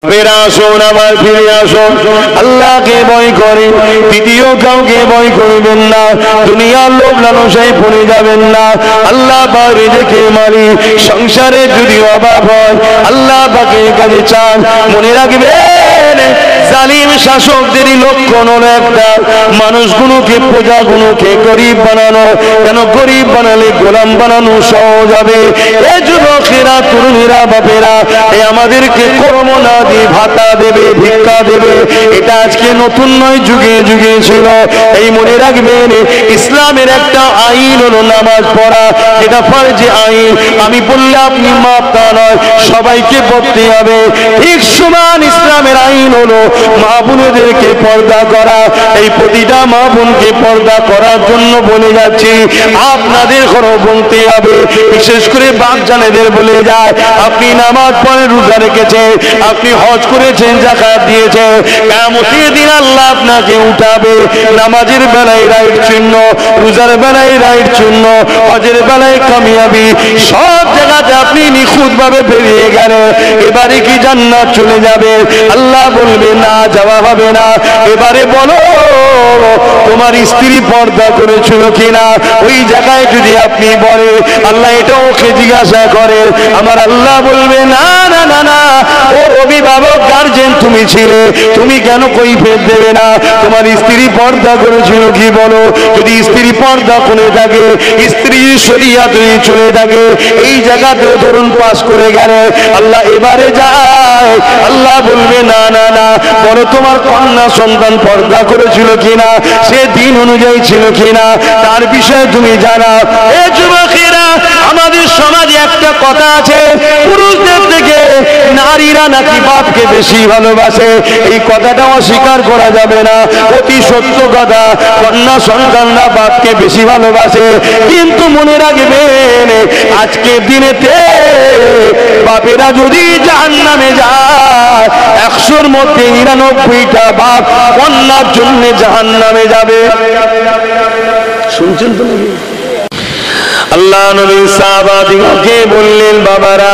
ফিরে আসুন, আবার ফিরে আসুন, আল্লাহকে ভয় করে দ্বিতীয় কাউকে ভয় করবেন না, দুনিয়ার লোভ লালসায় পড়ে যাবেন না। আল্লাহ পাক রিজেকে মালিক, সংসারে যদি অভাব হয় আল্লাহ পাকের কাছে চান। মনে রাখবেন জালিম শাসকদেরই লক্ষণ হলো একটা, মানুষগুলোকে প্রজাগুলোকে গরিব বানানো। কেন গরিব বানালে গোলাম বানানো সহজ হবে। এ যুবকেরা, তরুণীরা, বাপেরা, এ আমাদেরকে কর্ম না দিয়ে ভাতা দেবে, ভিক্ষা দেবে, এটা আজকে নতুন নয়, যুগে যুগে ছিল। এই মনে রাখবেন ইসলামের একটা আইন হলো নামাজ পড়া, যেটা ফরজে আইন। আমি বললে আপনি মাপ তা নয়, সবাইকে পড়তে হবে। ঠিক সমান ইসলামের আইন হলো মা বোনদেরকে পর্দা করা। এই প্রতিটা মা বোনকে পর্দা করার জন্য বলে যাচ্ছি, আপনাদের ঘরও বলতে হবে। বিশেষ করে বাপ জানেদের বলে যায়, আপনি নামাজ পড়ে রোজা রেখেছেন, আপনি হজ করেছেন, যাকাত দিয়েছেন, কিয়ামতের দিন আল্লাহ আপনাকে উঠাবে। নামাজের বেলায় রাইট চিহ্ন, রোজার বেলায় রাইট চিহ্ন, হজের বেলায় কামিয়াবি, সব জায়গাতে আপনি নিখুঁত ভাবে বেরিয়ে গেলেন। এবারে কি জান্নাত চলে যাবে? আল্লাহ বলবে না, যাওয়া হবে না। এবারে বলো তোমার স্ত্রী পর্দা করেছিল কিনা? ওই জায়গায় যদি আপনি বলে, আল্লাহ এটাও ওকে জিজ্ঞাসা করে, আমার আল্লাহ বলবে না না না না, ও অভিভাবক গার্জেন তুমি ছিলে, তুমি কেন কৈফিয়ত দেবে না? তোমার স্ত্রী পর্দা করেছিল কি বলো? যদি স্ত্রী পর্দা করে থাকে, স্ত্রী শরিয়াত চলে থাকে, এই জায়গাতে ধরুন পাস করে গেলে, আল্লাহ এবারে যায়, আল্লাহ বলবে না না না, বলো তোমার কন্যা সন্তান পর্দা করেছিল কিনা, সে দিন অনুযায়ী ছিল কিনা, তার বিষয়ে তুমি জানা। এ যুবকেরা, আমাদের সমাজে একটা কথা আছে, পুরুষদের থেকে নারীরা নাকি বাপকে বেশি ভালোবাসে। এই কথাটা অস্বীকার করা যাবে না, অতি সত্য কথা। কন্যা সন্তানরা বাপকে বেশি ভালোবাসে, কিন্তু মনে রাখবেন আজকের দিনেতে বাপেরা যদি জাহান্নামে যায়, 100-র মধ্যে 99টা বাপ কন্যার জন্য জাহান্নামে যাবে। শুনছেন তো নাকি? আল্লাহ নবী সাহাবাদিগণকে বললেন, বাবারা,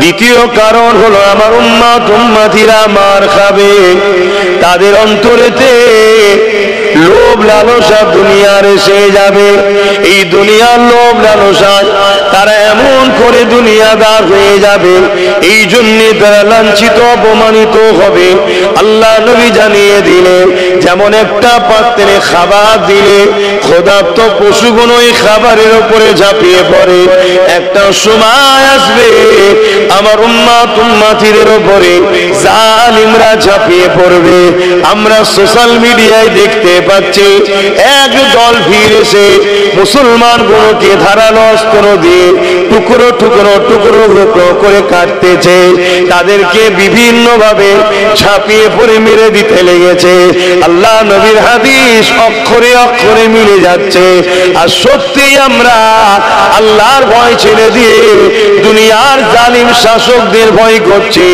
দ্বিতীয় কারণ হলো আমার উম্মত উম্মতিরা মার খাবে। তাদের অন্তরেতে লোভ লালসা দুনিয়ার এসে যাবে। এই দুনিয়ার লোভ লালসা তারা এমন করে দুনিয়াদার হয়ে যাবে, এই জন্যে তারা লাঞ্ছিত অপমানিত হবে। আল্লাহ নবী জানিয়ে দিলে, যেমন একটা পাত্রে খাবার দিলে ক্ষুধার্ত পশুগুলো ওই খাবারের উপরে ঝাঁপিয়ে পড়ে, একটা সময় আসবে আমার উম্মত উম্মতিদের উপরে জালিমরা ঝাঁপিয়ে পড়বে। আমরা সোশ্যাল মিডিয়ায় দেখতে পাচ্ছি, এক দল ভিড় এসে মুসলমানগুলোকে ধারালো অস্ত্র দিয়ে টুকরো টুকরো টুকরো টুকরো করে কাটতেছে, তাদেরকে বিভিন্ন ভাবে ঝাঁপিয়ে পড়ে মেরে দিতে লেগেছে। আল্লাহ নবীর হাদিস অক্ষরে অক্ষরে মিলে যাচ্ছে। আর সত্যি আমরা আল্লাহর ভয় ছেড়ে দিয়ে দুনিয়ার জালিম শাসকদের ভয় করছি।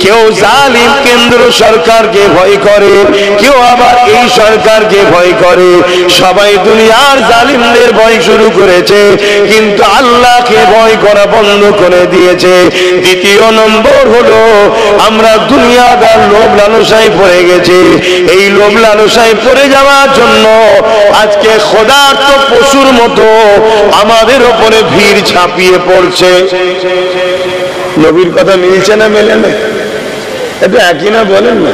কেউ জালিম কেন্দ্র সরকারকে ভয় করে, কেউ আবার এই সরকারকে ভয় করে। সবাই দুনিয়ার জালিমদের ভয় শুরু করেছে, কিন্তু আল্লাহকে ভয় করা বন্ধ করে দিয়েছে। দ্বিতীয় নম্বর হলো আমরা দুনিয়াদার লোভ লালসায় পড়ে গেছি। এই লোভ লালসায় পড়ে যাওয়ার জন্য আজকে ক্ষুধার্ত পশুর মতো আমাদের উপরে ভিড় ঝাঁপিয়ে পড়ছে। নবীর কথা মিলছে না মেলে না? এটা একই না, বলেন না?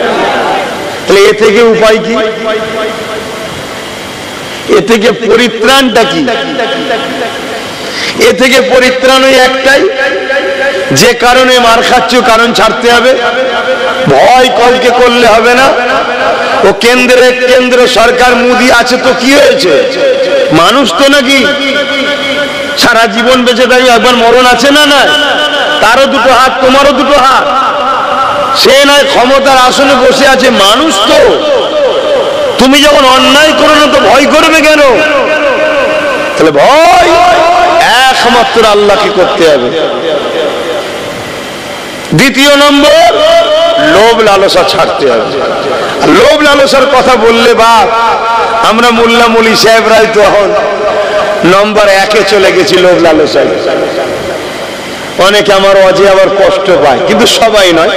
তাহলে এ থেকে উপায় কি? এ থেকে পরিত্রাণটা কি? এ থেকে পরিত্রাণ ওই একটাই, যে কারণে মার খাচ্ছ কারণ ছাড়তে হবে। ভয় কলকে করলে হবে না। ও কেন্দ্র সরকার মোদি আছে তো কি হয়েছে? মানুষ তো নাকি সারা জীবন বেঁচে থাকি, একবার মরণ আছে না? না, তারও দুটো হাত, তোমারও দুটো হাত। সে নয় ক্ষমতার আসনে বসে আছে, মানুষ তো। তুমি যখন অন্যায় করো না তো ভয় করবে কেন? তাহলে ভয় একমাত্র আল্লাহকে করতে হবে। দ্বিতীয় নম্বর, লোভ লালসা ছাড়তে হবে। লোভ লালসার কথা বললে বাপ, আমরা মোল্লা মলি সাহেবরাই তো এখন নম্বর 1-এ চলে গেছি লোভ লালসায়। অনেকে আমার অজে আবার কষ্ট পায়, কিন্তু সবাই নয়।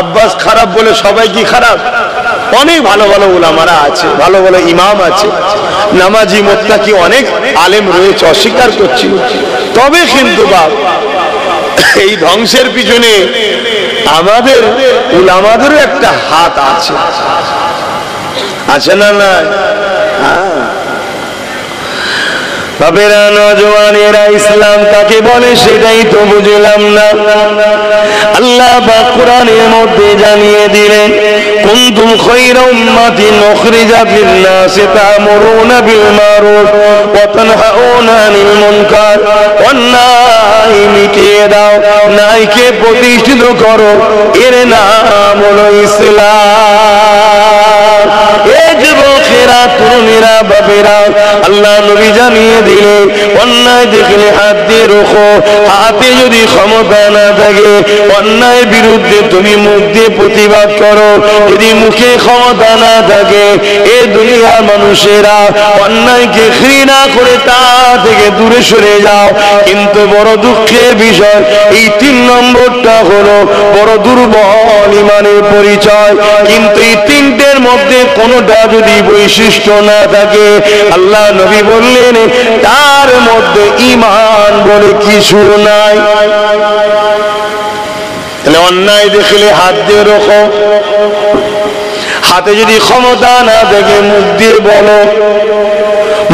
আব্বাস খারাপ বলে সবাই কি খারাপ? অনেক ভালো ভালো উলামারা আছে, ভালো ভালো ইমাম আছে, নামাজি মুত্তাকি অনেক আলেম রয়েছে, অস্বীকার করছি। তবে কিন্তু বাপ এই ধ্বংসের পিছনে আমাদের উলামাদেরও একটা হাত আছে, আছে না? না বাবেরা, নওজওয়ানেরা, ইসলাম কাকে বলে সেটাই তো বুঝলাম না। আল্লাহ পাক কোরআনের মধ্যে জানিয়ে দিলেন, কুনতুম খায়রা উম্মাতিন উখরিজাত লিন-নাসি তা'মুরুনা বিল মারুফ ওয়া তানহাউনা আনিল মুনকার। অন্যায় মিটিয়ে দাও, ন্যায়কে প্রতিষ্ঠিত করো, এর নাম হলো ইসলাম। এই যুবকেরা, তরুণীরা, বাবেরা, আল্লাহ নবী জানিয়ে দিলেন, অন্যায় দেখলে হাত দিয়ে রোখো। হাতে যদি ক্ষমতা না থাকে, অন্যায়ের বিরুদ্ধে তুমি মুখ দিয়ে প্রতিবাদ করো। যদি মুখে ক্ষমতা না থাকে, এ দুনিয়ার মানুষেরা অন্যায়কে ঘৃণা করে তা থেকে দূরে সরে যাও। কিন্তু বড় দুঃখের বিষয়, এই 3 নম্বরটা হলো বড় দুর্বল ইমানের পরিচয়। কিন্তু এই 3টের মধ্যে কোনোটা যদি বৈশিষ্ট্য না থাকে, আল্লাহ নবী বললেন তার মধ্যে ঈমান বলে কিছু নাই। তাহলে অন্যায় দেখলে হাত দিয়ে রোখো, হাতে যদি ক্ষমতা না থাকে মুখ দিয়ে বলো,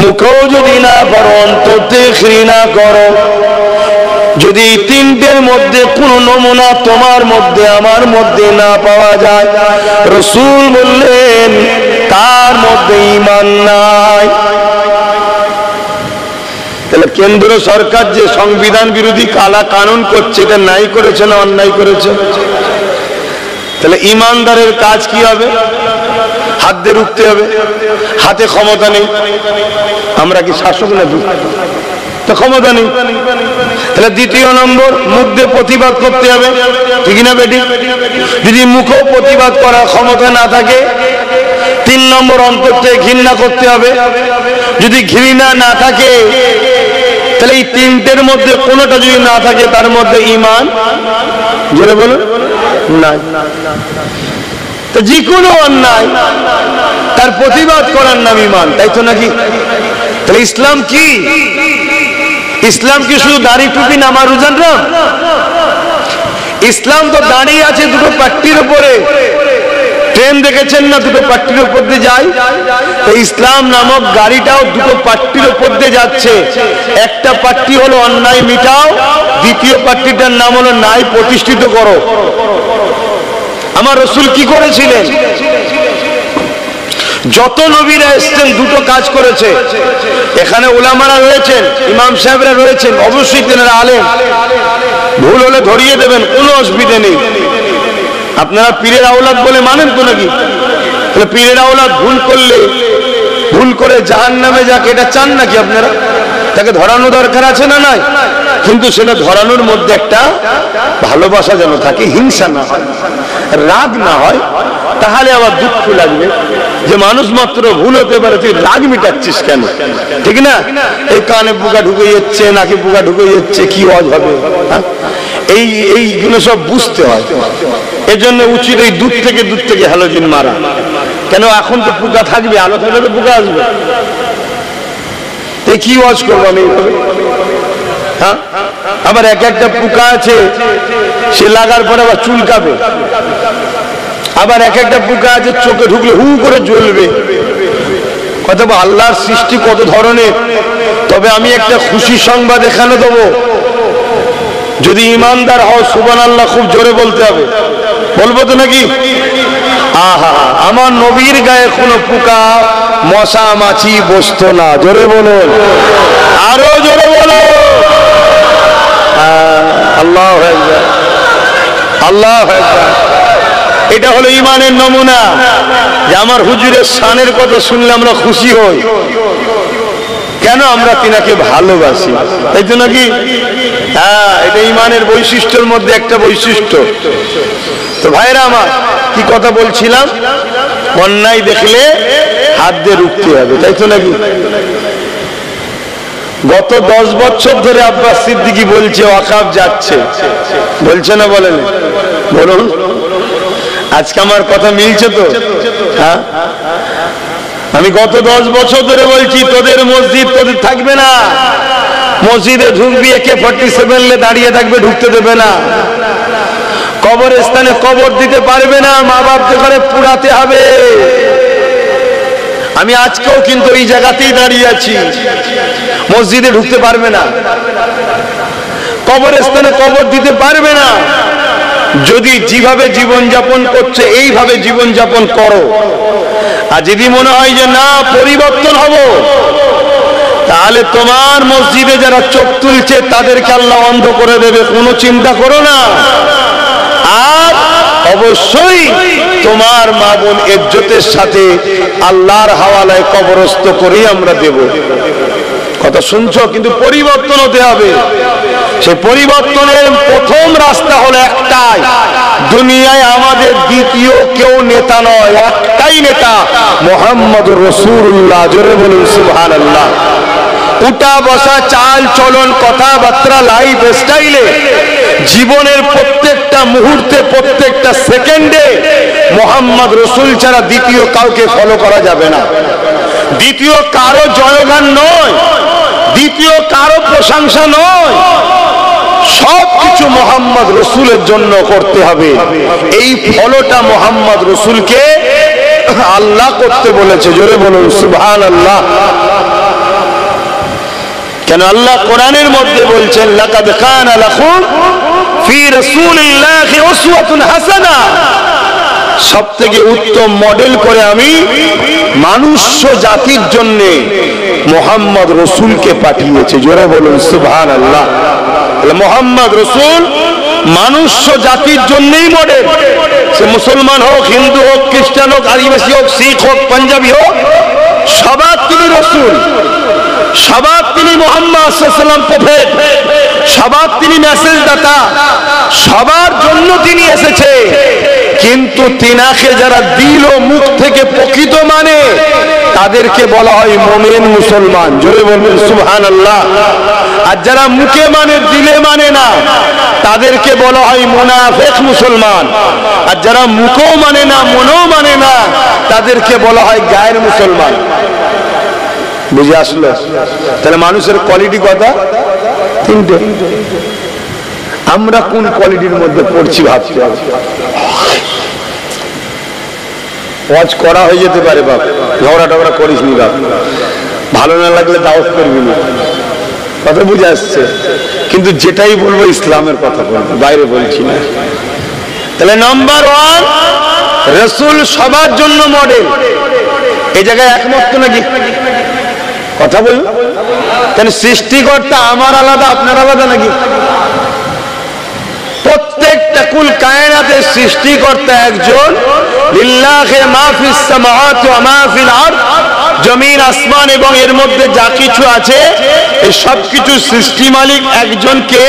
মুখেও যদি না পারো অন্তর থেকে ঘৃণা করো। যদি এই 3টের মধ্যে কোন নমুনা তোমার মধ্যে আমার মধ্যে না পাওয়া যায়, রাসূল বললেন তার মধ্যে ঈমান নাই। তাহলে কেন্দ্র সরকার যে সংবিধান বিরোধী কালা কানুন করছে, এটা নাই করেছে না অন্যায় করেছে? তাহলে ইমানদারের কাজ কি হবে? হাত দিয়ে রুখতে হবে। হাতে ক্ষমতা নেই, আমরা কি শাসক নাকি? তো ক্ষমতা নেই। তাহলে 2 নম্বর, মুখ দিয়ে প্রতিবাদ করতে হবে, ঠিক না বেটি? যদি মুখেও প্রতিবাদ করার ক্ষমতা না থাকে, 3 নম্বর, অন্তর থেকে ঘৃণা করতে হবে। যদি ঘৃণা না থাকে, তাহলে এই 3টের মধ্যে কোনোটা যদি না থাকে, তার মধ্যে ঈমান জোরে বলুন নাই। তো যে কোনো অন্যায় তার প্রতিবাদ করার নাম ঈমান, তাই তো নাকি? তাহলে ইসলাম কি? ইসলাম কি শুধু দাড়ি টুপি নামাজ রোজার নাম? ইসলাম তো দাঁড়িয়ে আছে দুটো পাট্টির উপরে। ট্রেন দেখেছেন না, দুটো পাট্টির উপর দিয়ে যায়? তো ইসলাম নামক গাড়িটাও দুটো পাট্টির উপর দিয়ে যাচ্ছে। একটা পাট্টি হলো অন্যায় মিটাও, দ্বিতীয় পাট্টিটার নাম হলো ন্যায় প্রতিষ্ঠিত করো। আমার রাসূল কি করেছিলেন? যত নবীরা এসেছেন দুটো কাজ করেছে। এখানে উলামারা রয়েছেন, ইমাম সাহেবরা রয়েছেন, অবশ্যই তেনারা আলেম, ভুল হলে ধরিয়ে দেবেন, কোনো অসুবিধা নেই। আপনারা পীরের আওলাদ বলে মানেন তো নাকি? তাহলে পীরের আওলাদ ভুল করলে, ভুল করে জাহান্নামে যাক, এটা চান নাকি আপনারা? তাকে ধরানো দরকার আছে না নাই? কিন্তু সেটা ধরানোর মধ্যে একটা ভালোবাসা যেন থাকে, হিংসা না হয়, রাগ না হয়। তাহলে আবার দুঃখ লাগবে যে মানুষ মাত্র ভুল হতে পারে, তুই রাগ মিটাচ্ছিস কেন? ঠিক না? এই কানে পোকা ঢুকে যাচ্ছে, নাকি পোকা ঢুকে যাচ্ছে, কি ওয়াজ হবে? এইগুলো সব বুঝতে হয়। এজন্য উচিত এই দূর থেকে হ্যালোজিন মারা। কেন? এখন তো পোকা থাকবে, আলো থাকলে তো পোকা আসবে। এই কি ওয়াজ করবো আমি এইভাবে? হ্যাঁ, আবার একটা পোকা আছে, সে লাগার পরে আবার চুলকাবে। আবার একটা পোকা আছে, চোখে ঢুকলে হু করে জ্বলবে। কত আল্লাহর সৃষ্টি কত ধরনের। তবে আমি একটা খুশি সংবাদ এখানে দেবো, যদি ইমানদার হও সুবহানাল্লাহ খুব জোরে বলতে হবে। বলবো তো নাকি? আহা, আমার নবীর গায়ে কোনো পোকা মশা মাছি বসতো না। জোরে বলুন, আরো জোরে বলো। আল্লাহু আকবার, আল্লাহু আকবার। এটা হলো ইমানের নমুনা, যে আমার হুজুরের শানের কথা শুনলে আমরা খুশি হই। কেন? আমরা তিনাকে ভালোবাসি, তাই তো নাকি? হ্যাঁ, এটা ইমানের বৈশিষ্ট্যের মধ্যে একটা বৈশিষ্ট্য। তো ভাইরা আমার, কি কথা বলছিলাম? অন্যায় দেখলে হাত দিয়ে রুখতে হবে, তাই তো নাকি? গত 10 বছর ধরে আব্বাস সিদ্দিকী বলছে ওয়াকফ যাচ্ছে, বলছে না? বলেন, বলুন। আজকে আমার কথা মিলছে তো? হ্যাঁ, আমি গত 10 বছর ধরে বলছি তোদের মসজিদ তোদের থাকবে না, মসজিদে ঢুকবি AK-47 দাঁড়িয়ে থাকবে, ঢুকতে দেবে না। কবরস্থানে কবর দিতে পারবে না, মা বাপকে ঘরে পুরাতে হবে। আমি আজকেও কিন্তু এই জায়গাতেই দাঁড়িয়ে আছি, মসজিদে ঢুকতে পারবে না, কবরস্থানে কবর দিতে পারবে না। যদি যেভাবে জীবনযাপন করছে এইভাবে জীবনযাপন করো, আর যদি মনে হয় যে না পরিবর্তন হব, তাহলে তোমার মসজিদে যারা চোখ তুলছে তাদেরকে আল্লাহ অন্ধ করে দেবে, কোনো চিন্তা করো না। আর অবশ্যই তোমার মা বোন ইজ্জতের সাথে আল্লাহর হাওয়ালায় কবরস্থ করেই আমরা দেব। কথা শুনছো? কিন্তু পরিবর্তন হতে হবে। সেই পরিবর্তনের প্রথম রাস্তা হলো একটাই, দুনিয়ায় আমাদের দ্বিতীয় কেউ নেতা নয়, একটাই নেতা, মুহাম্মদুর রাসূলুল্লাহ। জোরে বলুন সুবহানাল্লাহ। উঠা বসা, চাল চলন, কথাবার্তা, লাইফ স্টাইলে, জীবনের প্রত্যেকটা মুহূর্তে, প্রত্যেকটা সেকেন্ডে মুহাম্মদ রাসূল ছাড়া দ্বিতীয় কাউকে ফলো করা যাবে না। দ্বিতীয় কারো জয়গান নয়, দ্বিতীয় কারো প্রশংসা নয়, সবকিছু মুহাম্মদ রাসূলের জন্য করতে হবে। এই ফলোটা মুহাম্মদ রাসূলকে আল্লাহ করতে বলেছে। জোরে বলুন সুবহানাল্লাহ। কেন আল্লাহ কোরআনের মধ্যে বলছেন লাকাদ কানা লাকুম ফি রাসূলিল্লাহি উসওয়াতুন হাসানা, সবথেকে উত্তম মডেল করে আমি মানুষ জাতির জন্য মুহাম্মদ রাসূলকে পাঠিয়েছি। জোরে বলুন সুবহানাল্লাহ। মুহাম্মদ রাসূল মানুষ জাতির জন্যই মডেল। সে মুসলমান হোক, হিন্দু হোক, খ্রিস্টান হোক, আদিবাসী হোক, শিখ হোক, পাঞ্জাবি হোক, সবার তিনি রাসূল, সবার তিনি মুহাম্মদ সাল্লাল্লাহু আলাইহি ওয়াসাল্লাম প্রফেট, সবার তিনি মেসেজ দাতা, সবার জন্য তিনি এসেছে। কিন্তু তিনাকে যারা দিল ও মুখ থেকে প্রকৃত মানে তাদেরকে বলা হয় মুমিন মুসলমান। জোরে বলবেন সুবহানাল্লাহ। আর যারা মুখে মানে দিলে মানে না তাদেরকে বলা হয় মুনাফিক মুসলমান। আর যারা মুখও মানে না মনও মানে না তাদেরকে বলা হয় গায়ের মুসলমান। বুঝে আসলো? তাহলে মানুষের কোয়ালিটি কথা তিনটে। আমরা কোন কোয়ালিটির মধ্যে পড়ছি ভাবতে হবে। ওয়াজ করা হয়ে যেতে পারে বাপ, ঝগড়া টগড়া করিস নি বাপ, ভালো না লাগলে দাওয়াত করবি না, কথা বুঝে আসছে। কিন্তু যেটাই বলবো ইসলামের কথা বলবো, বাইরে বলছি না। তাহলে নাম্বার 1 রাসূল সবার জন্য মডেল। এই জায়গায় একমত তো নাকি? কথা বলুন। তাহলে সৃষ্টিকর্তা আমার আলাদা আপনার আলাদা নাকি? প্রত্যেকটা কুল কায়নাতের সৃষ্টিকর্তা একজন। লিল্লাহি মা ফিস সামাওয়াতি ওয়া মা ফিল আরদ, জমিন আসমান এবং এর মধ্যে যা কিছু আছে এই সব কিছু সৃষ্টি মালিক একজনকে।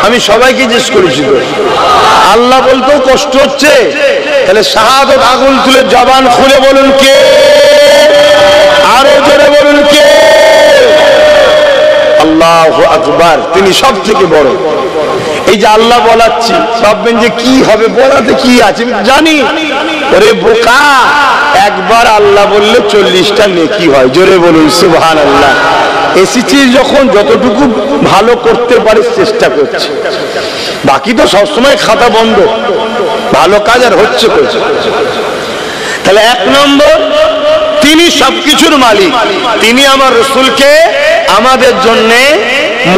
আমি সবাইকে জিজ্ঞেস করেছি তো, আল্লাহ বলতেও কষ্ট হচ্ছে, তাহলে শাহাদাত আগুন তুলে জবান খুলে বলুন কে? আরো জোরে বলুন কে? আল্লাহু আকবার। তিনি সব থেকে বড়। এই যে আল্লাহ বলাচ্ছি, ভাববেন যে কি হবে, বলাতে কি আছে জানি। ওরে বোকা, একবার আল্লাহ বললে 40টা নেকি হয়। জোরে বলুন সুবহানাল্লাহ। এসেছি যখন যতটুকু ভালো করতে পারিস চেষ্টা করছি, বাকি তো সবসময় খাতা বন্ধ, ভালো কাজ আর হচ্ছে। তাহলে 1 নম্বর, তিনি সবকিছুর মালিক। তিনি আমার রাসূলকে আমাদের জন্য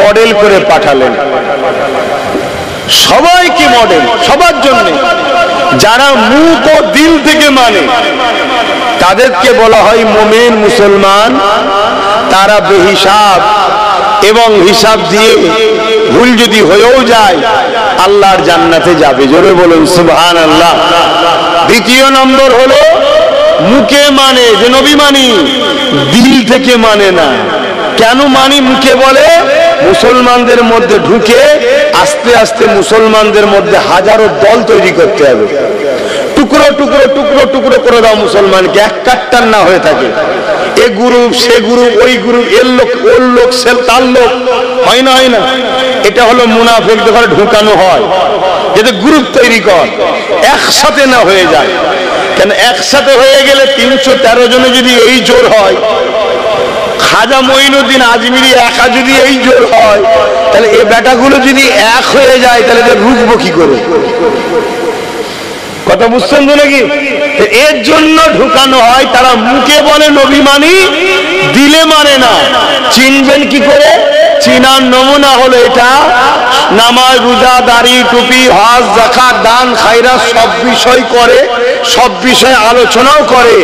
মডেল করে পাঠালেন। সবাইকে মডেল, সবার জন্য। যারা মুখ ও দিল থেকে মানে তাদেরকে বলা হয় মুমিন মুসলমান। তারা বেহিসাব এবং হিসাব দিয়ে ভুল যদি হয়েও যায় আল্লাহর জান্নাতে যাবে। জোরে বলুন সুবহানাল্লাহ। দ্বিতীয় নম্বর হলো মুখে মানে, যে নবী মানি, দিল থেকে মানে না। কেন মানি? মুখে বলে, মুসলমানদের মধ্যে ঢুকে আস্তে আস্তে মুসলমানদের মধ্যে হাজারো দল তৈরি করতে হবে। টুকরো টুকরো টুকরো টুকরো করে দাও মুসলমানকে, এক কাট্টার না হয়ে থাকে। এ গ্রুপ, সে গ্রুপ, ওই গ্রুপ, এর লোক, ওর লোক, সে তার লোক, হয় না? হয় না? এটা হলো মুনাফিকদের ঘরে ঢুকানো হয়, যাতে গ্রুপ তৈরি কর, একসাথে না হয়ে যায়। কেন একসাথে হয়ে গেলে 313 জনে যদি এই জোর হয়, খাজা মঈনুদ্দিন আজমিরি একা যদি এই জোর হয়, তাহলে এই বেটাগুলো যদি এক হয়ে যায় তাহলে রুখবো কি করে? কথা বুঝছেন তো নাকি? এর জন্য ঢুকানো হয়। তারা মুখে বলে নবী মানি, দিলে মানে না। চিনবেন কি করে? চিনার নমুনা হলো এটা, নামাজ, রোজা, দাড়ি, টুপি, হজ, যাকাত, দান, খায়রাত সব বিষয় করে, সব বিষয়ে আলোচনাও করে,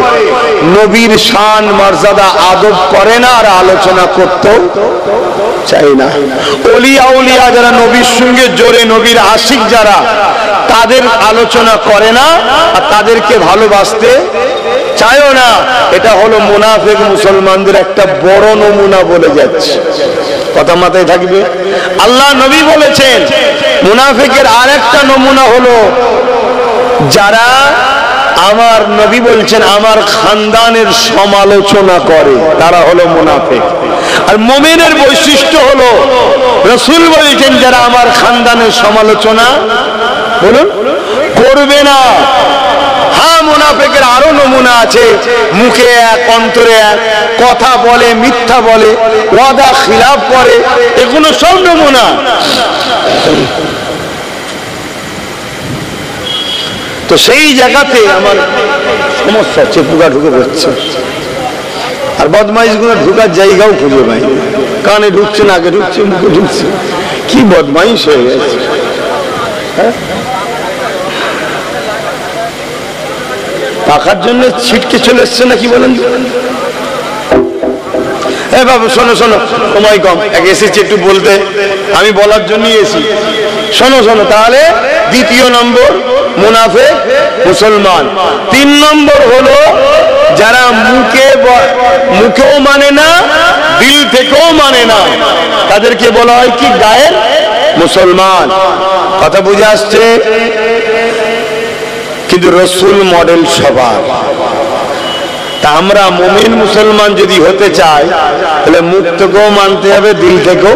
নবীর শান মর্যাদা আদব করে না আর আলোচনা করতেও চাই না। ওলিয়া উলিয়া যারা নবীর সঙ্গে জোরে, নবীর আশিক যারা, তাদের আলোচনা করে না আর তাদেরকে ভালোবাসতে চায়ও না। এটা হলো মুনাফিক মুসলমানদের একটা বড় নমুনা বলে যাচ্ছে। কথা মাথায় থাকবে। আল্লাহ নবী বলেছেন মুনাফিকের আরেকটা নমুনা হলো যারা, আমার নবী বলছেন আমার খানদানের সমালোচনা করে, তারা হলো মুনাফিক। আর মুমিনের বৈশিষ্ট্য হলো, রাসূল বলেছেন যারা আমার খানদানের সমালোচনা বলুন করবে না। হ্যাঁ, মুনাফিকের আরো নমুনা আছে, মুখে এক অন্তরে এক, কথা বলে মিথ্যা বলে, ওয়াদা খিলাফ করে, এগুলো সব নমুনা। তো সেই জায়গাতে আমার সমস্যা হচ্ছে, পোকা ঢুকে পড়ছে, আর বদমাইশ গুলো ঢুকার জায়গাও খুঁজে পাই, কানে ঢুকছে, নাকে ঢুকছে, মুখে ঢুকছে, কি বদমাইশ হয়ে গেছে। হ্যাঁ, পাখার জন্য ছিটকে চলে এসছে নাকি বলেন? হ্যাঁ বাবু, শোনো শোনো, সময় কম, এসেছি একটু বলতে, আমি বলার জন্যই এসেছি। শোনো শোনো, তাহলে দ্বিতীয় নম্বর মুনাফিক মুসলমান। 3 নম্বর হলো যারা মুখেও মানে না, দিল থেকেও মানে না, তাদেরকে বলা হয় কি গায়ের মুসলমান। কথা বুঝে আসছে? কিন্তু রাসূল মডেল সবার। তা আমরা মুমিন মুসলমান যদি হতে চাই, তাহলে মুখ থেকেও মানতে হবে, দিল থেকেও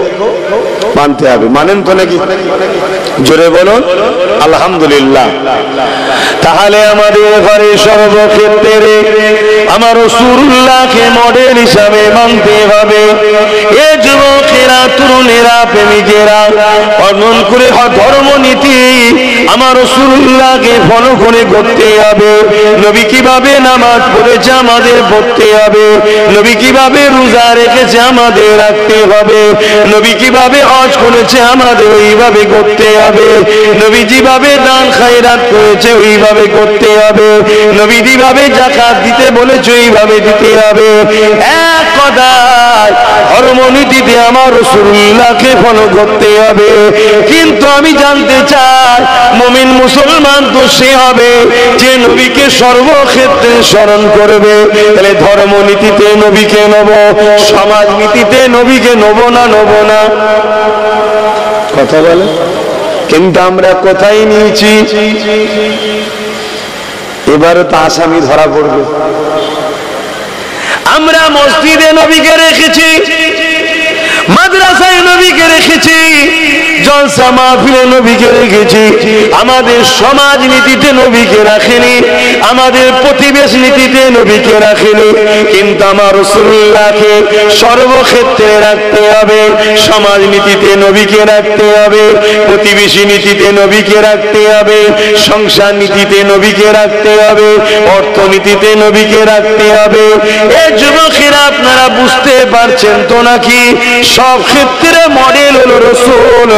মানতে হবে। মানেন তো নাকি? জোরে বলুন আলহামদুলিল্লাহ। তাহলে আমাদের ঘরে সর্বক্ষেত্রে আমার রাসূলুল্লাহকে মডেল হিসাবে মানতে হবে। এ যুবকেরা, তরুণেরা, প্রেমিকেরা, অর্জন করে ধর্মনীতি আমার রাসূলুল্লাহকে ফলো করে করতে হবে। নবী কিভাবে নামাজ পড়েছে আমাদের পড়তে হবে, নবী কিভাবে রোজা রেখেছে আমাদের রাখতে হবে, নবী কিভাবে হজ করেছে আমাদের ওইভাবে করতে হবে, নবী যেভাবে দান খায়রাত করেছে ওইভাবে করতে হবে, নবী যেভাবে যাকাত দিতে বলেছে ওইভাবে দিতে হবে। এক কথায় ধর্মনীতিতে আমার রাসূলুল্লাহকে ফলো করতে হবে। কিন্তু আমি জানতে চাই, মুমিন মুসলমান তো সে হবে যে নবীকে সর্বক্ষেত্রে স্মরণ করবে। তাহলে ধর্মনীতিতে নবীকে নেব, সমাজনীতিতে নবীকে নেব না, নেব না? কথা বলে। কিন্তু আমরা কোথায় নিয়েছি? এবারে তো আসামি ধরা পড়বে। আমরা মসজিদে নবীকে রেখেছি, মাদ্রাসায় নবীকে রেখেছি, জলসা মাহফিলে নবীকে রেখেছি, আমাদের সমাজ নীতিতে নবীকে রাখেনি, আমাদের প্রতিবেশ নীতিতে নবীকে রাখেনি। কিন্তু আমার রাসূলুল্লাহকে সর্বক্ষেত্রে রাখতে হবে। সমাজ নীতিতে নবীকে রাখতে হবে, প্রতিবেশী নীতিতে নবীকে রাখতে হবে, সংসার নীতিতে নবীকে রাখতে হবে, অর্থনীতিতে নবীকে রাখতে হবে। এই যুবকেরা, আপনারা বুঝতে পারছেন তো নাকি? সব ক্ষেত্রে মডেল হলো রাসূল।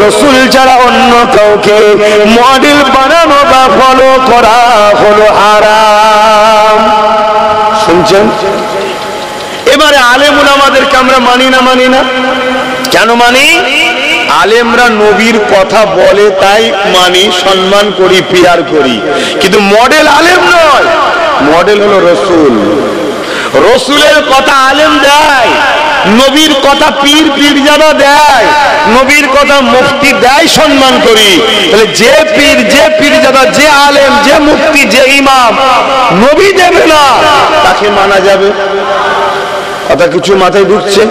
রাসূল ছাড়া অন্য কাউকে মডেল বানানো বা ফলো করা হলো হারাম। শুনছেন? এবারে আলেম ওলামাদেরকে আমরা মানি না, মানি না? কেন মানি? আলেমরা নবীর কথা বলে তাই মানি, সম্মান করি, পিয়ার করি। কিন্তু মডেল আলেম নয়, মডেল হলো রাসূল। রাসূলের কথা আলেম দেয়, নবীর কথা পীর পীরজাদা দেয়, নবীর কথা মুফতি দেয়, সম্মান করি। তাহলে যে পীর, যে পীরজাদা, যে আলেম, যে মুফতি, যে ইমাম নবী দেবে না, তাকে মানা যাবে? কথা কিছু মাথায় ঢুকছে?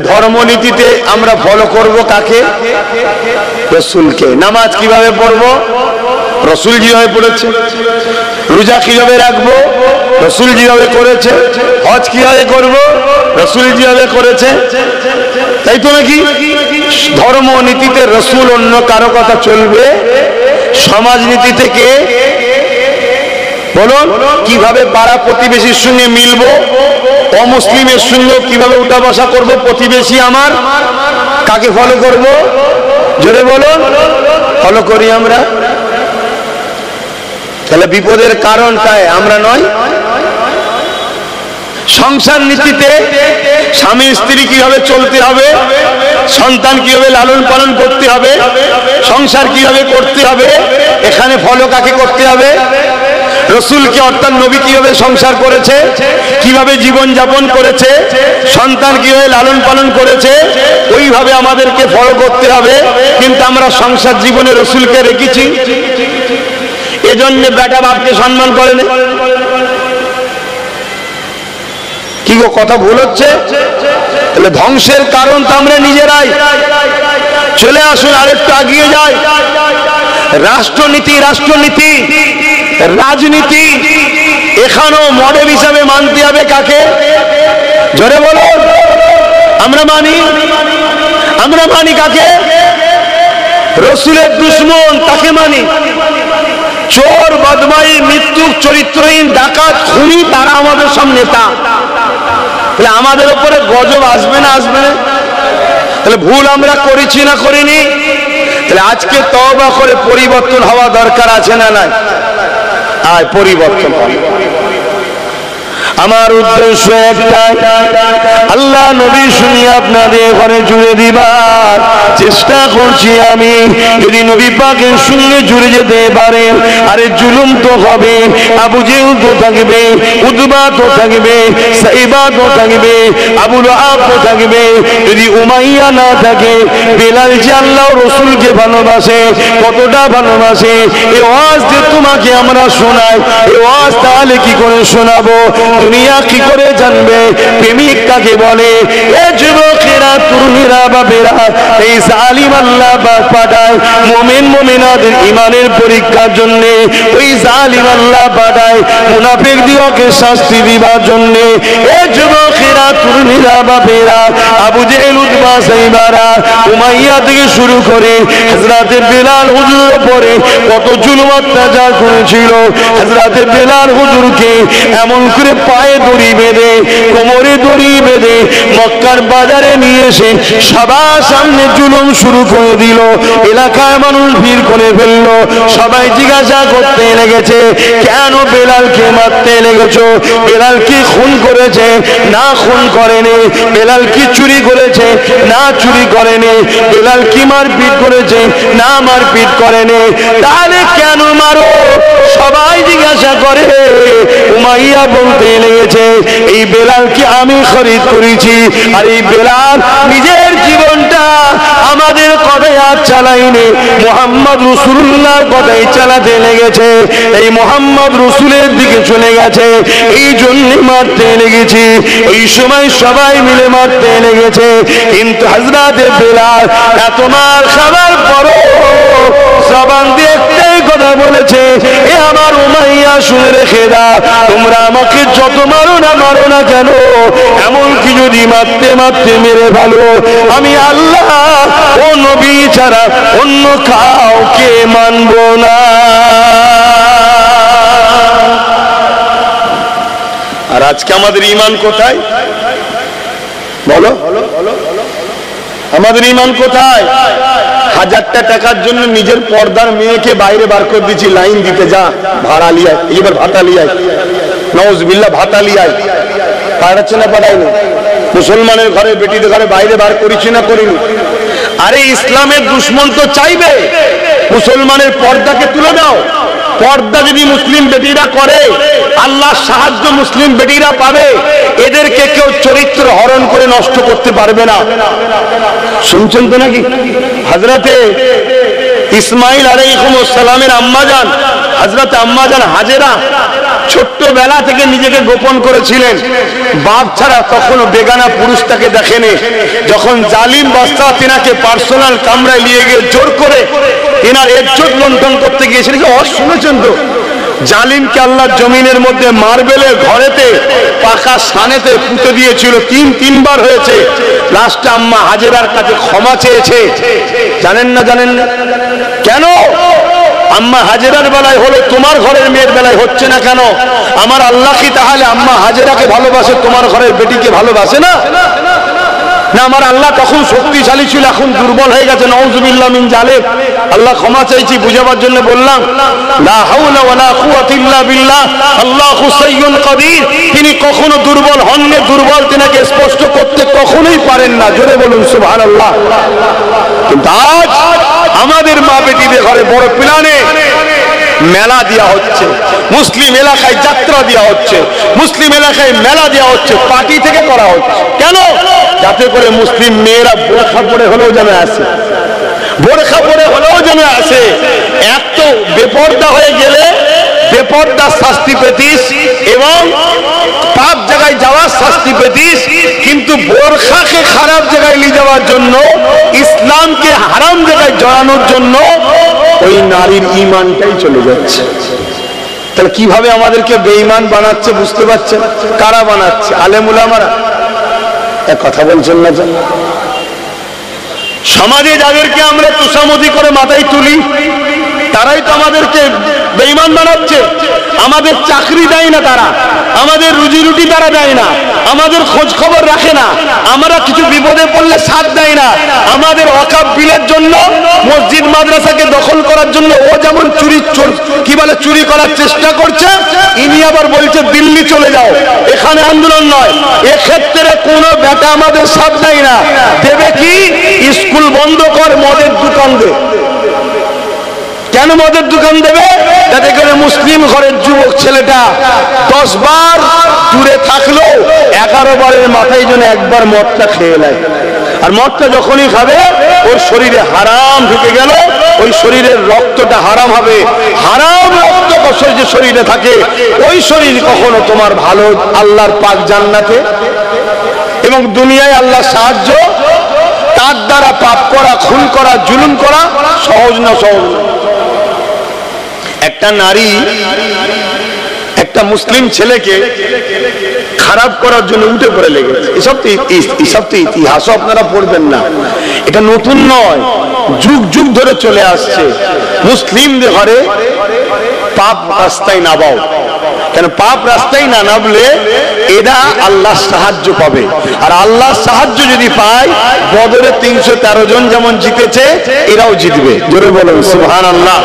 ধর্মনীতিতে আমরা ফলো করব কাকে? রসুলকে। নামাজ কিভাবে পড়বো? রসুল যেভাবে পড়েছে। রোজা কিভাবে রাখবো? রসুল যেভাবে করেছে। হজ কিভাবে করবো? রসুল যেভাবে করেছে। তাই তো নাকি? ধর্মনীতিতে রসুল, অন্য কারো কথা চলবে? সমাজনীতি থেকে বলুন, কিভাবে পাড়া প্রতিবেশীর সঙ্গে মিলবো, অমুসলিমের সঙ্গে কিভাবে উঠা বসা করবো, প্রতিবেশী আমার, কাকে ফলো করব? জোরে বলুন। ফলো করি আমরা। তাহলে বিপদের কারণটাই আমরা নয়। সংসার নীতিতে স্বামী স্ত্রী কিভাবে চলতে হবে, সন্তান কিভাবে লালন পালন করতে হবে, সংসার কিভাবে করতে হবে, এখানে ফলো কাকে করতে হবে? রসুলকে, অর্থাৎ নবী কিভাবে সংসার করেছে, কিভাবে জীবন যাপন করেছে, সন্তান কিভাবে লালন পালন করেছে, ওইভাবে আমাদেরকে ফলো করতে হবে। কিন্তু আমরা সংসার জীবনে রসুলকে রেখেছি, এজন্য বেটা বাপকে সম্মান করে না। কি গো, কথা ভুল হচ্ছে? তাহলে ধ্বংসের কারণ তো আমরা নিজেরাই। চলে আসুন আরেকটু এগিয়ে যাই। রাষ্ট্রনীতি, রাষ্ট্রনীতি, রাজনীতি, এখানেও মডেল হিসাবে মানতে হবে কাকে? জোরে বলুন। আমরা মানি কাকে? রসুলের দুশমন, তাকে মানি। চোর, বদমাই, মৃত্যু, চরিত্রহীন, ডাকাত, খুনি, তারা আমাদের সব নেতা। তাহলে আমাদের উপরে গজব আসবে না? আসবে না? তাহলে ভুল আমরা করেছি না করিনি? তাহলে আজকে তওবা করে পরিবর্তন হওয়া দরকার আছে না নাই? আয় পরিবর্তন হবে। আমার উদ্দেশ্য একটাই, আল্লাহ নবী শুনিয়ে আপনাদের ঘরে জুড়ে দিবার চেষ্টা করছি আমি। যদি নবী পাকের সঙ্গে জুড়ে যেতে পারে, আরে জুলুম তো হবে, আবু জেহেল তো থাকবে, উতবা তো থাকবে, সাইবা তো থাকবে, আবু লাহাব তো থাকবে। যদি উমাইয়া না থাকে, বেলাল যে আল্লাহ রসুলকে ভালোবাসে, কতটা ভালোবাসে, এই ওয়াজ যে তোমাকে আমরা শোনাই, এই ওয়াজ তাহলে কি করে শোনাবো? দুনিয়া কি করে জানবে প্রেমিক কাকে বলে? এ যুবকেরা, তরুণীরা, বাবেরা, এই জালিম আল্লাহ পাঠায় মুমিন মুমিনাদের ইমানের পরীক্ষার জন্য। ওই জালিম আল্লাহ পাঠায় মুনাফিকদিওকে শাস্তি দিবার জন্য। এ যুবকেরা, তরুণীরা, বাবেরা, আবু জেহেল, উতবা, সাইবারা, উমাইয়া থেকে শুরু করে হযরতে বেলাল হুজুর পরে কত জুলুম অত্যাচার করেছিল। হযরতে বেলাল হুজুরকে এমন করে পায়ে দড়ি বেঁধে, কোমরে দড়ি বেঁধে মক্কার বাজারে নিয়ে এসে সবার সামনে জুলুম শুরু করে দিল। এলাকায় মানুষ ভিড় করে ফেলল। সবাই জিজ্ঞাসা করতে লেগেছে, কেন বেলালকে মারতে লেগেছ? বেলাল কি খুন করেছে? না, খুন করেনি। বেলাল কি চুরি করেছে? না, চুরি করেনি। বেলাল কি মারপিট করেছে? না, মারপিট করেনি। তাহলে কেন মারো? সবাই জিজ্ঞাসা করে। উমাইয়া বলতে লেগেছে, এই বেলালকে আমি খরিদ করেছি। আর এই বেলাল নিজের জীবনটা আমাদের কথায় আর চালাইনি, মুহাম্মদ রাসূলুল্লাহর কথাই চালাতে লেগেছে। এই মুহাম্মদ রাসূলের দিকে চলে গেছে, এই জন্য মারতে লেগেছি। ওই সময় সবাই মিলে মারতে লেগেছে। কিন্তু হযরতে বেলাল এত মার খাবার পরও জবান দিয়ে একটাই কথা বলেছে, এ আমার উমাইয়া, শুনে রেখে দাও, তোমরা আমাকে যত মারো না কেন, এমনকি যদি মারতে মারতে মেরে ভালো, আমি আল্লাহ ও নবী ছাড়া অন্য কাউকে মানব না। আর আজকে আমাদের ঈমান কোথায় বলো? আমাদের ঈমান কোথায়? 1000টা টাকার জন্য নিজের পর্দার মেয়েকে বাইরে বার করে দিচ্ছি, লাইন দিতে যা, ভাড়া লিয়ায়, এবার ভাতা লিয়ায়, নাউজুবিল্লাহ, ভাতা লিয়ায়। পাঠাচ্ছে না? পাঠায়নি। মুসলমানের ঘরে, বেটিদের ঘরে বাইরে বার করেছি না করিনি? আরে ইসলামের দুশ্মন তো চাইবে মুসলমানের পর্দাকে তুলে দাও। পর্দা যদি মুসলিম বেটিরা করে, আল্লাহর সাহায্য মুসলিম বেটিরা পাবে। এদেরকে কেউ চরিত্র হরণ করে নষ্ট করতে পারবে না। শুনছেন তো নাকি? হযরতে ইসমাঈল আলাইহিস সালামের আম্মা জান হযরত আম্মা জান হাজেরা ছোট্টবেলা থেকে নিজেকে গোপন করেছিলেন, বাপ ছাড়া কখনো বেগানা পুরুষ তাকে দেখেনি। যখন জালিম বাদশা তিনাকে পার্সোনাল কামরায় নিয়ে গিয়ে জোর করে তিনার ইজ্জত লুণ্ঠন করতে গিয়েছিলেন, শুনেছেন তো, জালিমকে আল্লাহ জমিনের মধ্যে মার্বেলের ঘরেতে পাকা সানেতে পুঁতে দিয়েছিল, তিনবার হয়েছে। লাস্টে আম্মা হাজেরার কাছে ক্ষমা চেয়েছে। জানেন না কেন? আম্মা হাজেরার বেলায় হলো, তোমার ঘরের মেয়ের বেলায় হচ্ছে না কেন? আমার আল্লাহ কি তাহলে আম্মা হাজেরাকে ভালোবাসে, তোমার ঘরের বেটিকে ভালোবাসে না? না, আমার আল্লাহ তখন শক্তিশালী ছিল, এখন দুর্বল হয়ে গেছে। নাউযুবিল্লাহ মিন জালিক। আল্লাহ ক্ষমা চাইছি, বুঝাবার জন্য বললাম। লা হাওলা ওয়ালা কুওয়াতা ইল্লা বিল্লাহ, আল্লাহু সাইয়্যুন কাদির। তিনি কখনো দুর্বল হননি, দুর্বল তিনাকে স্পষ্ট করতে কখনোই পারেন না। জোরে বলুন সুবহানাল্লাহ। কিন্তু আজ আমাদের মা বেটিদের ঘরে বড় প্ল্যানে মেলা দেওয়া হচ্ছে, মুসলিম এলাকায় যাত্রা দেওয়া হচ্ছে, মুসলিম এলাকায় মেলা দেওয়া হচ্ছে, পার্টি থেকে করা হচ্ছে। কেন? যাতে করে মুসলিম মেয়েরা বোরখা পরে হলেও যেন আসে, বোরখা পরে হলেও যেন আসে। এত বেপর্দা হয়ে গেলে বেপর্দা শাস্তি পেতিস এবং পাপ জায়গায় যাওয়ার শাস্তি পেতিস, কিন্তু বোরখাকে খারাপ জায়গায় নিয়ে যাওয়ার জন্য, ইসলামকে হারাম জায়গায় জড়ানোর জন্য ওই নারীর ঈমানটাই চলে যাচ্ছে। তাহলে কিভাবে আমাদেরকে বেঈমান বানাচ্ছে বুঝতে পারছেন? কারা বানাচ্ছে? আলেম উলামারা। এক কথা বলছেন না? সমাজে যাদেরকে আমরা তুষামতি করে মাথায় তুলি, তারাই তো আমাদেরকে বেঈমান বানাচ্ছে। আমাদের চাকরি দেয় না তারা, আমাদের রুজি রুটি তারা দেয় না, আমাদের খোঁজ খবর রাখে না, আমরা কিছু বিপদে পড়লে সাথ দেয় না। আমাদের ওয়াকফ বিলের জন্য, মসজিদ মাদ্রাসাকে দখল করার জন্য ও যেমন চুরি করার চেষ্টা করছে, ইনি আবার বলছে দিল্লি চলে যাও, এখানে আন্দোলন নয়। এক্ষেত্রে কোনো বেটা আমাদের সাথ দেয় না। দেবে কি? স্কুল বন্ধ কর, মদের দোকান দে। কেন মদের দোকান দেবে? যাতে করে মুসলিম ঘরের যুবক ছেলেটা 10 বার দূরে থাকলো, 11 বারের মাথায় যেন একবার মদটা খেয়ে নেয়। আর মদটা যখনই খাবে ওর শরীরে হারাম ঢুকে গেল, ওই শরীরের রক্তটা হারাম হবে। হারাম রক্ত যে শরীরে থাকে, ওই শরীর কখনো তোমার ভালো আল্লাহর পাক জান্নাতে এবং দুনিয়ায় আল্লাহ সাহায্য, তার দ্বারা পাপ করা, খুন করা, জুলুম করা সহজ না, সহজ না। একটা নারী একটা মুসলিম ছেলেকে খারাপ করার জন্য উঠে পড়ে লেগেছে। এসব তো ইতিহাসও আপনারা পড়বেন না, এটা নতুন নয়, যুগ যুগ ধরে চলে আসছে। মুসলিমদের ঘরে পাপ রাস্তায় নামাও, কেন? পাপ রাস্তায় না নামলে এরা আল্লাহর সাহায্য পাবে। আর আল্লাহর সাহায্য যদি পায়, বদরে 313 জন যেমন জিতেছে, এরাও জিতবে। জোরে বলুন সুবহানাল্লাহ।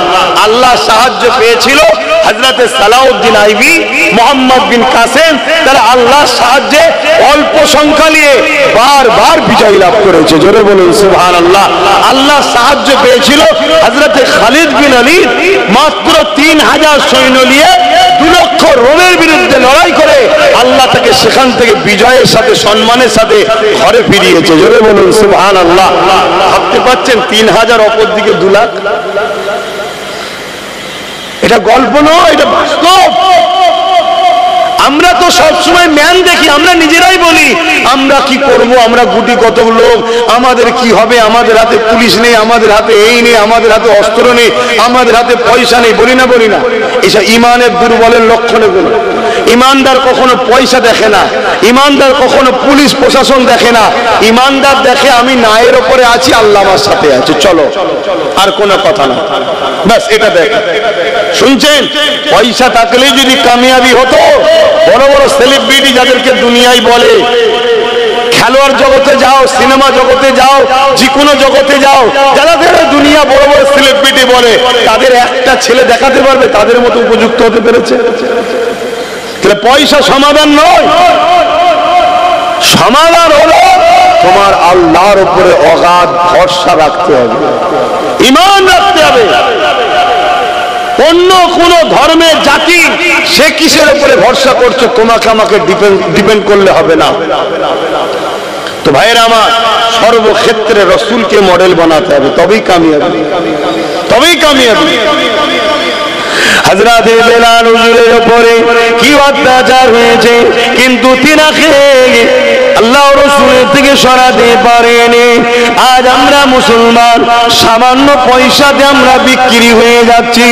আল্লাহর সাহায্য পেয়েছিল হযরতে সালাউদ্দিন আইবি, মোহাম্মদ বিন কাসেম, তারা আল্লাহর সাহায্যে অল্প সংখ্যা নিয়ে বারবার বিজয় লাভ করেছে। জোরে বলুন সুবহানাল্লাহ। আল্লাহর সাহায্য পেয়েছিল হযরতে খালিদ বিন ওলীদ, মাত্র 3000 সৈন্য নিয়ে 2 লক্ষ রোমের বিরুদ্ধে লড়াই করে আল্লাহ তাকে সেখান থেকে বিজয়ের সাথে, সম্মানের সাথে ঘরে ফিরিয়েছে। জোরে বলুন সুবহানাল্লাহ। ভাবতে পারছেন 3000 অপর দিকে 2 লাখ। এটা গল্প নয়, এটা বাস্তব। আমরা তো সবসময় ম্যান দেখি, আমরা নিজেরাই বলি আমরা কি করব, আমরা গুটি কত লোক, আমাদের কি হবে, আমাদের হাতে পুলিশ নেই, আমাদের হাতে এই নেই, আমাদের হাতে অস্ত্র নেই, আমাদের হাতে পয়সা নেই, বলি না? এসব ইমানের দুর্বলের লক্ষণ। এগুলো ইমানদার কখনো পয়সা দেখে না, ইমানদার কখনো পুলিশ প্রশাসন দেখে না। ইমানদার দেখে আমি নায়ের ওপরে আছি, আল্লাহ আমার সাথে আছে, চলো, আর কোনো কথা না, ব্যাস এটা দেখ। শুনছেন? পয়সা থাকলেই যদি কামিয়াবি হতো, বড় বড় সেলিব্রিটি যাদেরকে দুনিয়ায় বলে, খেলোয়াড় জগতে যাও, সিনেমা জগতে যাও, যে কোনো জগতে যাও, যাদের দুনিয়া বড় বড় সেলিব্রিটি বলে, তাদের একটা ছেলে দেখাতে পারবে তাদের মতো উপযুক্ত হতে পেরেছে? তাহলে পয়সা সমাধান নয়, সমাধান হলো তোমার আল্লাহর উপরে অগাধ ভরসা রাখতে হবে, ঈমান রাখতে হবে। অন্য কোন ধর্মের জাতি সে কিসের উপরে ভরসা করছে, তোমাকে আমাকে ডিপেন্ড করলে হবে না। তো ভাইয়েরা আমার, সর্বক্ষেত্রে রাসূলকে মডেল বানাতে হবে, তবেই কামিয়াবি, তবেই কামিয়াবি। হযরতে বেলাল হুজুরের উপরে কি অত্যাচার হয়েছে, কিন্তু তিনাকে আল্লাহ রাসূলের থেকে সরাতে পারেনি। আজ আমরা মুসলমান, সামান্য পয়সাতে আমরা বিক্রি হয়ে যাচ্ছি।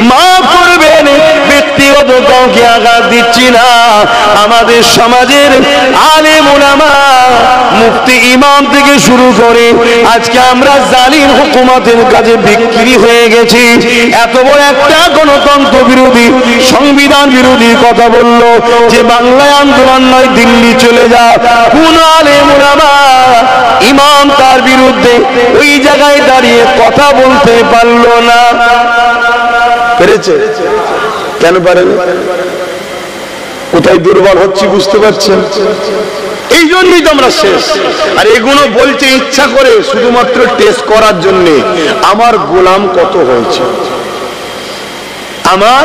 মাফ করবেন, ব্যক্তিগত কাউকে আঘাত দিচ্ছি না। আমাদের সমাজের আলেম উলামা, মুফতি, ইমাম থেকে শুরু করে আজকে আমরা জালিম হুকুমতের কাছে বিক্রি হয়ে গেছি। এত বড় একটা গণতন্ত্র বিরোধী, সংবিধান বিরোধী কথা বললো যে বাংলায় আন্দোলন নয়, দিল্লি চলে যা। কোন আলেম উলামা, ইমাম তার বিরুদ্ধে ওই জায়গায় দাঁড়িয়ে কথা বলতে পারলো না। পেরেছে? কেন পারেন? কোথায় দুর্বল হচ্ছি বুঝতে পারছেন? এই জন্যই তো আমরা শেষ। আর এগুলো বলছে ইচ্ছা করে, শুধুমাত্র টেস্ট করার জন্য আমার গোলাম কত হয়েছে, আমার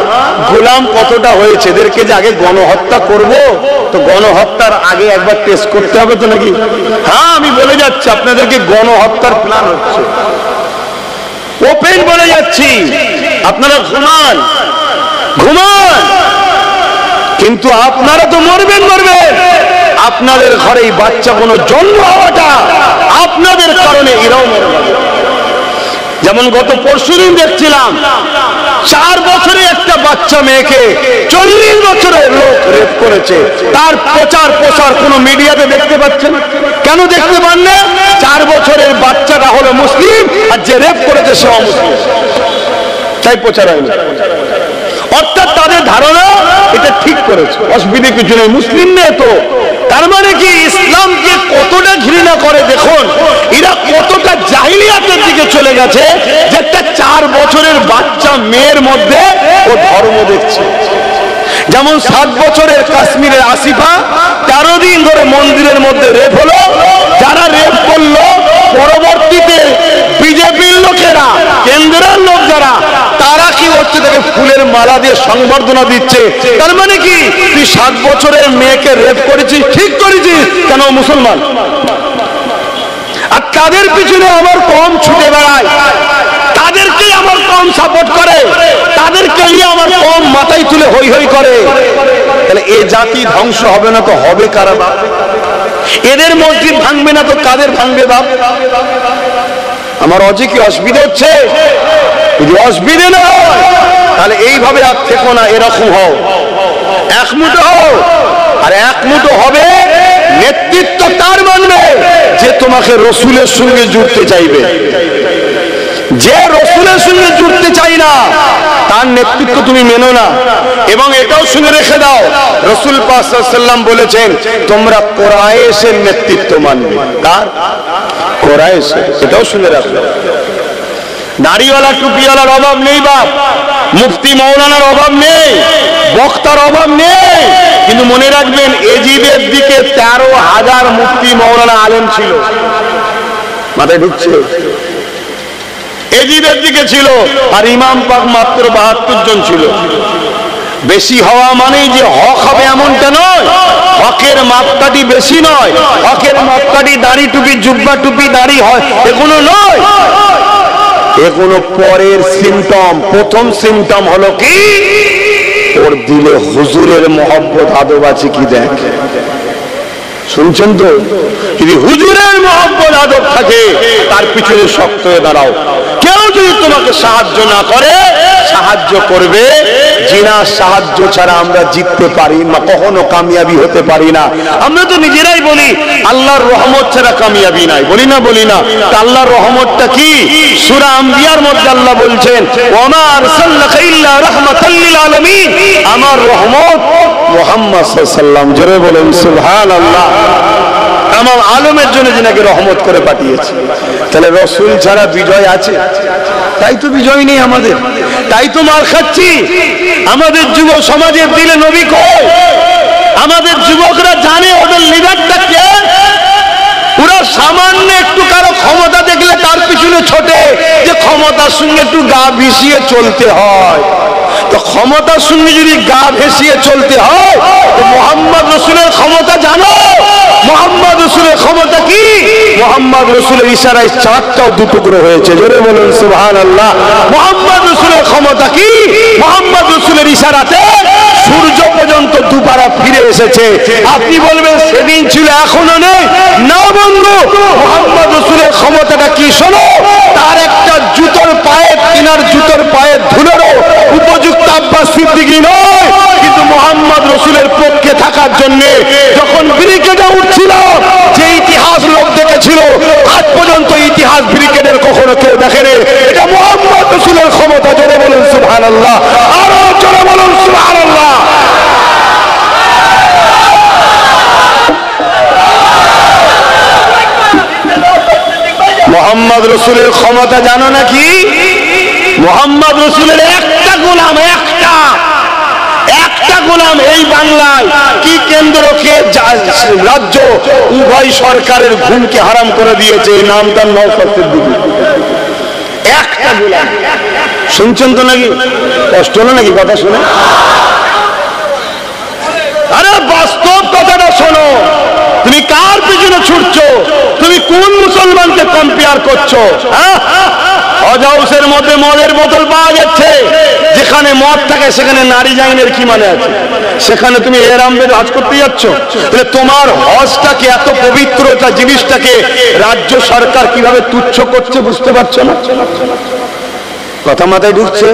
গোলাম কতটা হয়েছে। এদেরকে যে আগে গণহত্যা করব, তো গণহত্যার আগে একবার টেস্ট করতে হবে তো নাকি? হ্যাঁ, আমি বলে যাচ্ছি আপনাদেরকে, গণহত্যার প্ল্যান হচ্ছে, ওপেন বলে যাচ্ছি। আপনারা ঘুমান ঘুমান, কিন্তু আপনারা তো মরবেন মরবেন। আপনাদের ঘরে এই বাচ্চা কোনো জন্ম হওয়াটা আপনাদের কারণে এরাও মরবে। যেমন গত পরশুদিন দেখছিলাম 4 বছরে একটা বাচ্চা মেয়েকে 40 বছরের লোক রেপ করেছে। তার প্রচার প্রসার কোন মিডিয়াতে দেখতে পাচ্ছেন? কেন দেখতে পান না? 4 বছরের বাচ্চাটা হলো মুসলিম, আর যে রেপ করেছে সে অমুসলিম, তাই প্রচার হয়নি। অর্থাৎ তাদের ধারণা এটা ঠিক করেছে, অসুবিধে কিছু নেই, মুসলিম নেই তো। তার মানে কি ইসলামকে কতটা ঘৃণা করে দেখুন, এরা কতটা জাহিলিয়াতের দিকে চলে গেছে যে একটা 4 বছরের বাচ্চা মেয়ের মধ্যে ও ধর্ম দেখছে। যেমন 7 বছরের কাশ্মীরের আসিফা 13 দিন ধরে মন্দিরের মধ্যে রেপ হলো। যারা রেপ করলো পরবর্তীতে বিজেপির লোকেরা, কেন্দ্রের লোক যারা, তারা কি হচ্ছে, তাকে ফুলের মালা দিয়ে সংবর্ধনা দিচ্ছে। তার মানে কি তুই 7 বছরের মেয়েকে রেপ করেছিস, ঠিক করেছিস, কেন মুসলমান? আর তাদের পিছনে আমার কম ছুটে বেড়ায়, তাদেরকে আমার কম সাপোর্ট করে, তাদেরকে আমার কম মাথায় তুলে হই হই করে। তাহলে এই জাতি ধ্বংস হবে না তো হবে কারা বাপ? এদের মসজিদ ভাঙবে না তো কাদের ভাঙবে বাপ? আমার অজে কি অসুবিধা হচ্ছে? যদি অসুবিধে না হয় তাহলে এইভাবে আর থেকো না, এরকম হও, এক মুঠো হও। আর এক মুঠো হবে, নেতৃত্ব তার মানবে যে তোমাকে রসুলের সঙ্গে জুড়তে চাইবে। যে রসুলের সঙ্গে জুড়তে চাই না তার নেতৃত্ব তুমি মেনো না। এবং এটাও শুনে রেখে দাও, রসুল পাক সাল্লাল্লাহু আলাইহি ওয়াসাল্লাম বলেছেন তোমরা কুরাইশের নেতৃত্ব মানবে। কার? কুরাইশের। এটাও শুনে রাখো। দাড়িওয়ালা টুপিওয়ালার অভাব নেই বাপ, মুফতি মৌলানার অভাব নেই, বক্তার অভাব নেই, কিন্তু মনে রাখবেন এজিদের দিকে 13,000 মুফতি মৌলানা আলেম ছিল। মাথায় ঢুকছে? এজিদের দিকে ছিল, আর ইমাম পাক মাত্র 72 জন ছিল। বেশি হওয়া মানেই যে হক হবে এমনটা নয়, হকের মাপকাঠি বেশি নয়, হকের মাপকাঠি দাড়ি টুপি, জুব্বা টুপি, দাড়ি হয় এগুলো নয়, এগুলো পরের সিমটম। প্রথম সিমটম হলো কি, ওর দিলে হুজুরের মহব্বত আদব আছে কি দেখ। শুনছেন তো? যদি হুজুরের মহব্বত আদব থাকে তার পিছনে শক্ত হয়ে দাঁড়াও। কেউ যদি তোমাকে সাহায্য না করে, সাহায্য করবে জিনার সাহায্য ছাড়া আমরা জিততে পারি না, কখনো কামিয়াবি হতে পারি না। আমরা তো নিজেরাই বলি আল্লাহর রহমত ছাড়া কামিয়াবি নাই, বলি না? বলি না? আল্লাহর রহমতটা কি? সূরা আম্বিয়ার মধ্যে আল্লাহ বলছেন ওমা আরসালনাকা ইল্লা রাহমাতাল লিল আলামিন, আমার রহমত মুহাম্মদ সাল্লাল্লাহু আলাইহি ওয়াসাল্লাম। জোরে বলেন সুবহানাল্লাহ। তামাম আলমের জন্য যিনাকে রহমত করে পাঠিয়েছে। তাহলে রসুল ছাড়া বিজয় আছে? তাই তো বিজয় নেই আমাদের, তাই তো মার খাচ্ছি। আমাদের যুব সমাজের দিলে নবী কই? আমাদের যুবকরা জানে ওদের লিডারটা কে? ওরা সামান্য একটু কারো ক্ষমতা দেখলে তার পিছনে ছোটে, যে ক্ষমতার সঙ্গে একটু গা ভিসিয়ে চলতে হয়। তো ক্ষমতার সঙ্গে যদি গা ভেসিয়ে চলতে হয়, তো মুহাম্মদ রসুলের ক্ষমতা জানো? মোহাম্মদ রসুলের ক্ষমতা কি? মোহাম্মদ রসুলের ইশারায় চাঁদটাও দুটুকরো হয়েছে, জোরে বলুন সুবহানাল্লাহ। মোহাম্মদ রসুলের ক্ষমতা কি? মোহাম্মদ রসুলের ইশারাতে সূর্য পর্যন্ত দুপারা ফিরে এসেছে। আপনি বলবেন সেদিন ছিল এখনো নেই, না বন্ধু, মোহাম্মদ রসুলের ক্ষমতাটা কি শোনো। তার একটা জুতোর পায়ে, তিনার জুতোর পায়ে ধুলোরও উপযুক্ত আব্বাস সিদ্দিকী নয়, কিন্তু মোহাম্মদ রসুলের পক্ষে থাকার জন্য যখন ব্রিগেডে উঠছিল, যে ইতিহাস লোক দেখেছিল, আজ পর্যন্ত ইতিহাস ব্রিগেডের কখনো কেউ দেখেনি। এটা মোহাম্মদ রসুলের ক্ষমতা, জোরে বলুন সুবহানাল্লাহ, আরো জোরে বলুন সুবহানাল্লাহ। মোহাম্মদ রসুলের ক্ষমতা জানো নাকি? মোহাম্মদ রসুলের একটা গোলাম, একটা গোলাম এই বাংলায় কি কেন্দ্র কে রাজ্য উভয় সরকারের ঘুমকে হারাম করে দিয়েছে, নাম তার নওশাদ সিদ্দিকী। একটা গোলাম। শুনছেন তো নাকি? কষ্ট হলো নাকি কথা শুনে? আরে বাস্তব কথাটা শোনো। তুমি কার পিছনে ছুটছো? তুমি কোন মুসলমানকে কম্পেয়ার করছো? হজ হাউসের মধ্যে মদের বোতল পাওয়া যাচ্ছে, যেখানে মদ থাকে সেখানে নারী জাইনের কি মানে আছে? সেখানে তুমি এহরাম বেঁধে হজ করতে যাচ্ছ? তাহলে তোমার হজটাকে, এত পবিত্র একটা জিনিসটাকে রাজ্য সরকার কিভাবে তুচ্ছ করছে বুঝতে পারছো না? কথা মাথায় ঢুকছে?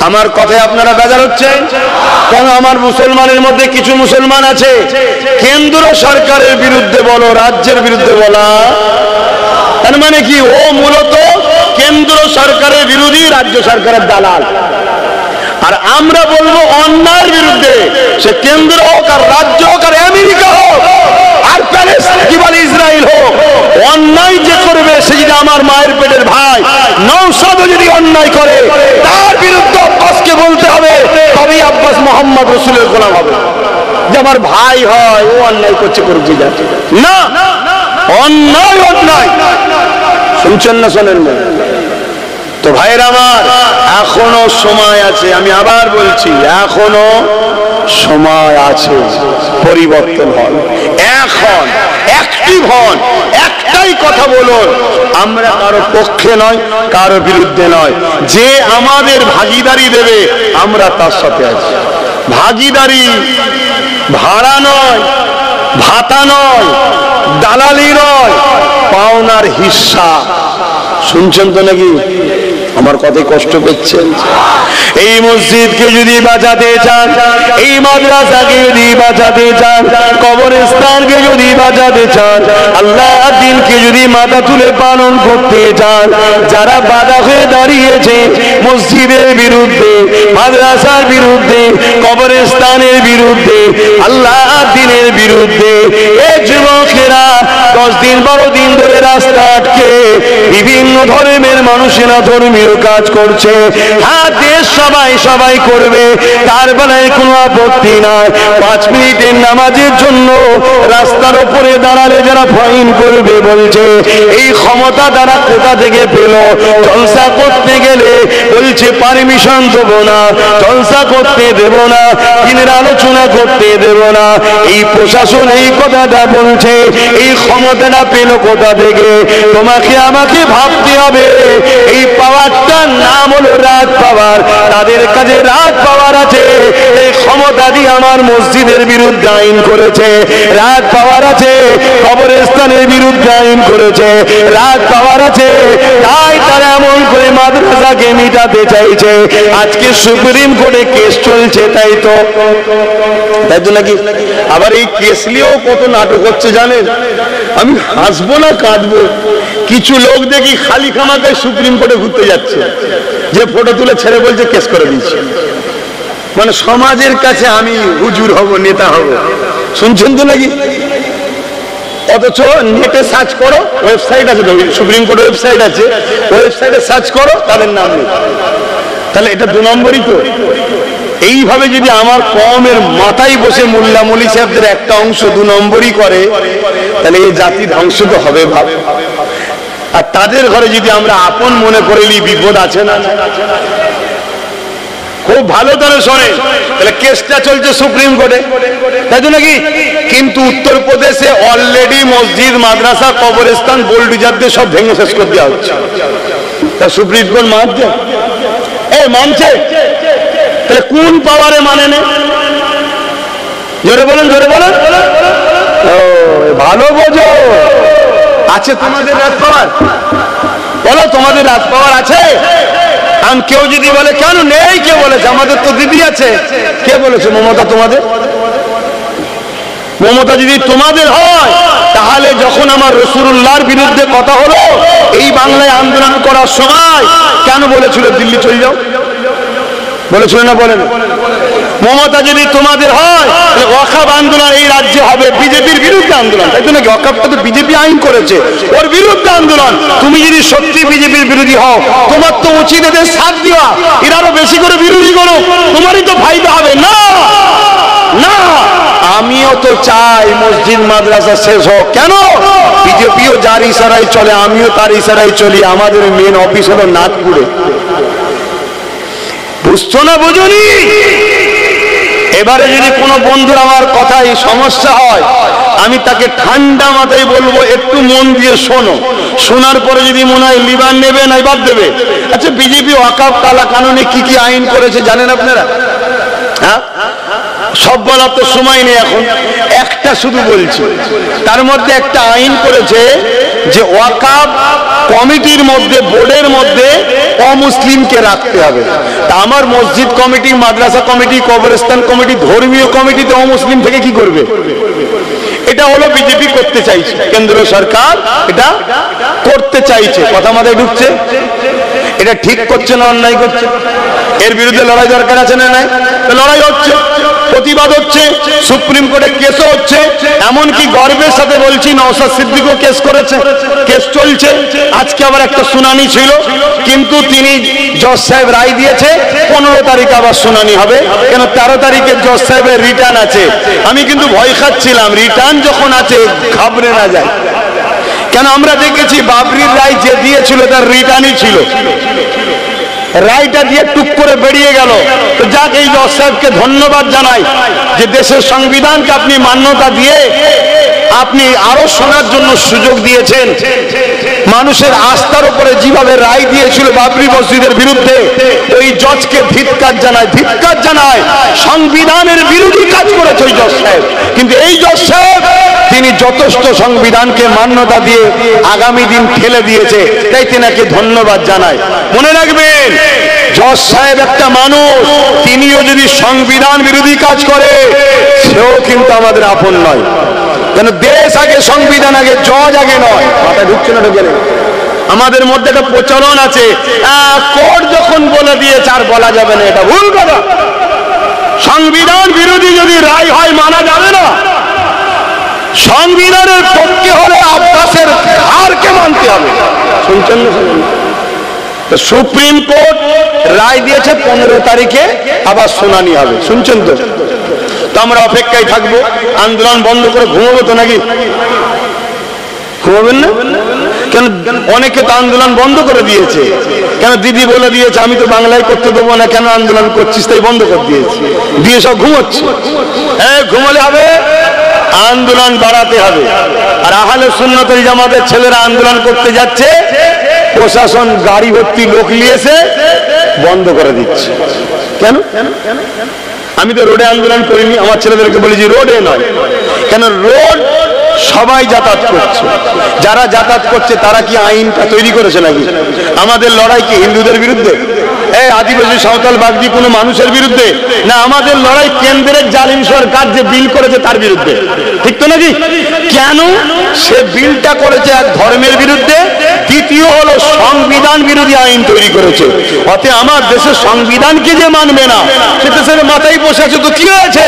আমার কথায় আপনারা বেজার হচ্ছেন কেন? আমার মুসলমানের মধ্যে কিছু মুসলমান আছে কেন্দ্র সরকারের বিরুদ্ধে বলো, রাজ্যের বিরুদ্ধে বলা, তার মানে কি ও মূলত কেন্দ্র সরকারের বিরোধী, রাজ্য সরকারের দালাল। আর আমরা বলবো অন্যায়ের বিরুদ্ধে, সে কেন্দ্র হোক আর রাজ্য হোক আর আমেরিকা হোক আর কি বলে ইসরায়েল হোক, অন্যায় যে করবে সে যদি আমার মায়ের পেটের ভাই নওশাদও যদি অন্যায় করে, তার বিরুদ্ধে আব্বাসকে বলতে হবে, তবেই আব্বাস মোহাম্মদ রসুলের গোলাম হবে। যে আমার ভাই হয়, ও অন্যায় করছে, করুক যাচ্ছে না, অন্যায় অন্যায়। শুনছেন না? শোনেন না তো ভাইরা আমার, এখনো সময় আছে। আমি আবার বলছি, এখনো সময় আছে, পরিবর্তন হন, এখন অ্যাক্টিভ হন, একটাই কথা বলুন, আমরা কারো পক্ষে নয়, কারো বিরুদ্ধে নয়। যে আমাদের ভাগিদারি দেবে আমরা তার সাথে আছি। ভাগিদারি ভাড়া নয়, ভাতা নয়, দালালি নয়, পাওনার হিস্সা। শুনছেন তো নাকি? আমার কথায় কষ্ট করছেন? এই মসজিদকে যদি বাঁচাতে চান, এই মাদ্রাসাকে যদি বাঁচাতে চান, কবরস্থানকে যদি বাঁচাতে চান, আল্লাহ দিনকে যদি মাথা তুলে পালন করতে চান, যারা বাধা হয়ে দাঁড়িয়েছে মসজিদের বিরুদ্ধে, মাদ্রাসার বিরুদ্ধে, কবরস্থানের বিরুদ্ধে, আল্লাহ দিনের বিরুদ্ধে, এই যুবকেরা 10 দিন 12 দিন ধরে রাস্তা আটকে বিভিন্ন ধর্মের মানুষেরা ধর্মীয় কাজ করছে। হ্যাঁ, দেশ সবাই করবে, তার বেলায় কোনো আপত্তি নাই। 5 মিনিটের নামাজের জন্য রাস্তার উপরে দাঁড়ালে যারা ফাইন করবে বলছে, এই ক্ষমতা তারা কোথা থেকে পেল? জলসা করতে গেলে বলছে পারমিশন দেব না, জলসা করতে দেব না, দিনের আলোচনা করতে দেব না। এই প্রশাসন এই কথাটা বলছে, এই ক্ষমতাটা পেল কোথা থেকে? তোমাকে আমাকে ভাবতে হবে। এই পাওয়ারটার নাম হলো রাত পাওয়ার। তাদের কাছে রাত পাওয়ার আছে, এই ক্ষমতা দিয়ে আমার মসজিদের বিরুদ্ধে আইন করেছে, রাত পাওয়ার আছে, কবরস্থানের বিরুদ্ধে আইন করেছে, রাত পাওয়ার আছে, তাই তারা এমন করে মাদ্রাসাকে মিটাতে চাইছে। আজকে সুপ্রিম কোর্টে কেস চলছে, তাই তো নাকি? আবার এই কেস নিয়েও কত নাটক হচ্ছে জানেন? আমি হাসবো না কাঁদবো? কিছু লোক দেখি খালি খামাকায় সুপ্রিম কোর্টে ঘুরতে যাচ্ছে, যে ফটো তুলে ছেড়ে বলছে কেস করে দিচ্ছে। মানে সমাজের কাছে আমি হুজুর হব, নেতা হব। শুনছেন তো নাকি? অথচ নেটে সার্চ করো, ওয়েবসাইট আছে, সুপ্রিম কোর্টের ওয়েবসাইট আছে, ওয়েবসাইটে সার্চ করো, তাদের নাম নেই। তাহলে এটা 2 নম্বরই তো। এইভাবে যদি আমার কমের মাথায় বসে মোল্লা মলি সাহেবদের একটা অংশ 2 নম্বরই করে, তাহলে এই জাতি ধ্বংস তো হবে ভাব। আর তাদের ঘরে যদি আমরা আপন মনে করে নিই, বিপদ আছে না? খুব ভালো করে শোনে, তাহলে কেসটা চলছে সুপ্রিম কোর্টে, তাই তো নাকি? কিন্তু উত্তরপ্রদেশে অলরেডি মসজিদ, মাদ্রাসা, কবরস্থান বোল্ডুজারদের সব ভেঙে শেষ করে দেওয়া হচ্ছে। তা সুপ্রিম কোর্ট মানছে? মানছে। তাহলে কোন পাওয়ারে মানে না? জোরে বলেন, জোরে বলেন। ভালো বোঝো, আছে তোমাদের রাজ পাওয়ার? বলো, তোমাদের রাজ পাওয়ার আছে? কারণ কেউ যদি বলে কেন নেই, কে বলেছে? আমাদের তো দিদি আছে। কে বলেছে? মমতা তোমাদের? মমতা যদি তোমাদের হয়, তাহলে যখন আমার রাসূলুল্লাহর বিরুদ্ধে কথা হলো এই বাংলায় আন্দোলন করার সময় কেন বলেছিল দিল্লি চলে যাও? বলেছিল না? বলেন। মমতা যদি তোমাদের হয়, তাহলে ওয়াকফ আন্দোলন এই রাজ্যে হবে বিজেপির বিরুদ্ধে আন্দোলন, তাই তো নাকি? ওয়াকফটা তো বিজেপি আইন করেছে, ওর বিরুদ্ধে আন্দোলন। তুমি যদি সত্যি বিজেপির বিরোধী হও, তোমার তো উচিত এদের সাথ দেওয়া, এরা আরো বেশি করে বিরোধী করো, তোমারই তো ফায়দা হবে। না না, আমিও তো চাই মসজিদ মাদ্রাসা শেষ হোক। কেন? বিজেপিও যার ইশারায় চলে, আমিও তার ইশারায় চলি। আমাদের মেন অফিস হলো নাগপুরে। বুঝছো না? বুঝুনি? এবারে যদি কোনো বন্ধুর আমার কথায় সমস্যা হয়, আমি তাকে ঠান্ডা মাথায় বলবো একটু মন দিয়ে শোনো। শোনার পরে যদি মনে হয় লিবান নেবে না বাদ দেবে। আচ্ছা, বিজেপি ওয়াকফ কালা কানুনে কি কি আইন করেছে জানেন আপনারা? হ্যাঁ, সব বলার তো সময় নেই এখন, একটা শুধু বলছি। তার মধ্যে একটা আইন করেছে যে ওয়াকফ কমিটির মধ্যে, বোর্ডের মধ্যে অমুসলিমকে রাখতে হবে। তা আমার মসজিদ কমিটি, মাদ্রাসা কমিটি, কবরস্থান কমিটি, ধর্মীয় কমিটিতে অমুসলিম থেকে কি করবে? এটা হলো বিজেপি করতে চাইছে, কেন্দ্র সরকার এটা করতে চাইছে। কথা মাথায় ঢুকছে? এটা ঠিক করছে না অন্যায় করছে? এর বিরুদ্ধে লড়াই দরকার আছে না নাই? লড়াই হচ্ছে, প্রতিবাদ হচ্ছে, সুপ্রিম কোর্টে কেসও হচ্ছে। এমনকি গর্বের সাথে বলছি, নওশাদ সিদ্দিকও কেস করেছে, কেস চলছে। আজকে আবার একটা শুনানি ছিল, কিন্তু তিনি জজ সাহেব রায় দিয়েছে 15 তারিখ আবার শুনানি হবে। কেন? 13 তারিখে জজ সাহেবের রিটার্ন আছে। আমি কিন্তু ভয় খাচ্ছিলাম, রিটার্ন যখন আছে ঘাবড়ে না যায়। কেন? আমরা দেখেছি বাবরির রায় যে দিয়েছিল তার রিটার্নই ছিল, রায়টা দিয়ে টুক করে বেরিয়ে গেল। তো যাক, এই জজ সাহেবকে ধন্যবাদ জানাই যে দেশের সংবিধানকে আপনি মান্যতা দিয়ে আপনি আরো শোনার জন্য সুযোগ দিয়েছেন। মানুষের আস্থার উপরে যেভাবে রায় দিয়েছিল বাবরি মসজিদের বিরুদ্ধে, ওই জজকে ধিক্কার জানায়, ধিক্কার জানায়। সংবিধানের বিরোধী কাজ করেছে ওই জজ সাহেব, কিন্তু এই জজ সাহেব তিনি যথেষ্ট সংবিধানকে মান্যতা দিয়ে আগামী দিন ঠেলে দিয়েছে, তাই তেনাকে ধন্যবাদ জানাই। মনে রাখবেন, জজ সাহেব একটা মানুষ, তিনিও যদি সংবিধান বিরোধী কাজ করে, সেও কিন্তু আমাদের আপন নয়। কেন? দেশ আগে, সংবিধান আগে, জজ আগে নয়। মাথায় ঢুকছে না? ঢুকে নেই। আমাদের মধ্যে একটা প্রচলন আছে, কোর্ট যখন বলে দিয়েছে আর বলা যাবে না, এটা ভুল কথা। সংবিধান বিরোধী যদি রায় হয় মানা যাবে না। সংবিধানের পক্ষে হলে আব্বাসের হারকে মানতে হবে। শুনছেন না? তো সুপ্রিম কোর্ট রায় দিয়েছে 15 তারিখে আবার শুনানি হবে। শুনছেন তো? তো আমরা অপেক্ষায় থাকবো। আন্দোলন বন্ধ করে ঘুমাবো তো নাকি? ঘুমাবেন না? কেন? অনেকে তো আন্দোলন বন্ধ করে দিয়েছে। কেন? দিদি বলে দিয়েছে আমি তো বাংলায় করতে দেবো না, কেন আন্দোলন করছিস, তাই বন্ধ করে দিয়েছে, দিয়ে সব ঘুমোচ্ছে। ঘুমালে হবে? আন্দোলন বাড়াতে হবে। আর আহলে সুন্নাত ওয়াল জামাতের ছেলেরা আন্দোলন করতে যাচ্ছে, প্রশাসন গাড়ি ভর্তি লোক নিয়েছে, বন্ধ করে দিচ্ছে। কেন? আমি তো রোডে আন্দোলন করিনি, আমার ছেলেদেরকে বলেছি রোডে নয়। কেন? রোড সবাই যাতায়াত করছে, যারা যাতায়াত করছে তারা কি আইনটা তৈরি করেছে নাকি? আমাদের লড়াই কি হিন্দুদের বিরুদ্ধে, আদিবাসী সাঁওতাল বাগদি কোনো মানুষের বিরুদ্ধে না? আমাদের লড়াই কেন্দ্রের জালিম সরকার যে বিল করেছে তার বিরুদ্ধে, ঠিক তো নাকি? কেন? সে বিলটা করেছে এক ধর্মের বিরুদ্ধে, দ্বিতীয় হলো সংবিধান বিরোধী আইন তৈরি করেছে। অতএব আমার দেশের সংবিধানকে যে মানবে না, সে দেশের মাথায় বসে আছে, তো কি হয়েছে?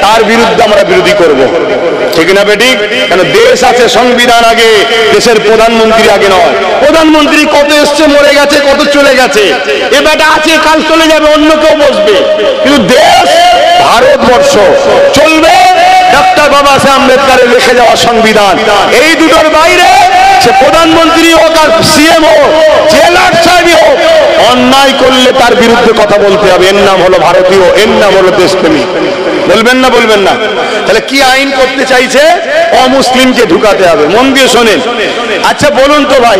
তার বিরুদ্ধে আমরা বিরোধী করব, ঠিক না বেঠিক? কেন? দেশ আছে, সংবিধান আগে, দেশের প্রধানমন্ত্রী আগে নয়। প্রধানমন্ত্রী কত এসছে, মরে গেছে, কত চলে গেছে, এ বেটা আছে, কাল চলে যাবে, অন্য কেউ বসবে। কিন্তু দেশ, ভারতবর্ষ চলবে ডক্টর বাবা সাহেব আম্বেদকরের লিখে যাওয়া সংবিধান। এই দুটোর বাইরে সে প্রধানমন্ত্রী হোক আর সিএম হোক, জেলার সাহেবই হোক, অন্যায় করলে তার বিরুদ্ধে কথা বলতে হবে। এর নাম হলো ভারতীয়, এর নাম হলো দেশপ্রেমী। বলবেন না? বলবেন না? তাহলে কি আইন করতে চাইছে? অমুসলিমকে ঢুকাতে হবে। মন দিয়ে শোনেন। আচ্ছা বলুন তো ভাই,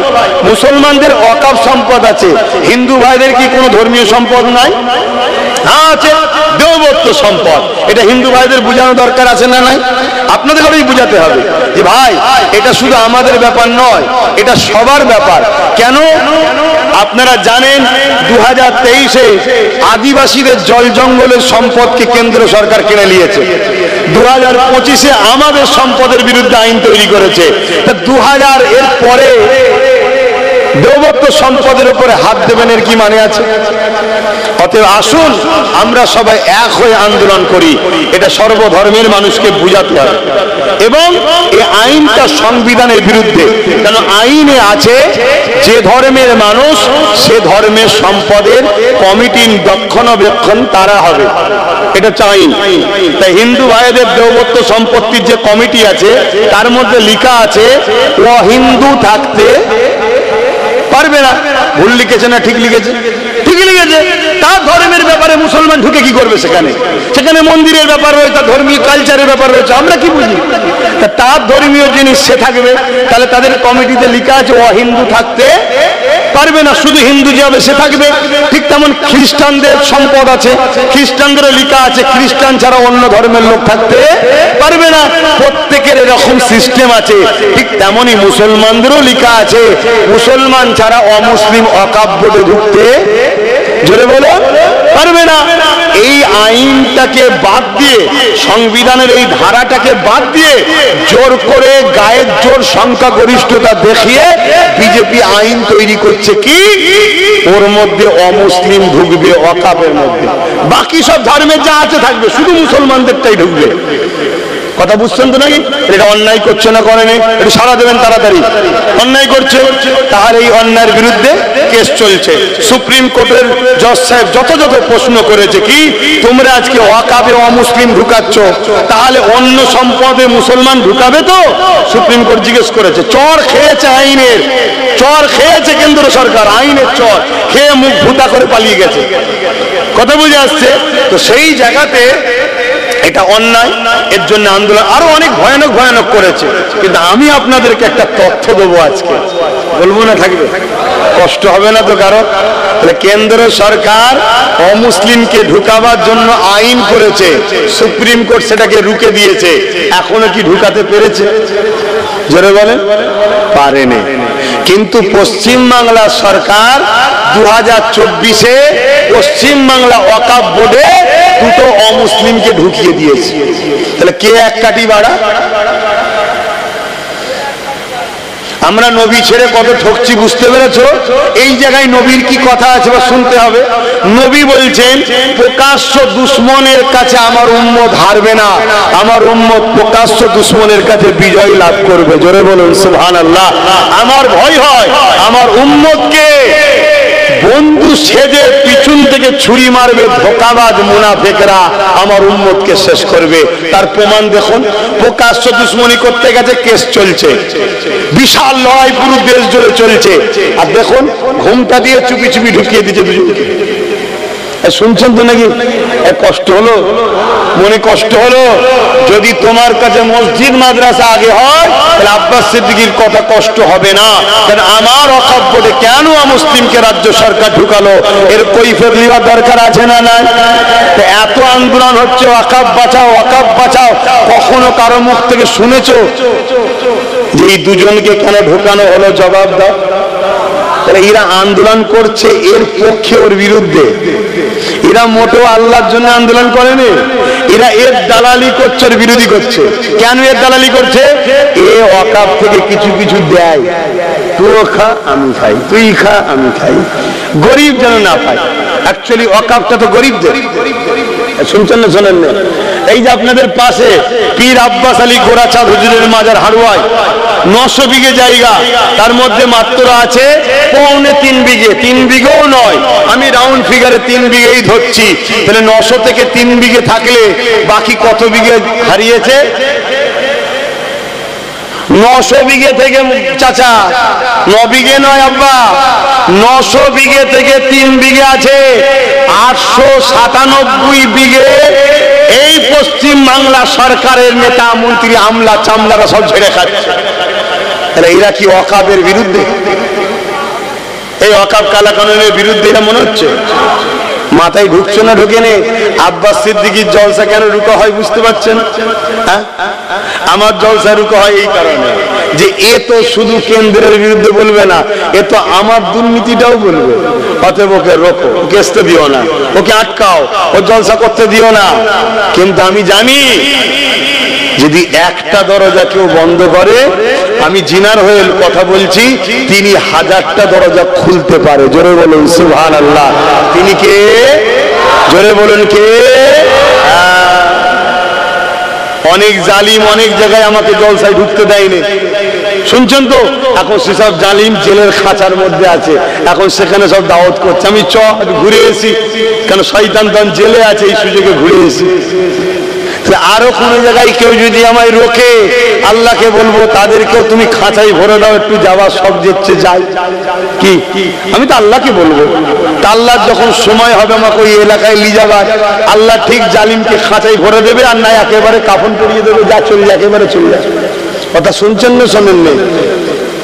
মুসলমানদের ওয়াকফ সম্পদ আছে, হিন্দু ভাইদের কি কোনো ধর্মীয় সম্পদ নাই? হ্যাঁ আছে, দেবত্ব সম্পদ। এটা হিন্দু ভাইদের বোঝানো দরকার আছে না নাই? আপনাদের ঘরেই বুঝাতে হবে যে ভাই এটা শুধু আমাদের ব্যাপার নয়, এটা সবার ব্যাপার। কেন? আপনারা জানেন 2023-এ আদিবাসীদের জল জঙ্গলের সম্পদকে কেন্দ্র সরকার কিনে নিয়েছে। 2025-এ আমাদের সম্পদের বিরুদ্ধে আইন তৈরি করেছে। 2000 এর পরে দেবত্ব সম্পদের উপরে হাত দেবেন, এর কি মানে আছে? অতএব আসুন আমরা সবাই এক হয়ে আন্দোলন করি। এটা সর্বধর্মের মানুষকে বুঝাতে হবে এবং এই আইনটা সংবিধানের বিরুদ্ধে। কেন? আইনে আছে যে ধর্মের মানুষ সে ধর্মের সম্পদের কমিটির রক্ষণাবেক্ষণ তারা হবে, এটা চাই। তাই হিন্দু ভাইদের দেবত্ব সম্পত্তির যে কমিটি আছে তার মধ্যে লেখা আছে ও হিন্দু থাকতে পারবে না। ভুল লিখেছে না ঠিক লিখেছে? ঠিকই লিখেছে। তার ধর্মের ব্যাপারে মুসলমান ঢুকে কি করবে? সেখানে সেখানে মন্দিরের ব্যাপার রয়েছে, তার ধর্মীয় কালচারের ব্যাপার রয়েছে, আমরা কি বুঝি? তার ধর্মীয় জিনিস সে থাকবে, তাহলে তাদের কমিটিতে লেখা আছে ও হিন্দু থাকতে পারবে না, শুধু হিন্দু যে হবে সে থাকবে। ঠিক তেমন খ্রিস্টানদের সম্পদ আছে, খ্রিস্টানদেরও লেখা আছে খ্রিস্টান ছাড়া অন্য ধর্মের লোক থাকতে পারবে না। প্রত্যেকের এরকম সিস্টেম আছে। ঠিক তেমনই মুসলমানদেরও লেখা আছে মুসলমান ছাড়া অমুসলিম ওয়াকফ বোর্ডে ঢুকতে, জোরে বলো, পারবে না। এই আইনটাকে বাদ দিয়ে, সংবিধানের এই ধারাটাকে বাদ দিয়ে জোর করে গায়ের জোর সংখ্যাগরিষ্ঠতা দেখিয়ে বিজেপি আইন তৈরি করছে কি ওর মধ্যে অমুসলিম ঢুকবে ওয়াকফের মধ্যে, বাকি সব ধর্মের যা আছে থাকবে, শুধু মুসলমানদেরটাই ঢুকবে। কথা বুঝছেন তো নাকি? এটা অন্যায় করছে না করেনি? এটা সারা দেবেন তাড়াতাড়ি। অন্যায় করছে, তার এই অন্যায়ের বিরুদ্ধে কেস চলছে। সুপ্রিম কোর্টের জজ সাহেব যত প্রশ্ন করেছে কি তোমরা আজকে ওয়াকফে অমুসলিম ঢুকাচ্ছ, তাহলে অন্য সম্পদে মুসলমান ঢুকাবে তো? সুপ্রিম কোর্ট জিজ্ঞেস করেছে। চর খেয়েছে আইনের, চর খেয়েছে কেন্দ্র সরকার, আইনের চর খেয়ে মুখ ভুতা করে পালিয়ে গেছে। কথা বুঝে আসছে তো? সেই জায়গাতে এটা অন্যায়, এর জন্য আন্দোলন আরো অনেক ভয়ানক ভয়ানক করেছে। কিন্তু আমি আপনাদেরকে একটা তথ্য দেবো আজকে, বলবো না? থাকবে? কষ্ট হবে না তো কারো? তাহলে কেন্দ্র সরকার অমুসলিমকে ঢুকাবার জন্য আইন করেছে, সুপ্রিম কোর্ট সেটাকে রুখে দিয়েছে। এখনো কি ঢুকাতে পেরেছে? জোরে বলে পারেনি। কিন্তু পশ্চিমবাংলা সরকার 2024-এ পশ্চিমবাংলা ওয়াকফ বোর্ডে দুটো অমুসলিমকে ঢুকিয়ে দিয়েছে। তাহলে কে এক কাঠি বাড়া? আমরা নবী ছেড়ে কত ঠকছি, বুঝতে পেরেছো? এই জায়গায় নবীর কি কথা আছে বা শুনতে হবে। নবী বলছেন প্রকাশ্য দুশ্মনের কাছে আমার উম্মত হারবে না, আমার উম্মত প্রকাশ্য দুশ্মনের কাছে বিজয় লাভ করবে। জোরে বলুন সুবহানাল্লাহ। আমার ভয় হয় আমার উম্মতকে বন্ধু সেজে পিছন থেকে ছুরি মারবে ধোঁকাবাজ মুনাফিকরা, আমার উম্মতকে শেষ করবে। তার প্রমাণ দেখুন, প্রকাশ্য দুশ্মনী করতে গেছে, কেস চলছে, বিশাল লড়াই পুরো দেশ জুড়ে চলছে। আর দেখুন ঘুমটা দিয়ে চুপি চুপি ঢুকিয়ে দিচ্ছে দুজনকে। শুনছেন তো নাকি? কষ্ট হলো, মনে কষ্ট হলো। যদি তোমার কাছে মসজিদ মাদ্রাসা আগে হয় তাহলে আব্বাস সিদ্দিকীর কথা কষ্ট হবে না। কারণ আমার ওয়াকফ বোর্ডে কেন মুসলিমকে রাজ্য সরকার ঢুকালো এর কৈফিয়ত নেওয়ার দরকার আছে না? নাই? এত আন্দোলন হচ্ছে ওয়াকফ বাঁচাও, ওয়াকফ বাঁচাও, কখনো কারো মুখ থেকে শুনেছো যে এই দুজনকে কেন ঢুকানো হলো? জবাব দাও। এরা আন্দোলন করছে এর পক্ষে ওর বিরুদ্ধে, এরা মোটেও আল্লাহর জন্য আন্দোলন করেনি, এরা এর দালালি করছে, ওর বিরোধী করছে। কেন এর দালালি করছে? এ ওয়াকফ থেকে কিছু কিছু দেয়, তুইও খা আমি খাই, তুই খা আমি খাই, গরিব যেন না পাই। অ্যাকচুয়ালি ওয়াকফটা তো গরিবদের। শুনছেন না? শোনেন না? এই যে আপনাদের পাশে পীর আব্বাস আলী গোরাচাঁদ হুজুরের মাজার হারোয়ায় 900 বিঘে জায়গা, তার মধ্যে মাত্র আছে 3.25 বিঘে, 3 বিঘেও নয়, আমি রাউন্ড ফিগারে 3 বিঘেই ধরছি। তাহলে 900 থেকে 3 বিঘে থাকলে বাকি কত বিঘে হারিয়েছে? 900 বিঘে থেকে চাচা, 9 বিঘে নয় আব্বা, 900 বিঘে থেকে 3 বিঘে আছে, 897 বিঘে এই পশ্চিম বাংলা সরকারের নেতা মন্ত্রী আমলা চামলারা সব ছেড়ে খাচ্ছে। তাহলে এরা কি ওয়াকফের বিরুদ্ধে? এই ওয়াকফ কালাকানুনের বিরুদ্ধে এটা মনে হচ্ছে? মাথায় ঢুকছে না? ঢুকে নেই। আব্বাস সিদ্দিকীর জলসা কেন রুকা হয় বুঝতে পারছেন? আমার জলসা রুকা হয় এই কারণে যে এ তো শুধু কেন্দ্রের বিরুদ্ধে বলবে না, এ তো আমার দুর্নীতিটাও বলবে। অতএব ওকে রোকো, ওকে আসতে দিও না, ওকে আটকাও, ও জলসা করতে দিও না। কিন্তু আমি জানি যদি একটা দরজা কেউ বন্ধ করে, আমি জিনার হয়ে কথা বলছি, তিনি 1000টা দরজা খুলতে পারে। জোরে বলুন সুবহানাল্লাহ। তিনি কে? জোরে বলুন কে? অনেক জালিম অনেক জায়গায় আমাকে জলসায় ঢুকতে দেয়নি, শুনছেন তো? এখন সেসব জালিম জেলের খাঁচার মধ্যে আছে, এখন সেখানে সব দাওয়াত করছে। আমি ঘুরে এসি, কেন শয়তান তখন জেলে আছে, এই সুযোগে ঘুরে এসি। আরো কোন জায়গায় কেউ যদি আমায় রোকে, আল্লাহকে বলবো তাদেরকেও তুমি খাঁচাই ভরে দাও, একটু যাওয়ার সব যেচ্ছে যাই। কি আমি তো আল্লাহকে বলবো, তা আল্লাহ যখন সময় হবে আমাকে ওই এলাকায় নিয়ে যাবার, আল্লাহ ঠিক জালিমকে খাঁচাই ভরে দেবে, আর না একেবারে কাফন পরিয়ে দেবে, যা চলে যা, একেবারে চলে যা। কথা শুনছেন না শোনেন নেই?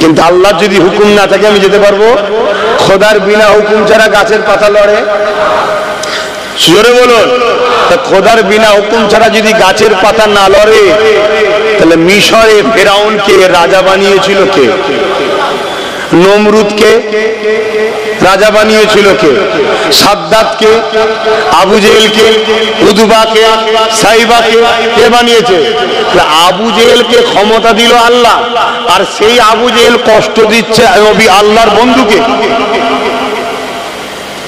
কিন্তু আল্লাহ যদি হুকুম না থাকে আমি যেতে পারবো? খোদার বিনা হুকুম ছাড়া গাছের পাতা লড়ে? জোরে বলুন। খোদার বিনা হুকুম ছাড়া যদি গাছের পাতা না লড়ে, তাহলে মিশরে ফেরাউনকে রাজা বানিয়েছিল কে? নমরুদকে রাজা বানিয়েছিল কে? সাদ্দাতকে, আবু জেহেলকে, উদবাকে, সাইবাকে কে বানিয়েছে? আবু জেহেলকে ক্ষমতা দিল আল্লাহ, আর সেই আবু জেহেল কষ্ট দিচ্ছে নবী আল্লাহর বন্ধুকে।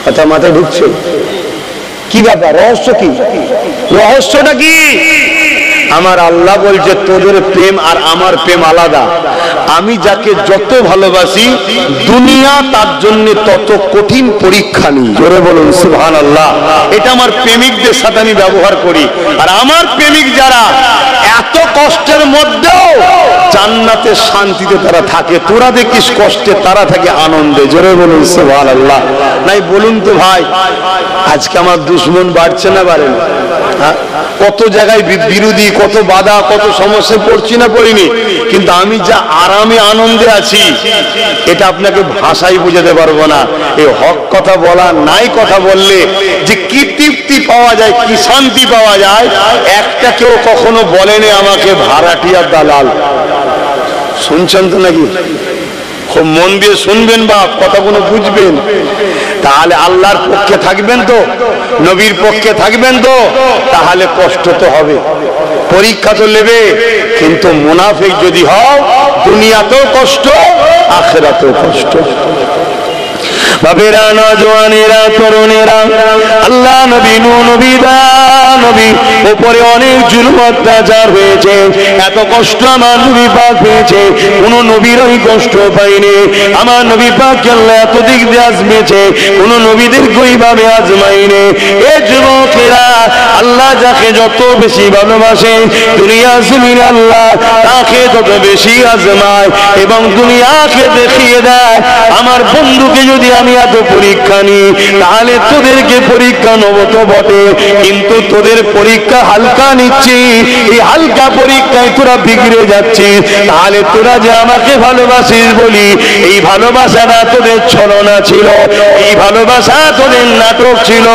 কথা মাথায় ঢুকছে? কি ব্যাপার? রহস্য কি? রহস্যটা কি? আমার আল্লাহ বলছে তোদের প্রেম আর আমার প্রেম আলাদা। আমি যাকে যত ভালোবাসি, দুনিয়া তার জন্য তত কঠিন পরীক্ষা নিই। জোরে বলুন সুবহানাল্লাহ। এটা আমার প্রেমিকদের সাথে আমি ব্যবহার করি। আর আমার প্রেমিক যারা, এত কষ্টের মধ্যেও জান্নাতের শান্তিতে তারা থাকে। তোরা দেখিস কষ্টে, তারা থাকে আনন্দে। জোরে বলুন সুবহানাল্লাহ। নাই বলুন তো ভাই, আজকে আমার দুশ্মন বাড়ছে না বাড়ে না? কত জায়গায় বিরোধী, কত বাধা, কত সমস্যায় পড়ছি না পড়িনি, কিন্তু আমি যা আরামে আনন্দে আছি, এটা আপনাকে ভাষায় বুঝাতে পারবো না। এই হক কথা বলা, নাই কথা বললে যে কি তৃপ্তি পাওয়া যায়, কি শান্তি পাওয়া যায়, একটা কেউ কখনো বলেনি আমাকে ভাড়াটিয়া দালাল। শুনছেন তো নাকি? খুব মন দিয়ে শুনবেন বাপ, কথাগুলো বুঝবেন। তাহলে আল্লাহর পক্ষে থাকবেন তো, নবীর পক্ষে থাকবেন তো, তাহলে কষ্ট তো হবে, পরীক্ষা তো নেবে। কিন্তু মুনাফিক যদি হও, দুনিয়াতেও কষ্ট, আখিরাতেও কষ্ট। বাবেরা, নওজওয়ানেরা, তরুণেরা, আল্লাহ নবী, নবী দা নবী উপরে অনেক জুলুম অত্যাচার হয়েছে, এত কষ্ট আমার নবী পাক পেয়েছে, কোন নবীর ওই কষ্ট পাইনি। আমার নবী পাক আল্লাহ এত দিক দিয়ে আজমেছে, কোন নবীদের ওইভাবে আজমাইনি। এ যুবকেরা, আল্লাহ যাকে যত বেশি ভালোবাসে, দুনিয়া জমিন আল্লাহ তাকে তত বেশি আজমায়, এবং দুনিয়াকে দেখিয়ে দেয় আমার বন্ধুকে যদি আমি এত পরীক্ষা নিই, তাহলে তোদেরকে পরীক্ষা নেব তো বটে, কিন্তু তোদের পরীক্ষা হালকা নিচ্ছি, এই হালকা পরীক্ষায় তোরা বিগড়ে যাচ্ছিস। তাহলে তোরা যে আমাকে ভালোবাসিস বলি, এই ভালোবাসাটা তোদের ছলনা ছিল, এই ভালোবাসা তোদের নাটক ছিল।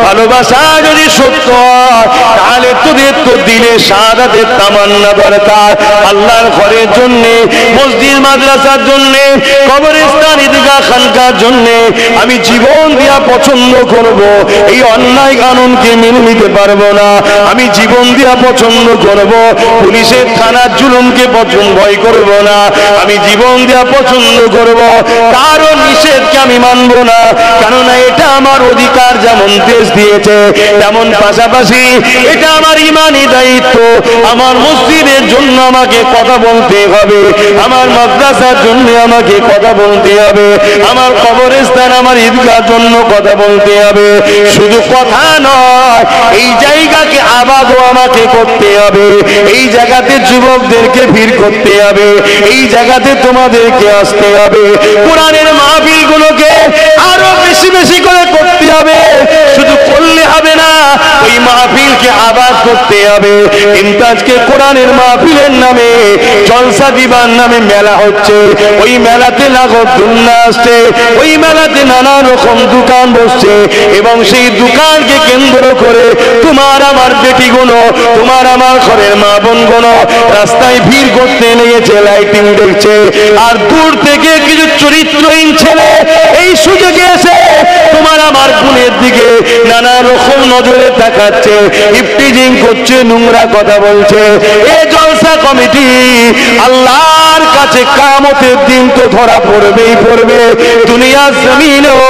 ভালোবাসা যদি সত্য হয়, তাহলে তোদের তো দিলে শাহাদাতের তামান্না দরকার। আল্লাহর ঘরের জন্যে, মসজিদ মাদ্রাসার জন্যে, কবরস্থান, ঈদগাহ, খানকার জন্যে আমি জীবন দিয়া পছন্দ করব। এই অন্যায় কানুনকে মেনে নিতে পারবো না। আমি জীবন দিয়া পছন্দ করব, পুলিশের থানার জুলুমকে ভয় করব না। আমি জীবন দিয়া পছন্দ করব, কারো নিষেধকে আমি মানব না, কেননা এটা আমার অধিকার। যেমন দেশ দিয়েছে, তেমন পাশাপাশি এটা আমার ইমানি দায়িত্ব। আমার মসজিদের জন্য আমাকে কথা বলতে হবে, আমার মাদ্রাসার জন্য আমাকে কথা বলতে হবে, আমার কবরস্থান গোরস্থান আমার ঈদগার জন্য কথা বলতে হবে। শুধু কথা নয়, এই জায়গাকে আবাদও আমাকে করতে হবে। এই জায়গাতে যুবকদেরকে ভিড় করতে হবে, এই জায়গাতে তোমাদেরকে আসতে হবে। কোরআনের মাহফিল গুলোকে আরো বেশি বেশি করে করতে হবে। শুধু করলে হবে না, ওই মাহফিলকে আবাদ করতে হবে। কিন্তু আজকে কোরআনের মাহফিলের নামে, জলসা দিবার নামে মেলা হচ্ছে। ওই মেলাতে লাগত দুনিয়া আসছে, ওই মেলাতে নানা রকম দোকান বসছে, এবং সেই দোকানকে কেন্দ্র করে তোমার আমার বেটিগুলো, তোমার আমার ঘরের মা বোনগুলো রাস্তায় ভিড় করতে লেগেছে, লাইটিং দেখছে। আর দূর থেকে কিছু চরিত্রহীন ছেলে এই সুযোগে এসে তোমার আমার বোনের দিকে নানা রকম নজরে তাকাচ্ছে, ইফটিজিং করছে, নোংরা কথা বলছে। এই জলসা কমিটি আল্লাহর কাছে কিয়ামতের দিন তো ধরা পড়বেই পড়বে। দুনিয়ার জমিনেও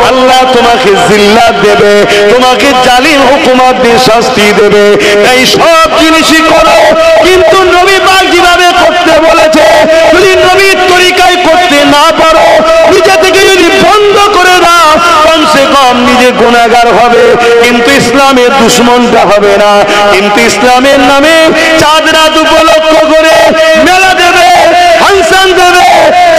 আল্লাহ তোমাকে জিল্লাত দেবে, তোমাকে জালিম হুকুমত দিয়ে শাস্তি দেবে। তাই সব জিনিসই করো, কিন্তু নবী পাক যেভাবে করতে বলেছে, যদি নবীর তরিকায় করতে না পারো, নিজে থেকে যদি বন্ধ করে দাও, কমসে কম নিজে গুনাহগার হবে, কিন্তু ইসলামের দুশমনটা হবে না। কিন্তু ইসলামের নামে চাঁদ রাত উপলক্ষ করে মেলা দেবে, ফাংশন দেবে,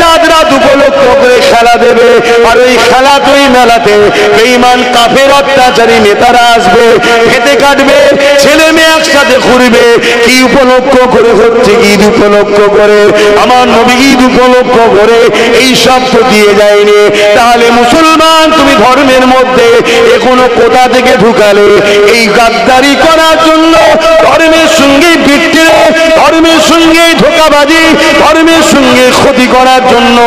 চাঁদ রাত উপলক্ষ করে খেলা দেবে। আর ওই খেলা ওই মেলাতে বেঈমান কাফের অত্যাচারী নেতারা আসবে, খেতে কাটবে, ছেলে মেয়ে একসাথে ঘুরবে। কি উপলক্ষ করে হচ্ছে? ঈদ উপলক্ষ করে, আমার নবী ঈদ উপলক্ষ করে। এই সব তো দিয়ে যায়নি। তাহলে মুসলমান, তুমি ধর্মের মধ্যে এখনো কোথা থেকে ঢুকালে? এই গাদ্দারি করার জন্য, ধর্মের সঙ্গে বিট্টে, ধর্মের সঙ্গে ধোঁকাবাজি, ধর্মের সঙ্গে ক্ষতি করার জন্য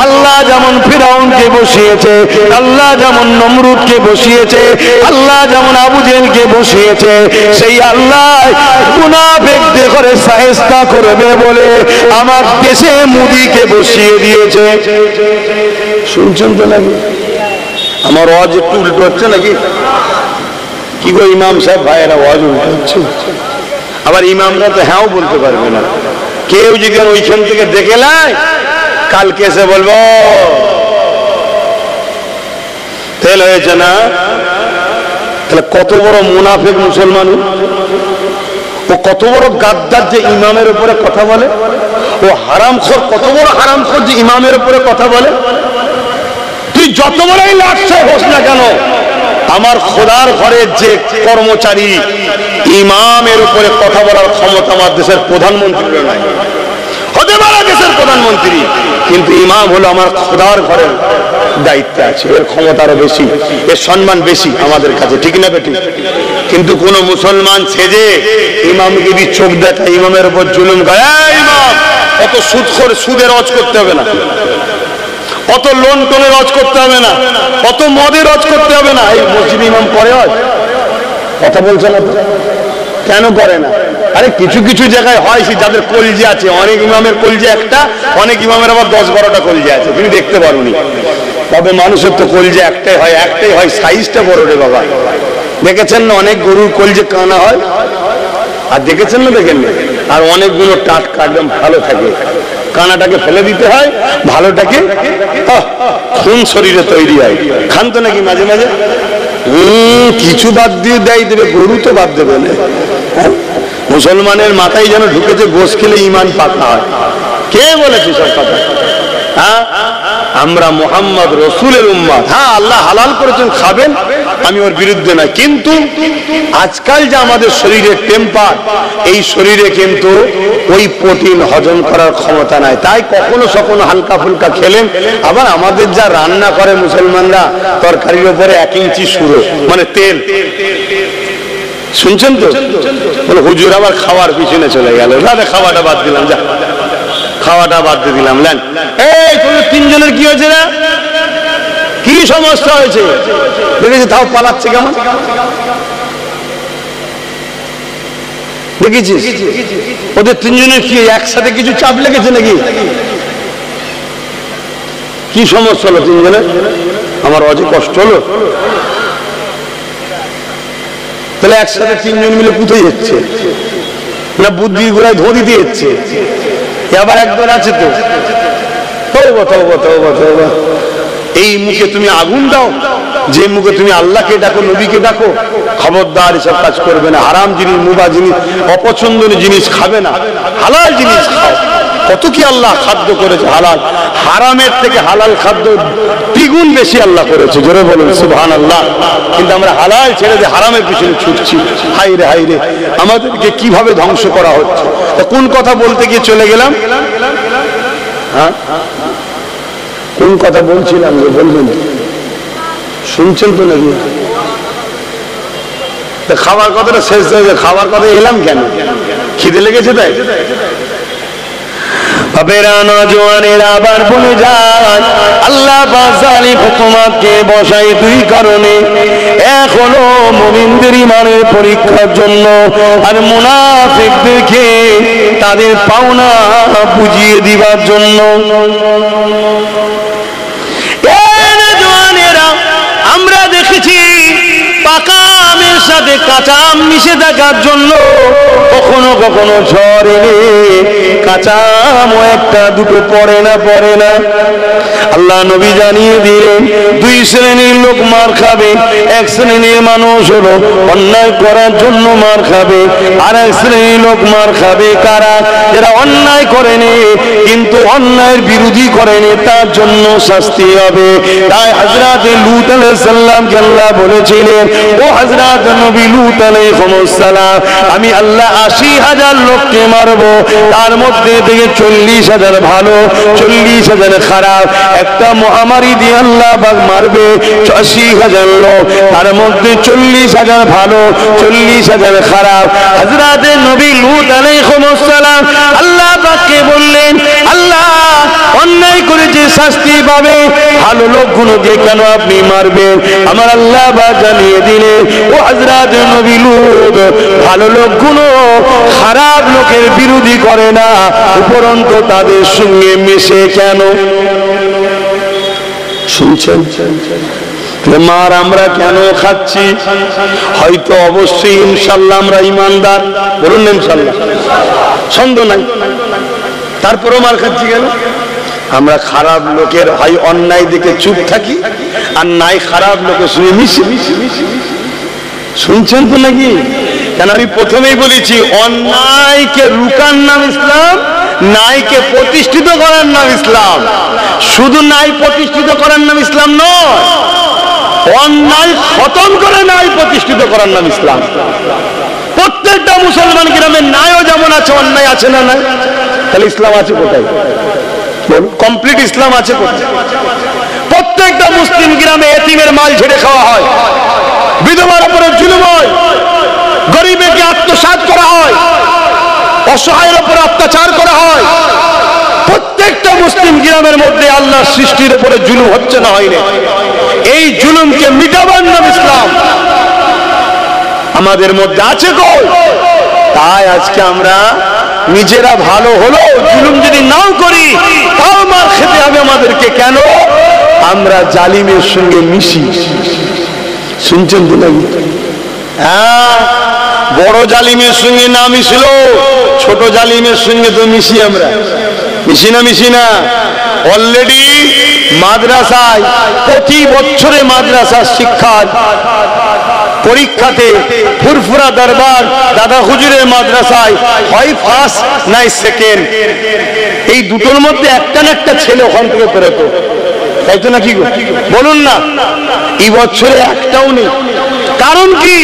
আল্লাহ যেমন ফিরাউনকে বসিয়েছে, আল্লাহ যেমন নমরুদকে বসিয়েছে, আল্লাহ যেমন আবু জেহেলকে বসিয়েছে, সেই আল্লাহ মুনাফিকদের করে শায়েস্তা করবে বলে আমার দেশে মোদিকে বসিয়ে দিয়েছে। শুনছেন তো নাকি? আমার ওয়াজ একটু উল্টো হচ্ছে নাকি? কি গো ইমাম সাহেব ভাইয়েরা, ওয়াজ উল্টো হচ্ছে? আবার ইমামরা তো হ্যাঁও বলতে পারবে না। কেউ যদি ওইখান থেকে দেখে নেয়, কালকে এসে বলবো তেল হয়েছে না। তাহলে কত বড় মুনাফিক মুসলমান, ও কত বড় গাদ্দার যে ইমামের উপরে কথা বলে, ও হারামখোর, কত বড় হারামখোর যে ইমামের উপরে কথা বলে। তুই যত বড়ই লাটছে হোস না কেন, আমার খোদার ঘরের যে কর্মচারী, ইমামের উপরে কথা বলার ক্ষমতা আমার দেশের প্রধানমন্ত্রীর নাই। হতে পারে দেশের প্রধানমন্ত্রী, কিন্তু ইমাম হলো আমার খোদার ঘরের দায়িত্বে আছে, এর ক্ষমতা আরো বেশি, এর সম্মান বেশি আমাদের কাছে, ঠিক না বেটি? কিন্তু কোন মুসলমান সেজে ইমামকে যদি চোখ দেখায়, ইমামের উপর জুলুম করে, ইমাম অত সুদখোর, সুদের রজ করতে হবে না, অত লোন টোনের রজ করতে হবে না, অত মদের রজ করতে হবে না। এই মসজিদ ইমাম করে হয়, কথা বলছে না? কেন করে না? আরে কিছু কিছু জায়গায় হয়, যাদের কলজে আছে, অনেক ইমামের কলজে একটা, অনেক ইমামের আবার 10-12টা কলজে আছে, তুমি দেখতে পারোনি। তবে মানুষের তো কলজে একটাই হয়, সাইজটা বড় রে বাবা। দেখেছেন না অনেক গরুর কলজে কানা হয়, আর দেখেছেন না? দেখেন না? আর অনেকগুলো টাটকা একদম ভালো থাকে, কানাটাকে ফেলে দিতে হয়, ভালোটাকে খুন শরীরে তৈরি হয়। খান তো নাকি মাঝে মাঝে? কিছু বাদ দিয়ে দেবে, গরু তো বাদ দেবে না। মুসলমানের মাথায় যেন ঢুকেছে গোশ খেলে ইমান পাকা হয়। কে বলেছে সব কথা? হ্যাঁ, আমরা মুহাম্মদ রসুলের উম্মত। হ্যাঁ, আল্লাহ হালাল করেছেন, খাবেন, আমি ওর বিরুদ্ধে না। কিন্তু আজকাল যে আমাদের শরীরের টেম্পার, এই শরীরে কিন্তু ওই প্রোটিন হজম করার ক্ষমতা নাই। তাই কখনো সখনো হালকা ফুলকা খেলেন। আবার আমাদের যা রান্না করে মুসলমানরা, তরকারির উপরে 1 ইঞ্চি সুরো, মানে তেল। শুনছেন তো? বলে হুজুর আবার খাওয়ার পিছনে চলে গেল, দাদা খাওয়াটা বাদ দিলাম, যা খাওয়াটা বাদ দিয়ে দিলাম। লেন, এই তোদের 3 জনের কি হয়েছে না? কি সমস্যা হয়েছে? দেখেছি তাও পালাচ্ছে কেমন, দেখেছিস? ওদের 3 জনের কি একসাথে কিছু চাপ লেগেছে নাকি? কি সমস্যা হলো 3 জনের? আমার অজে কষ্ট হলো। তাহলে একসাথে 3 জন মিলে কোথায় যাচ্ছে? না বুদ্ধির গোড়ায় ধরি দিয়েছে। আবার একবার আছে তো, তওবা তওবা তওবা তওবা, এই মুখে তুমি আগুন দাও, যে মুখে তুমি আল্লাহকে ডাকো, নবীকে ডাকো। খবরদার এসব কাজ করবে না। হারাম জিনিস, মুবা জিনিস, অপছন্দনীয় জিনিস খাবে না, হালাল জিনিস খাও। কত কি আল্লাহ খাদ্য করেছে হালাল, হারামের থেকে হালাল খাদ্য দ্বিগুণ বেশি আল্লাহ করেছে। জোরে বলুন সুবহানাল্লাহ। কিন্তু আমরা হালাল ছেড়ে দিয়ে হারামের পিছনে ছুটছি। হাইরে হাইরে, আমাদেরকে কিভাবে ধ্বংস করা হচ্ছে। কোন কথা বলতে গিয়ে চলে গেলাম? হ্যাঁ, কোন কথা বলছিলাম যে বলবেন? শুনছেন তো নাকি? খাবার কথাটা শেষ হয়ে যায়। খাবার কথা এলাম কেন? খিদে লেগেছে তাই? বাবেরা নওজওয়ানেরা আবার বলে যায়, আল্লাহ বাজালিম তোমাকে বসাই দুই কারণে। এক হলো মুমিনদের ঈমানের পরীক্ষার জন্য, আর মুনাফিকদেরকে তাদের পাওনা বুঝিয়ে দিবার জন্য। আমরা দেখেছি পাকা আমের সাথে কাঁচা আম মিশে থাকার জন্য কখনো কখনো ঝড় এলে কাঁচা আমও একটা দুটো পড়ে না। আল্লাহ নবী জানিয়ে দিলেন, দুই শ্রেণীর লোক মার খাবে। এক শ্রেণীর মানুষ হলো অন্যায় করার জন্য মার খাবে, আর এক শ্রেণীর লোক মার খাবে কারা? যারা অন্যায় করেনি কিন্তু অন্যায়ের বিরোধী করেনি, তার জন্য শাস্তি হবে। তাই হযরত লূত আলাইহিস সালামকে আল্লাহ বলেছিলেন, ও হযরত নবী লূত আলাইহিস সালাম, আমি আল্লাহ ৮০,০০০ লোককে মারবো, তার মধ্যে থেকে ৪০,০০০ ভালো, ৪০,০০০ খারাপ। একটা মহামারী দিয়ে আল্লাহ পাক মারবে ৮০,০০০ লোক, তার মধ্যে ৪০,০০০ ভালো, ৪০,০০০ খারাপ। হযরত নবী লূত আলাইহিস সালাম আল্লাহ পাককে বললেন, আল্লাহ অন্যায় করেছে শাস্তি পাবে, ভালো লোকগুলোকে কেন আপনি মারবেন? আমার আল্লাহ পাক জানিয়ে দিলেন, ও হযরত নবী লূত, ভালো লোকগুলো খারাপ লোকের বিরোধী করে না, উপরন্তু তাদের সঙ্গে মিশে কেন? শুনছেন? মার আমরা কেন খাচ্ছি? হয়তো অবশ্যই ইনশাআল্লাহ আমরা ঈমানদার, বলুন না ইনশাআল্লাহ, সন্দেহ নাই। তারপরও মার খাচ্ছি কেন? আমরা খারাপ লোকের হয় অন্যায় দিকে চুপ থাকি, আর নাই খারাপ লোকের সঙ্গে মিশি। শুনছেন তো নাকি? কেন আমি প্রথমেই বলেছি, অন্যায়কে রুকার নাম ইসলাম, নাইকে প্রতিষ্ঠিত করার নাম ইসলাম। শুধু নাই প্রতিষ্ঠিত করার নাম ইসলাম নয়, অন্যায় খতম করে নাই প্রতিষ্ঠিত করার নাম ইসলাম। প্রত্যেকটা মুসলমান গ্রামে ন্যায়ও যেমন আছে, অন্যায় আছে না নাই? তাহলে ইসলাম আছে কোথায়? কমপ্লিট ইসলাম আছে কোথায়? প্রত্যেকটা মুসলিম গ্রামে এতিমের মাল ঝেড়ে খাওয়া হয়, বিধবার উপরে জুলুম হয়, গরিবকে আত্মসাৎ করা হয়, অসহায়ের উপর অত্যাচার করা হয়। প্রত্যেকটা মুসলিম গ্রামের মধ্যে আল্লাহর সৃষ্টির উপরে জুলুম হচ্ছে না হয়নি? এই জুলুমকে মিটাবার নাম ইসলাম। আমাদের মধ্যে আছে কই? তাই আজকে আমরা নিজেরা ভালো হলো জুলুম যদি নাও করি, তাও মার খেতে হবে আমাদেরকে। কেন? আমরা জালিমের সঙ্গে মিশি। শুনছেন তো নাকি? হ্যাঁ, বড় জালিমের সঙ্গে না মিশলো, ছোট জালিমের সঙ্গে তো মিশি। আমরা মিশি না? অলরেডি মাদ্রাসায় প্রতি বছরে মাদ্রাসার শিক্ষা পরীক্ষাতে ফুরফুরা দরবার দাদা হুজুরের মাদ্রাসায় হয় ফার্স্ট নাই সেকেন্ড, এই দুটোর মধ্যে একটা না একটা ছেলে ওখান থেকে বেরোতো, তাই তো নাকি? বলুন না, এই বছরে একটাও নেই। কারণ কি?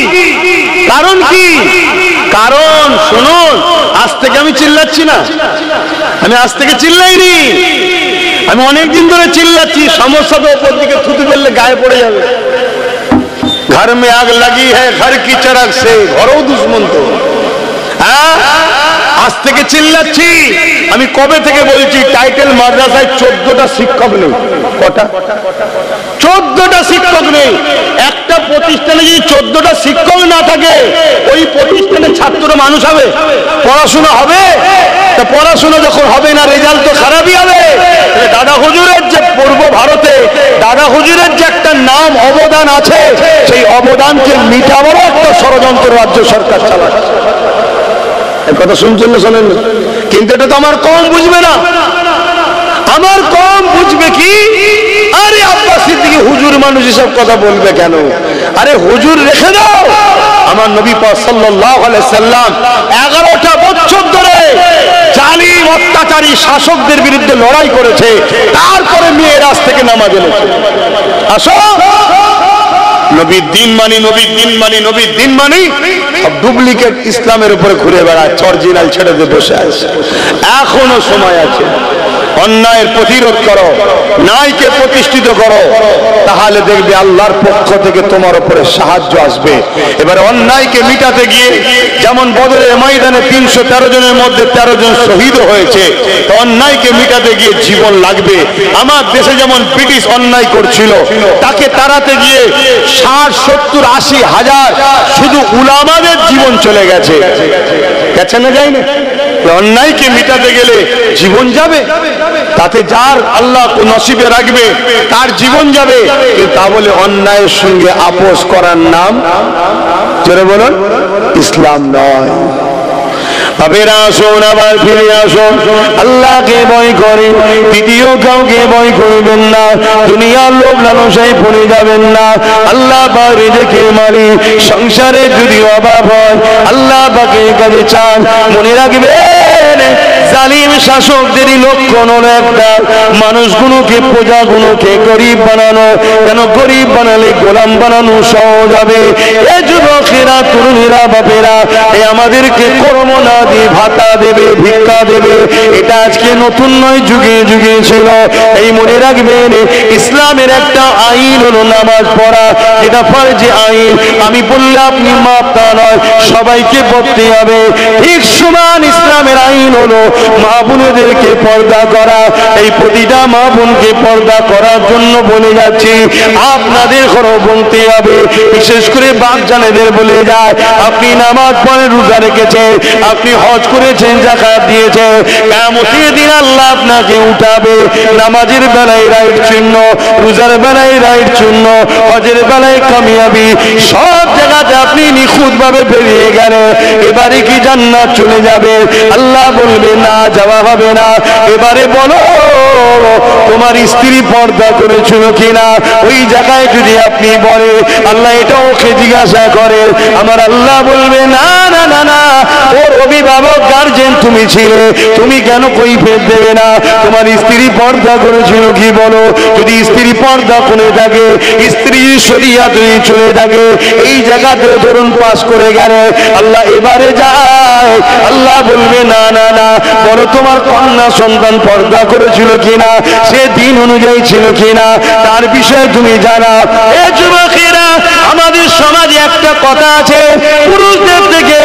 কারণ শুনুন, আজ থেকে আমি চিল্লাচ্ছি না, আমি আজ থেকে চিল্লাইনি, আমি অনেকদিন ধরে চিল্লাচ্ছি। সমস্যা তো ওপর দিকে থুতু ফেললে গায়ে পড়ে যাবে। ঘর মে আগ লাগি হ্যায় ঘর কি চরক সে, ঘরেও দুশ্মন তো। হ্যাঁ, আজ থেকে চিল্লাচ্ছি। আমি কবে থেকে বলছি, টাইটেল মাদ্রাসায় 14টা শিক্ষক নেই। কটা? 14টা শিক্ষক নেই। একটা প্রতিষ্ঠানে যদি 14টা শিক্ষক না থাকে, ওই প্রতিষ্ঠানে ছাত্র মানুষ হবে? পড়াশোনা হবে? তা পড়াশোনা যখন হবে না, রেজাল্ট তো খারাপই হবে। দাদা হুজুরের যে পূর্ব ভারতে দাদা হুজুরের যে একটা নাম অবদান আছে, সেই অবদানকে মিটাবার একটা ষড়যন্ত্র রাজ্য সরকার চালাচ্ছে। এর কথা শুনছেন না শোনেন? কিন্তু এটা তো আমার কম বুঝবে না। আমার কম বুঝবে কি? আরে আব্বাস সিদ্দিকী হুজুর মানুষ এসব কথা বলবে কেন? আরে হুজুর রেখে দাও। আমার নবী পাক সাল্লাল্লাহু আলাইহি সাল্লাম 11টা বছর ধরে জালিম অত্যাচারী শাসকদের বিরুদ্ধে লড়াই করেছে, তারপরে মেয়েরাজ থেকে নামাজ এনেছে। আসো, নবীর দিন মানি, নবীর দিন মানি, নবীর দিন মানি, সব ডুপ্লিকেট ইসলামের উপরে ঘুরে বেড়ায়, অরিজিনাল ছেড়ে দিয়ে বসে আছে। এখনো সময় আছে, অন্যায়ের প্রতিরোধ করো, ন্যায়কে প্রতিষ্ঠিত করো, তাহলে দেখবে আল্লাহর পক্ষ থেকে তোমার উপরে সাহায্য আসবে। এবার অন্যায়কে মিটাতে গিয়ে যেমন বদরের ময়দানে 313 জনের মধ্যে 13 জন শহীদ হয়েছে, তো অন্যায়কে মিটাতে গিয়ে জীবন লাগবে। আমার দেশে যেমন ব্রিটিশ অন্যায় করছিল, তাকে তাড়াতে গিয়ে 60, 70, 80 হাজার শুধু উলামাদের জীবন চলে গেছে। গেছে না, যায় না? অন্যায়কে মিটাতে গেলে জীবন যাবে, তাতে যার আল্লাহ নসিবে রাখবে তার জীবন যাবে, তা বলে অন্যায়ের সঙ্গে আপোষ করার নাম, জোরে বলুন, ইসলাম নয়। বাবেরা আসুন, আবার ফিরে আসুন, আল্লাহকে ভয় করে দ্বিতীয় কাউকে ভয় করবেন না, দুনিয়ার লোভ লালসায় পড়ে যাবেন না। আল্লাহ পাক রিজেকের মালিক, সংসারে যদি অভাব হয় আল্লাহ পাকের কাছে চান। মনে রাখবেন, জালিম শাসকদেরই লক্ষণ হলো একটা, মানুষগুলোকে, প্রজাগুলোকে গরিব বানানো। কেন গরিব বানালে গোলাম বানানো সহজ হবে। এ যুবকেরা, তরুণীরা, বাপেরা, এ আমাদেরকে কর্ম না দিয়ে ভাতা দেবে, ভিক্ষা দেবে, এটা আজকে নতুন নয়, যুগে যুগে ছিল। এই মনে রাখবেন, ইসলামের একটা আইন হলো নামাজ পড়া, এটা ফরজে আইন। আমি বললে আপনি মাপ, তা নয়, সবাইকে পড়তে হবে। ঠিক সমান ইসলামের আইন হলো মা বোনেদেরকে পর্দা করা। এই প্রতিটা মা বোনকে পর্দা করার জন্য বলে যাচ্ছি, আপনাদের ঘরও বলতে হবে। বিশেষ করে বাপ জানেদের বলে যায়, আপনি নামাজ পড়ে, রোজা রেখেছেন, আপনি হজ করেছেন, যাকাত দিয়েছেন, কিয়ামতের দিন আল্লাহ আপনাকে উঠাবে। নামাজের বেলায় রাইট চিহ্ন, রোজার বেলায় রাইট চিহ্ন, হজের বেলায় কামিয়াবি, সব জায়গাতে আপনি নিখুঁত ভাবে বেরিয়ে গেলেন। এবারে কি জান্নাত চলে যাবে? আল্লাহ বলবে না, যাওয়া হবে না। এবারে বলো, তোমার স্ত্রী পর্দা করেছিল কিনা? ওই জায়গায় যদি আপনি বলে, আল্লাহ এটা ওকে জিজ্ঞাসা করে, আমার আল্লাহ বলবে না না না না, ওর অভিভাবক গার্জেন তুমি ছিলে, তুমি কেন কৈফিয়ত দেবে না? তোমার স্ত্রী পর্দা করেছিল কি বলো? যদি স্ত্রী পর্দা করে থাকে, স্ত্রী শরিয়াত যদি চলে থাকে, এই জায়গাতে ধরুন পাস করে গেলে, আল্লাহ এবারে যায়, আল্লাহ বলবে না না না, বলো তোমার কন্যা সন্তান পর্দা করেছিল কিনা, সে দিন অনুযায়ী ছিল কিনা, তার বিষয়ে তুমি জানা। এ যুবকেরা, আমাদের সমাজে একটা কথা আছে, পুরুষদের থেকে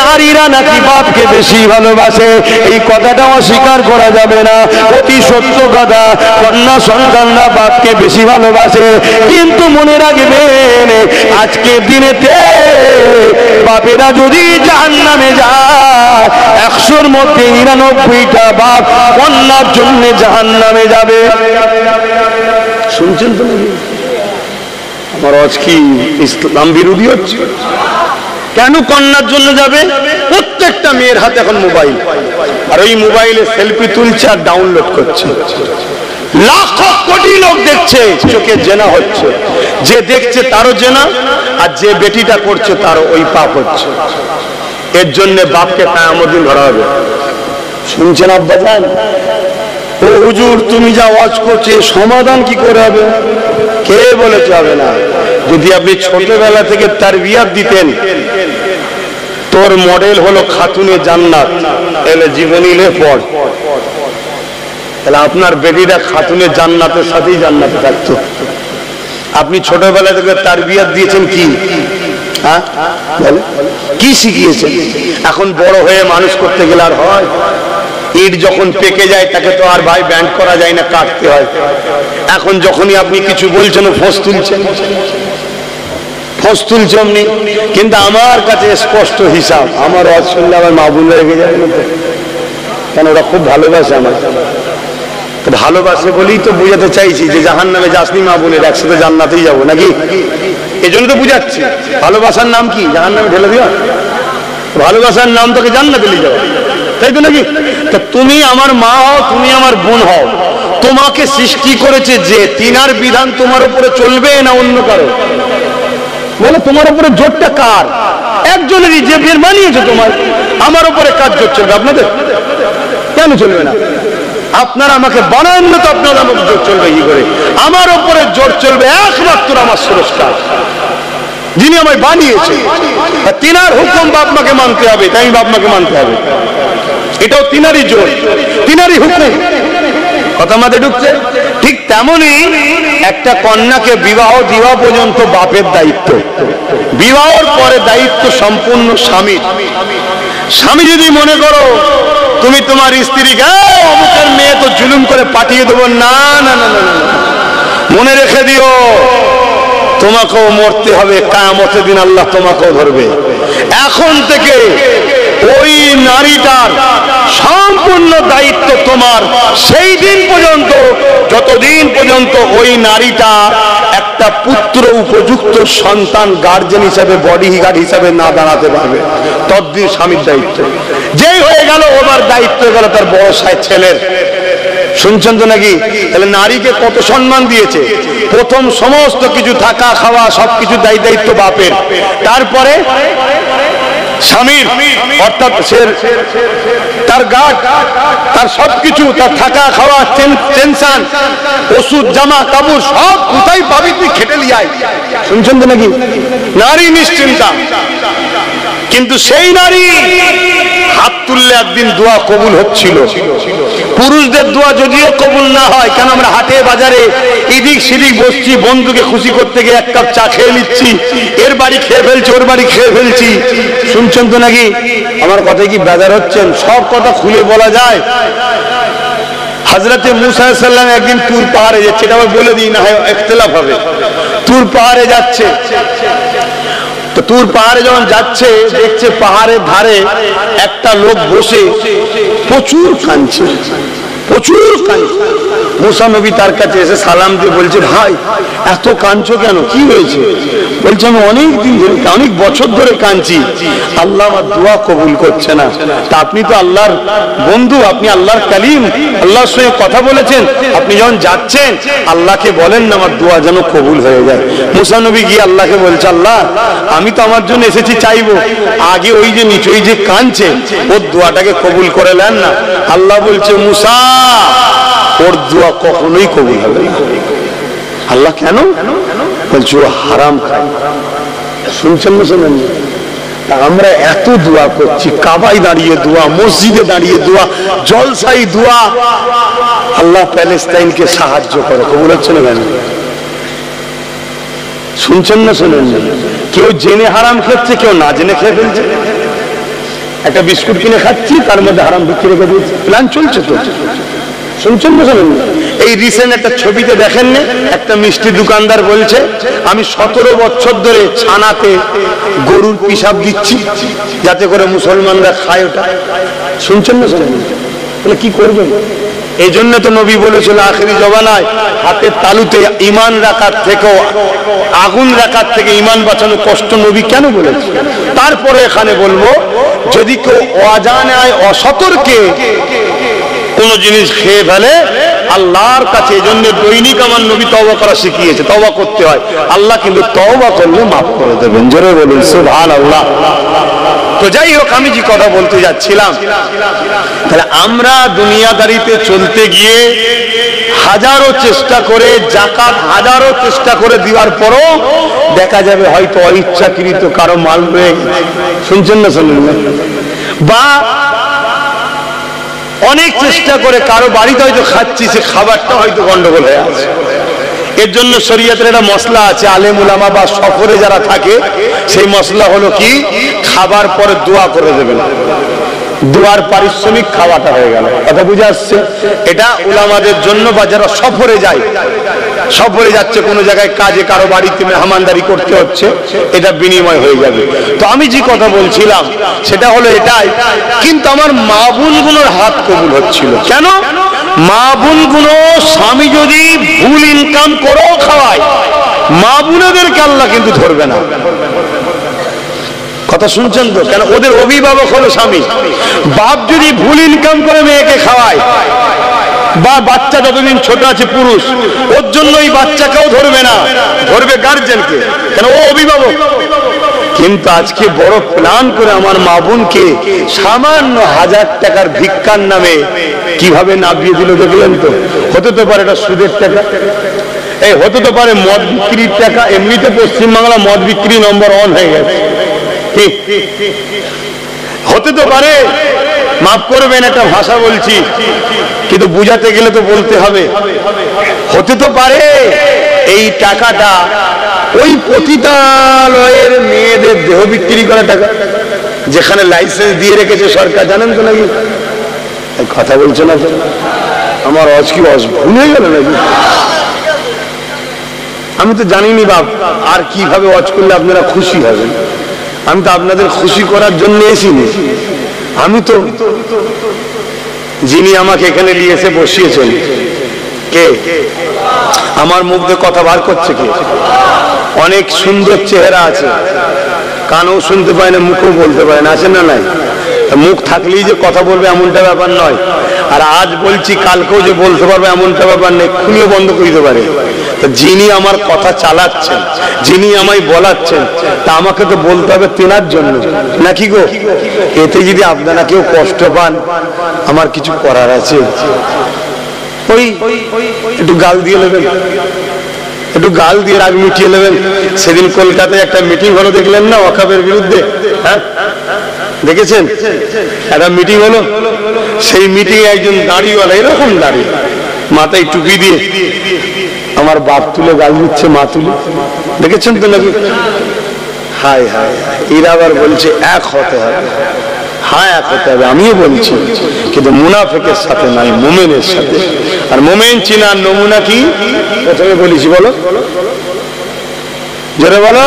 নারীরা নাকি বাপকে বেশি ভালোবাসে। এই কথাটা অস্বীকার করা যাবে না, অতি সত্য কথা। কন্যা সন্তানরা বাপকে বেশি ভালোবাসে, কিন্তু মনে রাখবেন, আজকের দিনেতে বাপেরা যদি জাহান্নামে যায়, 100-র মধ্যে 99টা বাপ কন্যার জন্য জাহান্নামে যাবে। শুনছেন তো নাকি? আমার আজ কি ইসলাম বিরোধী হচ্ছে? কেন কন্যার জন্য যাবে? প্রত্যেকটা মেয়ের হাতে এখন মোবাইল, আর ওই মোবাইলে সেলফি তুলছে আর ডাউনলোড করছে। লাখো কোটি লোক দেখছে, চোখে জেনা হচ্ছে। যে দেখছে তারও জেনা, আর যে বেটিটা করছে তারও ওই পাপ হচ্ছে। এর জন্য বাপকে কিয়ামত দিন ধরা হবে। শুনছেন আব্বা জান? ও হুজুর, তুমি যা ওয়াজ করছে, সমাধান কি করে হবে? কে বলেছে হবে না? যদি আপনি ছোটবেলা থেকে তারবিয়াত দিতেন, তোর মডেল হলো খাতুনে জান্নাত, এলে জীবনী লে পড়, তাহলে আপনার বেটিরা খাতুনে জান্নাতের সাথেই জান্নাতে থাকতো। আপনি ছোটবেলা থেকে তারবিয়াত দিয়েছেন কি? হ্যাঁ, কি শিখিয়েছেন? এখন বড় হয়ে মানুষ করতে গেলে আর হয়? ইট যখন পেকে যায় তাকে তো আর ভাই ব্যান্ড করা যায় না, কাটতে হয়। এখন যখনই আপনি কিছু বলছেন, ফোঁস তুলছেন, ফোঁস তুলছে অমনি। কিন্তু আমার কাছে স্পষ্ট হিসাব, আমার ওয়াজ শুনলে আমার মা বোন রেগে যায় না, কেন ওরা খুব ভালোবাসে আমার। ভালোবাসে বলেই তো বুঝাতে চাইছি যে জাহান্নামে যাসনি মা বোনের, একসাথে জান্নাতেই যাবো নাকি? এই জন্য তো বুঝাচ্ছি। ভালোবাসার নাম কি? জাহান্নামে ঢেলে দেওয়া? ভালোবাসার নাম তোকে জান্নাতে নিয়ে যাওয়া, তাই তো নাকি? তা তুমি আমার মা হও, তুমি আমার বোন হও, তোমাকে সৃষ্টি করেছে যে, তিনার বিধান তোমার উপরে চলবে না অন্য কারো? বলে তোমার উপরে জোরটা কার? একজনেরই, যে বের বানিয়েছে তোমার। আমার উপরে কাজ জোর চলবে, আপনাদের কেন চলবে না? আপনারা আমাকে বানান না, তো আপনারা আমাকে জোর চলবে কি করে? আমার উপরে জোর চলবে একমাত্র আমার স্রষ্টা, যিনি আমায় বানিয়েছে। তিনার হুকুম বাপ মাকে মানতে হবে, তাই বাপ মাকে মানতে হবে। এটাও তিনারই জোর, তিনারই হুকুম। কথা মাথায় ঢুকছে? ঠিক তেমনি একটা কন্যাকে বিবাহ দেওয়া পর্যন্ত বাপের দায়িত্ব, বিবাহের পরে দায়িত্ব সম্পূর্ণ স্বামীর। স্বামী যদি মনে করো তুমি তোমার স্ত্রীকে অমুকের মেয়ে তো জুলুম করে পাঠিয়ে দেবো, না না না না, মনে রেখে দিও তোমাকেও মরতে হবে, কিয়ামতের দিন আল্লাহ তোমাকেও ধরবে। এখন থেকে ওই নারীটার সম্পূর্ণ দায়িত্ব তোমার, সেই দিন পর্যন্ত, যতদিন পর্যন্ত ওই নারীটা একটা পুত্র উপযুক্ত সন্তান গার্জেন হিসাবে, বডি গার্ড হিসাবে না দাঁড়াতে পারবে, ততদিন স্বামীর দায়িত্ব। যেই হয়ে গেল ওবার দায়িত্ব হয়ে গেল তার বড় সাহেব ছেলের। শুনছেন তো নাকি? তাহলে নারীকে কত সম্মান দিয়েছে। প্রথম সমস্ত কিছু, থাকা খাওয়া সবকিছু দায়িত্ব বাপের, তারপরে স্বামীর, অর্থাৎ তার গার্ড, তার সবকিছু, তার থাকা খাওয়া, টেনশন, ওষুধ, জামা কাপড় সব কোথায় পাবি তুই, খেটে লিয়াই। শুনছেন তো নাকি? নারী নিশ্চিন্তা। কিন্তু সেই নারী হাত তুললে একদিন দোয়া কবুল হচ্ছিল। পুরুষদের দোয়া যদিও কবুল না হয়, কেন আমরা হাটে বাজারে এদিক সেদিক বসছি, বন্ধুকে খুশি করতে গিয়ে এক কাপ চা খেয়ে নিচ্ছি, এর বাড়ি খেয়ে ফেলছি, ওর বাড়ি খেয়ে ফেলছি। শুনছেন তো নাকি? আমার কথায় কি বেজার হচ্ছেন? সব কথা খুলে বলা যায়। হযরতে মুসা আলাইহিস সালাম একদিন তুর পাহাড়ে যাচ্ছে, এটা আমি বলে দিই, না হয় ইখতিলাফ হবে। তুর পাহাড়ে যাচ্ছে, তো তুর পাহাড়ে যখন যাচ্ছে, দেখছে পাহাড়ের ধারে একটা লোক বসে প্রচুর কাঁদছে, প্রচুর কাঁদছে। মুসা নবী তার কাছে এসে সালাম দিয়ে বলছে, ভাই এত কাঁদছো কেন, কি হয়েছে? বলছে আমি অনেক দিন ধরে, অনেক বছর ধরে কাঁদছি, আল্লাহ আমার দোয়া কবুল করছে না। তা আপনি তো আল্লাহর বন্ধু, আপনি আল্লাহর কালিম, আল্লাহর সঙ্গে কথা বলেছেন, আপনি যখন যাচ্ছেন আল্লাহকে বলেন না আমার দোয়া যেন কবুল হয়ে যায়। মুসা নবী গিয়ে আল্লাহকে বলছে, আল্লাহ আমি তো আমার জন্য এসেছি চাইবো, আগে ওই যে নিচে ওই যে কাঁদছে ওর দোয়াটাকে কবুল করে নেন না। আল্লাহ বলছে, মুসা ওর দোয়া কখনোই কবুল হবে না। আল্লাহ কেন? বলছে ও হারাম খায়। শুনছেন না শোনেন? আমরা এত দোয়া করছি, কাবায় দাঁড়িয়ে দোয়া, মসজিদে দাঁড়িয়ে দোয়া, জলসাই দোয়া, আল্লাহ প্যালেস্তাইনকে সাহায্য করে, কবুল হচ্ছে না কেন? শুনছেন না শোনেন? কেউ জেনে হারাম খাচ্ছে, কেউ না জেনে খেয়ে ফেলছে। একটা বিস্কুট কিনে খাচ্ছি, তার মধ্যে হারাম ঢুকিয়ে রেখে দিয়েছি, প্ল্যান চলছে তো। শুনছেন না শোনেন? এই রিসেন্ট একটা ছবিতে দেখেন না, একটা মিষ্টি দোকানদার বলছে আমি 17 বছর ধরে ছানাতে গরুর পিসাব দিচ্ছি যাতে করে মুসলমানরা খায় ওটা। শুনছেন না শোনেন? তাহলে কি করবেন? এই জন্য তো নবী বলেছিল আখেরি জমানায় হাতের তালুতে ঈমান রাখার থেকেও, আগুন রাখার থেকে ঈমান বাঁচানো কষ্ট, নবী কেন বলেছে? তারপরে এখানে বলবো, যদি কেউ অজানে অসতর্কে কোন জিনিস খেয়ে ফেলে, আল্লাহর কাছে, এই জন্য দৈনিক আমার নবী তওবা করা শিখিয়েছে, তওবা করতে হয়। আল্লাহ কিন্তু তওবা করলে মাফ করে দেবেন। জোরে বলুন সুবহানাল্লাহ। তো যাই হোক, আমি যে কথা বলতে যাচ্ছিলাম, তাহলে আমরা দুনিয়াদারিতে চলতে গিয়ে হাজারো চেষ্টা করে, যাকাত হাজারো চেষ্টা করে দেওয়ার পরও দেখা যাবে হয়তো অইচ্ছাকৃত কারো মাল রয়ে গেছে। শুনছেন না শুনুন? বা অনেক চেষ্টা করে কারো বাড়িতে হয়তো খাচ্ছি, সে খাবারটা হয়তো গন্ডগোল হয়ে আছে। এর জন্য শরীয়তের একটা মসলা আছে, আলেম উলামা বা সফরে যারা থাকে, সেই মসলা হলো কি, খাবার পরে দোয়া করে দেবেন, দোয়ার পারিশ্রমিক খাওয়াটা হয়ে গেল। কথা বুঝে আসছে? এটা উলামাদের জন্য, বা যারা সফরে যায়, সফরে যাচ্ছে কোনো জায়গায় কাজে, কারো বাড়িতে মেহমানদারি করতে হচ্ছে, এটা বিনিময় হয়ে যাবে। তো আমি যে কথা বলছিলাম সেটা হলো এটাই, কিন্তু আমার মা বোনগুলোর হাত কবুল হচ্ছিল কেন? মা বোনগুলো স্বামী যদি ভুল ইনকাম করেও খাওয়ায়, মা বোনেদেরকে আল্লাহ কিন্তু ধরবে না। কথা শুনছেন তো? কেন? ওদের অভিভাবক হলো স্বামী। বাপ যদি ভুল ইনকাম করে মেয়েকে খাওয়ায়, বা বাচ্চা যতদিন ছোট আছে পুরুষ, ওর জন্য এই বাচ্চাকেও ধরবে না, ধরবে গার্জেনকে, কেন ও অভিভাবক। কিন্তু আজকে বড় প্ল্যান করে আমার মা বোনকে সামান্য 1000 টাকার ভিক্ষার নামে কিভাবে নামিয়ে দিল দেখলেন তো। হতে তো পারে এটা সুদের টাকা, এই হতে তো পারে মদ বিক্রির টাকা। এমনিতে পশ্চিমবাংলা মদ বিক্রি নম্বর 1 হয়ে গেছে, হতে তো পারে, মাফ করবেন একটা ভাষা বলছি কিন্তু বুঝাতে গেলে তো বলতে হবে, হতে তো পারে এই টাকাটা ওই পতিতালয়ের মেয়েদের দেহ বিক্রি করা টাকা, যেখানে লাইসেন্স দিয়ে রেখেছে সরকার, জানেন তো নাকি? কথা বলছে না, আমার অজ কি ভুলে গেল নাকি? আমি তো জানিনি বাপ, আর কিভাবে ওয়াজ করলে আপনারা খুশি হবেন। আমি তো আপনাদের খুশি করার জন্য এসিনি। আমি তো, যিনি আমাকে এখানে নিয়ে এসে বসিয়েছেন কে? আমার মুখ দিয়ে কথা বার করছে কে? অনেক সুন্দর চেহারা আছে, কানও শুনতে পায় না, মুখও বলতে পারে না, আছে না নাই? মুখ থাকলেই যে কথা বলবে এমনটা ব্যাপার নয়, আর আজ বলছি কালকেও যে বলতে পারবে এমনটা ব্যাপার নেই, খুলে বন্ধ করে দিতে পারে। যিনি আমার কথা চালাচ্ছেন, যিনি আমায় বলাচ্ছেন, তা আমাকে তো বলতে হবে তেনার জন্য নাকি গো? এতে যদি আপনারা কেউ কষ্ট পান, আমার কিছু করার আছে? ওই একটু গাল দিয়ে নেবেন, একটু গাল দিয়ে রাগ মিটিয়ে নেবেন। সেদিন কলকাতায় একটা মিটিং হলো, দেখলেন না ওয়াকফের বিরুদ্ধে? হ্যাঁ দেখেছেন, একটা মিটিং হলো। সেই মিটিং একজন দাড়িওয়ালা, এরকম দাড়ি, মাথায় টুপি দিয়ে আমার বাপ তুলে গাল দিচ্ছে, মা তুলে, দেখেছেন তো নাকি? হায় হায়, এরা আবার বলছে এক হতে হবে। হ্যাঁ এক হতে হবে, আমিও বলছি, কিন্তু মুনাফিকের সাথে নয়, মুমিনের সাথে। আর মুমিন চিনার নমুনা কি প্রথমে বলেছি, বলো জোরে বলো।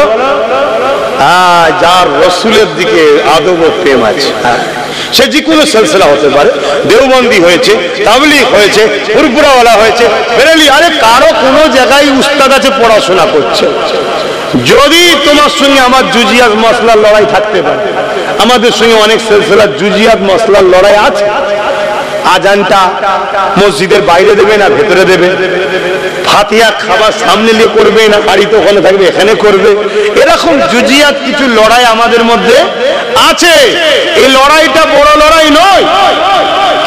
যার রসুলের দিকে আদব ও প্রেম আছে, সে যে কোনো সিলসিলা হতে পারে, দেওবন্দি হয়েছে, তাবলীগ হয়েছে, ফুরফুরাওয়ালা হয়েছে, বেরেলি, আরে কারো কোনো জায়গায় উস্তাদ আছে, পড়াশোনা করছে। যদি তোমার সঙ্গে আমার জুজিয়াত মসলার লড়াই থাকতে পারে, আমাদের সঙ্গে অনেক সিলসিলা জুজিয়াত মসলার লড়াই আছে। আজানটা মসজিদের বাইরে দেবে না ভেতরে দেবে, ফাতিহা খাবার সামনে নিয়ে করবে না বাড়িতে ওখানে থাকবে এখানে করবে, এরকম জুজিয়াত কিছু লড়াই আমাদের মধ্যে আছে। এই লড়াইটা বড় লড়াই নয়,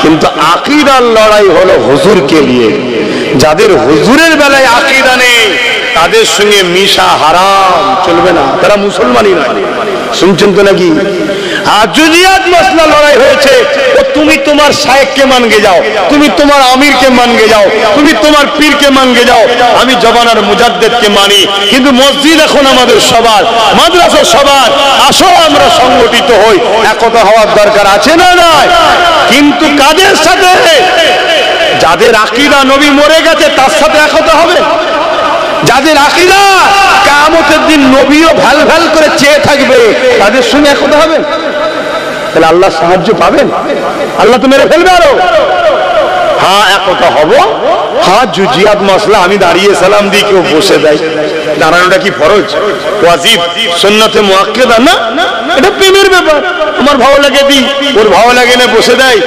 কিন্তু আকীদার লড়াই হলো হুজুরকে নিয়ে। যাদের হুজুরের বেলায় আকীদা নেই তাদের সঙ্গে মিশা হারাম, চলবে না, তারা মুসলমানই নয়। শুনছেন তো নাকি? আর জুজিয়াত মাসলা লড়াই হয়েছে, ও তুমি তোমার শায়েখকে মানগে যাও, তুমি তোমার আমিরকে মানগে যাও, তুমি তোমার পীরকে মানগে যাও, আমি জমানার মুজাদ্দেদকে মানি। কিন্তু মসজিদ এখন আমাদের সবার, মাদ্রাসা সবার। আসো আমরা সংগঠিত হই, একতা হওয়ার দরকার আছে না নাই? কিন্তু কাদের সাথে? যাদের আকীদা নবী মরে গেছে তার সাথে একতা হবে। যাদের আকীদা কিয়ামতের দিন নবীও ভাল ভাল করে চেয়ে থাকবে, তাদের সঙ্গে একতা হবে। তাহলে আল্লাহ সাহায্য পাবেন? আল্লাহ তো মেরে ফেলবে আরো। হ্যাঁ একতা হব, হ্যাঁ জুজিয়াত মসলা আমি দাঁড়িয়ে সালাম দিই, কেউ বসে দেয়, দাঁড়ানোটা কি ফরজ, ওয়াজিব, সুন্নতে মুআক্কাদা না? এটা প্রেমের ব্যাপার, আমার ভালো লাগে দিই, ওর ভালো লাগে না বসে দেয়।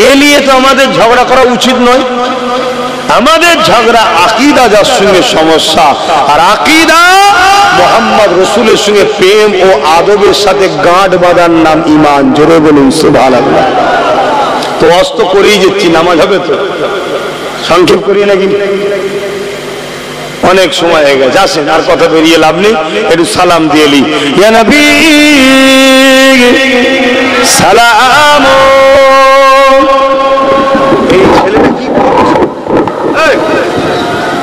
এ নিয়ে তো আমাদের ঝগড়া করা উচিত নয়। আমাদের ঝগড়া আকীদা যার সঙ্গে সমস্যা, আর আকীদা মুহাম্মদ রাসূলের সঙ্গে প্রেম ও আদবের সাথে গাঁট বাঁধার নাম ঈমান। জোরে বলুন সুবহানাল্লাহ। তো অস্ত করেই যাচ্ছি, নামাজ হবে তো, সংক্ষেপ করি নাকি? অনেক সময় হয়ে গেছে, আসেন আর কথা বেরিয়ে লাভ নেই, একটু সালাম দিয়ে নি। ইয়া নবী সালাম। এই ছেলেটা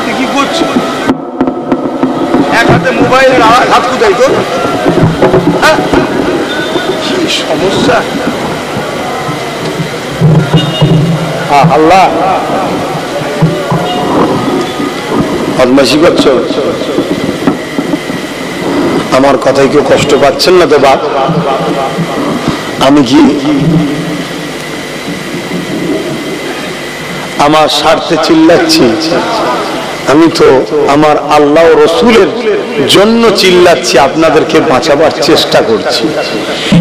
কি কি করছো? এক হাতে মোবাইলের হাত কোথায় তো? কি সমস্যা? আল্লাহ বদমাশি করছো? আমার কথায় কেউ কষ্ট পাচ্ছেন না তো বাপ? আমি কি আমার স্বার্থে চিল্লাচ্ছি? আমি তো আমার আল্লাহ ও রসুলের জন্য চিল্লাচ্ছি, আপনাদেরকে বাঁচাবার চেষ্টা করছি।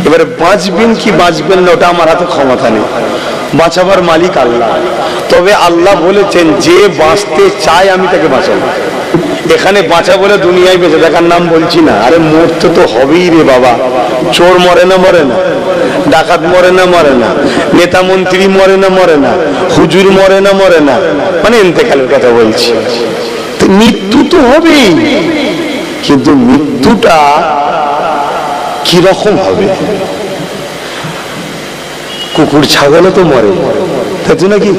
এবারে বাঁচবেন কি বাঁচবেন না ওটা আমার হাতে ক্ষমতা নেই। বাঁচাবার মালিক আল্লাহ। তবে আল্লাহ বলেছেন যে বাঁচতে চায় আমি তাকে বাঁচাবো। এখানে বাঁচা বলে দুনিয়ায় বেঁচে থাকার নাম বলছি না। আরে মরতে তো হবেই রে বাবা। চোর মরে না মরে না, ডাকাত মরে না মরে না, নেতা মন্ত্রী মরে না মরে না, হুজুর মরে না মরে না, মানে ইন্তেকালের কথা বলছি। মৃত্যু তো হবেই, কিন্তু মৃত্যুটা কিরকম হবে? কুকুর ছাগলও তো মরে, তাই তো নাকি?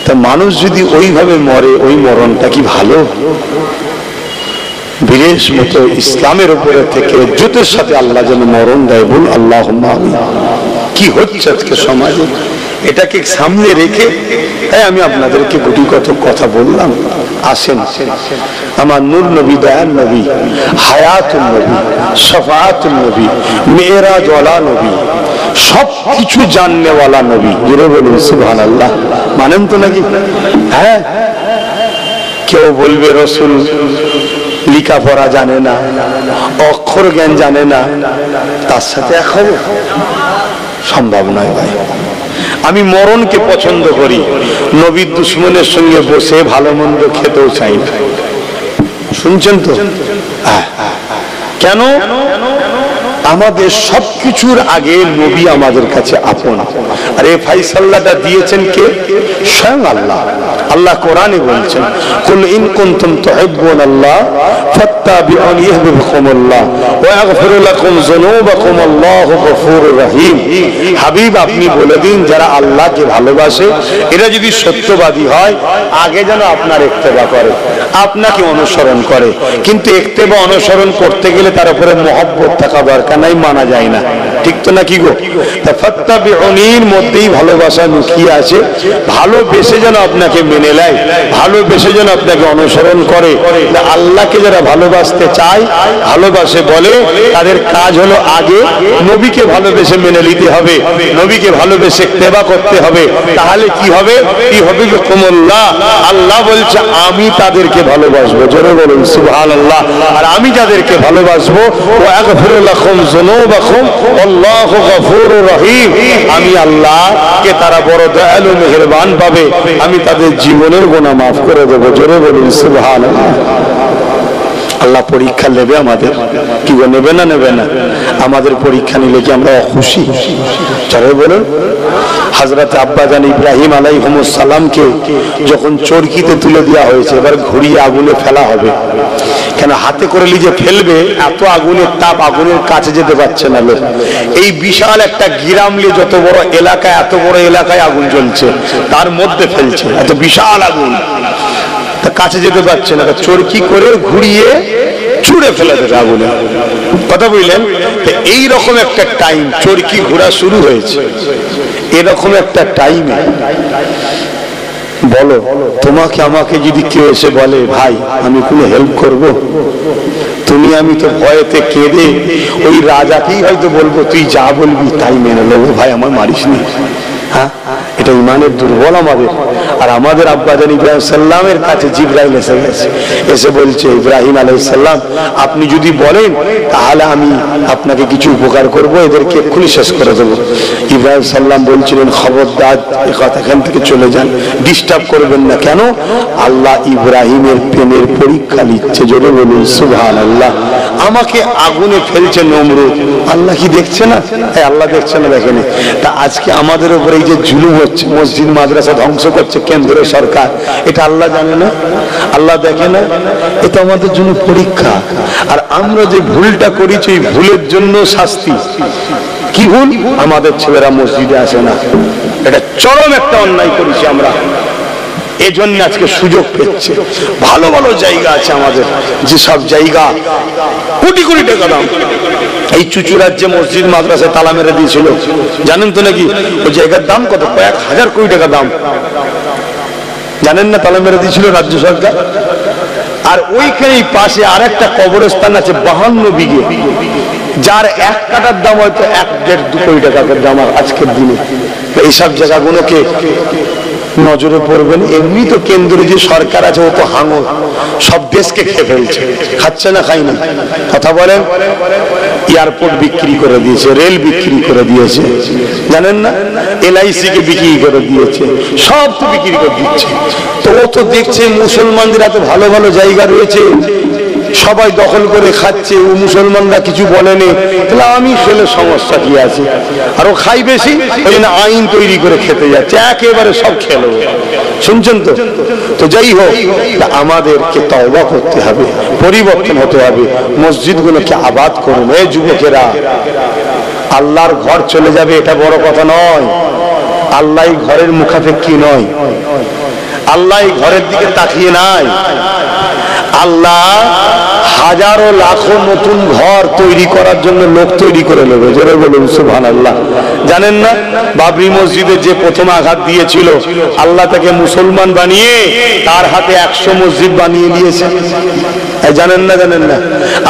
তা মানুষ যদি ওইভাবে মরে, ওই মরণটা কি ভালো? বিশেষ মতো ইসলামের উপরে থেকে জোতের সাথে আল্লাহ যেন মরণ দেয়, বল আল্লাহুম্মা আমিন। কি হচ্ছে আজকে সমাজে, এটাকে সামনে রেখে তাই আমি আপনাদেরকে গুটি কত কথা বললাম। আসেন, আমার নূর নবী, দয়ার নবী, হায়াতুল নবী, শাফাআতুল নবী, মেরাজ ওয়ালা নবী, সব কিছু জাননেওয়ালা নবী। জোরে বলুন সুবহানাল্লাহ। মানেন তো নাকি? হ্যাঁ, কেউ বলবে রাসূল লেখাপড়া জানে না, অক্ষর জ্ঞান জানে না, তার সাথে এক হবো? সম্ভব নয় ভাই। আমি মরণকে পছন্দ করি, নবীর দুশ্মনের সঙ্গে বসে ভালো মন্দ খেতেও চাই না। শুনছেন তো? কেন? আমাদের সবকিছুর আগে নবী আমাদের কাছে আপন। আর এই ফায়সালাটা দিয়েছেন কে? স্বয়ং আল্লাহ। আল্লাহ কোরআনে বলছেন, কুল ইন কুনতুম তুহিব্বুনাল্লাহ ফাত্তাবিউনি ইহবিবকুমুল্লাহ ওয়া ইয়াগফির লাকুম যুনুবাকুম আল্লাহু গফুরুর রহিম। হাবিব, আপনি বলে দিন, যারা আল্লাহকে ভালোবাসে এরা যদি সত্যবাদী হয়, আগে যেন আপনার ইত্তেবা করে, আপনাকে অনুসরণ করে। কিন্তু ইত্তেবা অনুসরণ করতে গেলে তার উপরে মহব্বত থাকা দরকার, নাই মানা যায় না। ঠিক তো নাকি গো? তা ফাত্তাবিউনির মধ্যেই ভালোবাসা লুকিয়ে আছে। ভালোবেসে যেন আপনাকে মেনে নেয়, ভালোবেসে যেন আপনাকে অনুসরণ করে। আল্লাহকে যারা ভালোবাসতে চায়, ভালোবাসে বলে, তাদের কাজ হলো আগে নবীকে ভালোবেসে মেনে নিতে হবে, নবীকে ভালোবেসে ইত্তেবা করতে হবে। তাহলে কি হবে? কি হবে? কুমুল্লাহ, আল্লাহ বলছে আমি তাদেরকে ভালোবাসবো। জোরে বলুন সুবহানাল্লাহ। আর আমি যাদেরকে ভালোবাসবো, ওয়া ইয়াগফির লাকুম যুনুবাকুম আল্লাহু গফুরুর রহিম, আমি আল্লাহকে তারা বড় দয়ালু মেহেরবান পাবে, আমি তাদের জীবনের গুনাহ মাফ করে দেবো। জোরে বলুন সুবহানাল্লাহ। আল্লাহ পরীক্ষা নেবে আমাদের, কি গো, নেবে না নেবে না? আমাদের পরীক্ষা নিলে কি আমরা খুশি? জোরে বলুন। হযরত আব্বাজান ইব্রাহিম আলাইহিস সালামকে যখন চরকিতে তুলে দেওয়া হয়েছে, এবার ঘুরিয়ে আগুনে ফেলা হবে, কেন হাতে করে লিজে ফেলবে, এত আগুনের তাপ, আগুনের কাছে যেতে পারছে না লোক। এই বিশাল একটা গ্রাম নিয়ে যত বড় এলাকায়, এত বড় এলাকায় আগুন জ্বলছে, তার মধ্যে ফেলছে, এত বিশাল আগুন, তা কাছে যেতে পারছে না, চরকি করে ঘুরিয়ে ছুড়ে ফেলে দেবে আগুনে। কথা বুঝলেন? এইরকম একটা টাইম, চরকি ঘোরা শুরু হয়েছে, এরকম একটা টাইমে বলো, তোমাকে আমাকে যদি কেউ এসে বলে ভাই আমি কোনো হেল্প করব, তুমি আমি তো ভয়েতে কেঁদে ওই রাজাকেই হয়তো বলবো তুই যা বলবি তাই মেনে নেবো, ভাই আমার মারিস নি। হ্যাঁ, এটা ইমানের দুর্বল আমাদের। আর আমাদের আব্বাজান ইব্রাহিম সাল্লামের কাছে জিবরাইল এসে গেছে, এসে বলছে ইব্রাহিম আলাইহিস সালাম আপনি যদি বলেন তাহলে আমি আপনাকে কিছু উপকার করব, এদেরকে এক্ষুনি শেষ করে দেবো। ইব্রাহিম সাল্লাম বলছিলেন খবরদার এখান থেকে চলে যান, ডিস্টার্ব করবেন না। কেন? আল্লাহ ইব্রাহিমের প্রেমের পরীক্ষা নিচ্ছে। জোরে বলুন সুবহানাল্লাহ। আমাকে আগুনে ফেলছে নমরুদ, আল্লাহ কি দেখছে না? আল্লাহ দেখছে না, দেখেনি? তা আজকে আমাদের উপরে এই যে জুলুম হচ্ছে, মসজিদ মাদ্রাসা ধ্বংস করছে কেন্দ্রীয় সরকার, এটা আল্লাহ জানে না? আল্লাহ দেখে না? এটা আমাদের জন্য পরীক্ষা। আর আমরা যে ভুলটা করেছি, এই ভুলের জন্য শাস্তি। কি ভুল? আমাদের ছেলেরা মসজিদে আসে না, এটা চরম একটা অন্যায় করেছি আমরা। এই জন্য আজকে সুযোগ পেয়েছে। ভালো ভালো জায়গা আছে আমাদের, যেসব জায়গা কোটি কোটি টাকা দাম, এই চুচুড়ার যে মসজিদ মাদ্রাসায় তালা মেরে দিয়েছিল, জানেন তো নাকি? ওই জায়গার দাম কত? কয়েক হাজার কোটি টাকা দাম, জানেন না? তালা মেরে দিয়েছিল রাজ্য সরকার। আর ওইখানেই পাশে আর একটা কবরস্থান আছে 52 বিঘে, যার এক কাটার দাম হয়তো 1-1.5-2 কোটি টাকার দাম আজকের দিনে। এইসব জায়গাগুলোকে নজরে পড়বেন। এমনি তো কেন্দ্রে যে সরকার আছে ও তো হাঙর, সব দেশকে খেয়ে ফেলছে, খাচ্ছে না খাই না। কথা বলেন, এয়ারপোর্ট বিক্রি করে দিয়েছে, রেল বিক্রি করে দিয়েছে, জানেন না, LIC কে বিক্রি করে দিয়েছে, সব তো বিক্রি করে দিচ্ছে। তো ও তো দেখছে মুসলমানদের এত ভালো ভালো জায়গা রয়েছে, সবাই দখল করে খাচ্ছে, ও মুসলমানরা কিছু বলেনি, তাহলে আমি খেলে সমস্যা কি আছে? আর ও খাই বেশি, ওই জন্য আইন তৈরি করে খেতে যাচ্ছে, একেবারে সব খেলো। শুনছেন তো? তো যাই হোক, আমাদেরকে তওবা করতে হবে, পরিবর্তন হতে হবে, মসজিদগুলোকে আবাদ করুন। এই যুবকেরা, আল্লাহর ঘর চলে যাবে এটা বড় কথা নয়, আল্লাহ ঘরের মুখাপেক্ষী নয়, আল্লাহ ঘরের দিকে তাকিয়ে নাই। আল্লাহ হাজারো লাখো নতুন ঘর তৈরি করার জন্য লোক তৈরি করে নেবে। জোরে বলুন সুবহানাল্লাহ। জানেন না, বাবরি মসজিদে যে প্রথম আঘাত দিয়েছিল, আল্লাহ তাকে মুসলমান বানিয়ে তার হাতে 100 মসজিদ বানিয়ে দিয়েছে। জানেন না? জানেন না?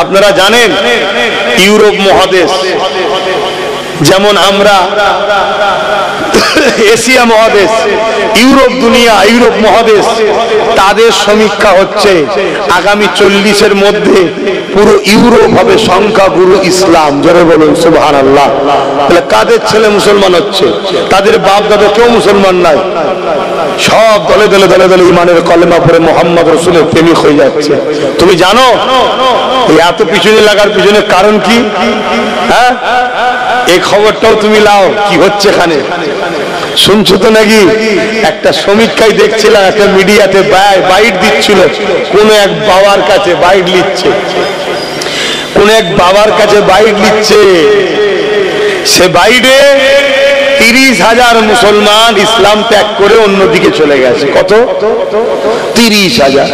আপনারা জানেন ইউরোপ মহাদেশ, যেমন আমরা এশিয়া মহাদেশ, ইউরোপ দুনিয়া, ইউরোপ মহাদেশ, তাদের সমীক্ষা হচ্ছে আগামী 40-এর মধ্যে পুরো ইউরোপ হবে সংখ্যাগুরু ইসলাম। জোরে বলুন সুবহানাল্লাহ। তাহলে কাদের ছেলে মুসলমান হচ্ছে? তাদের বাপ দাদা কেউ মুসলমান নাই, সব দলে দলে দলে দলে ইমানের কলেমা পড়ে মোহাম্মদ রসুলের প্রেমিক হয়ে যাচ্ছে। তুমি জানো এত পিছনে লাগার পিছনে কারণ কি? হ্যাঁ, এই খবরটাও তুমি লাও, কি হচ্ছে এখানে শুনছো তো নাকি? একটা সমীক্ষায় দেখছিলাম, একটা মিডিয়াতে বাইট দিচ্ছিল, কোন এক বাবার কাছে বাইট লিখছে, কোন এক বাবার কাছে বাইট লিখছে, সে বাইটে 30,000 মুসলমান ইসলাম ত্যাগ করে অন্যদিকে চলে গেছে। কত? 30,000।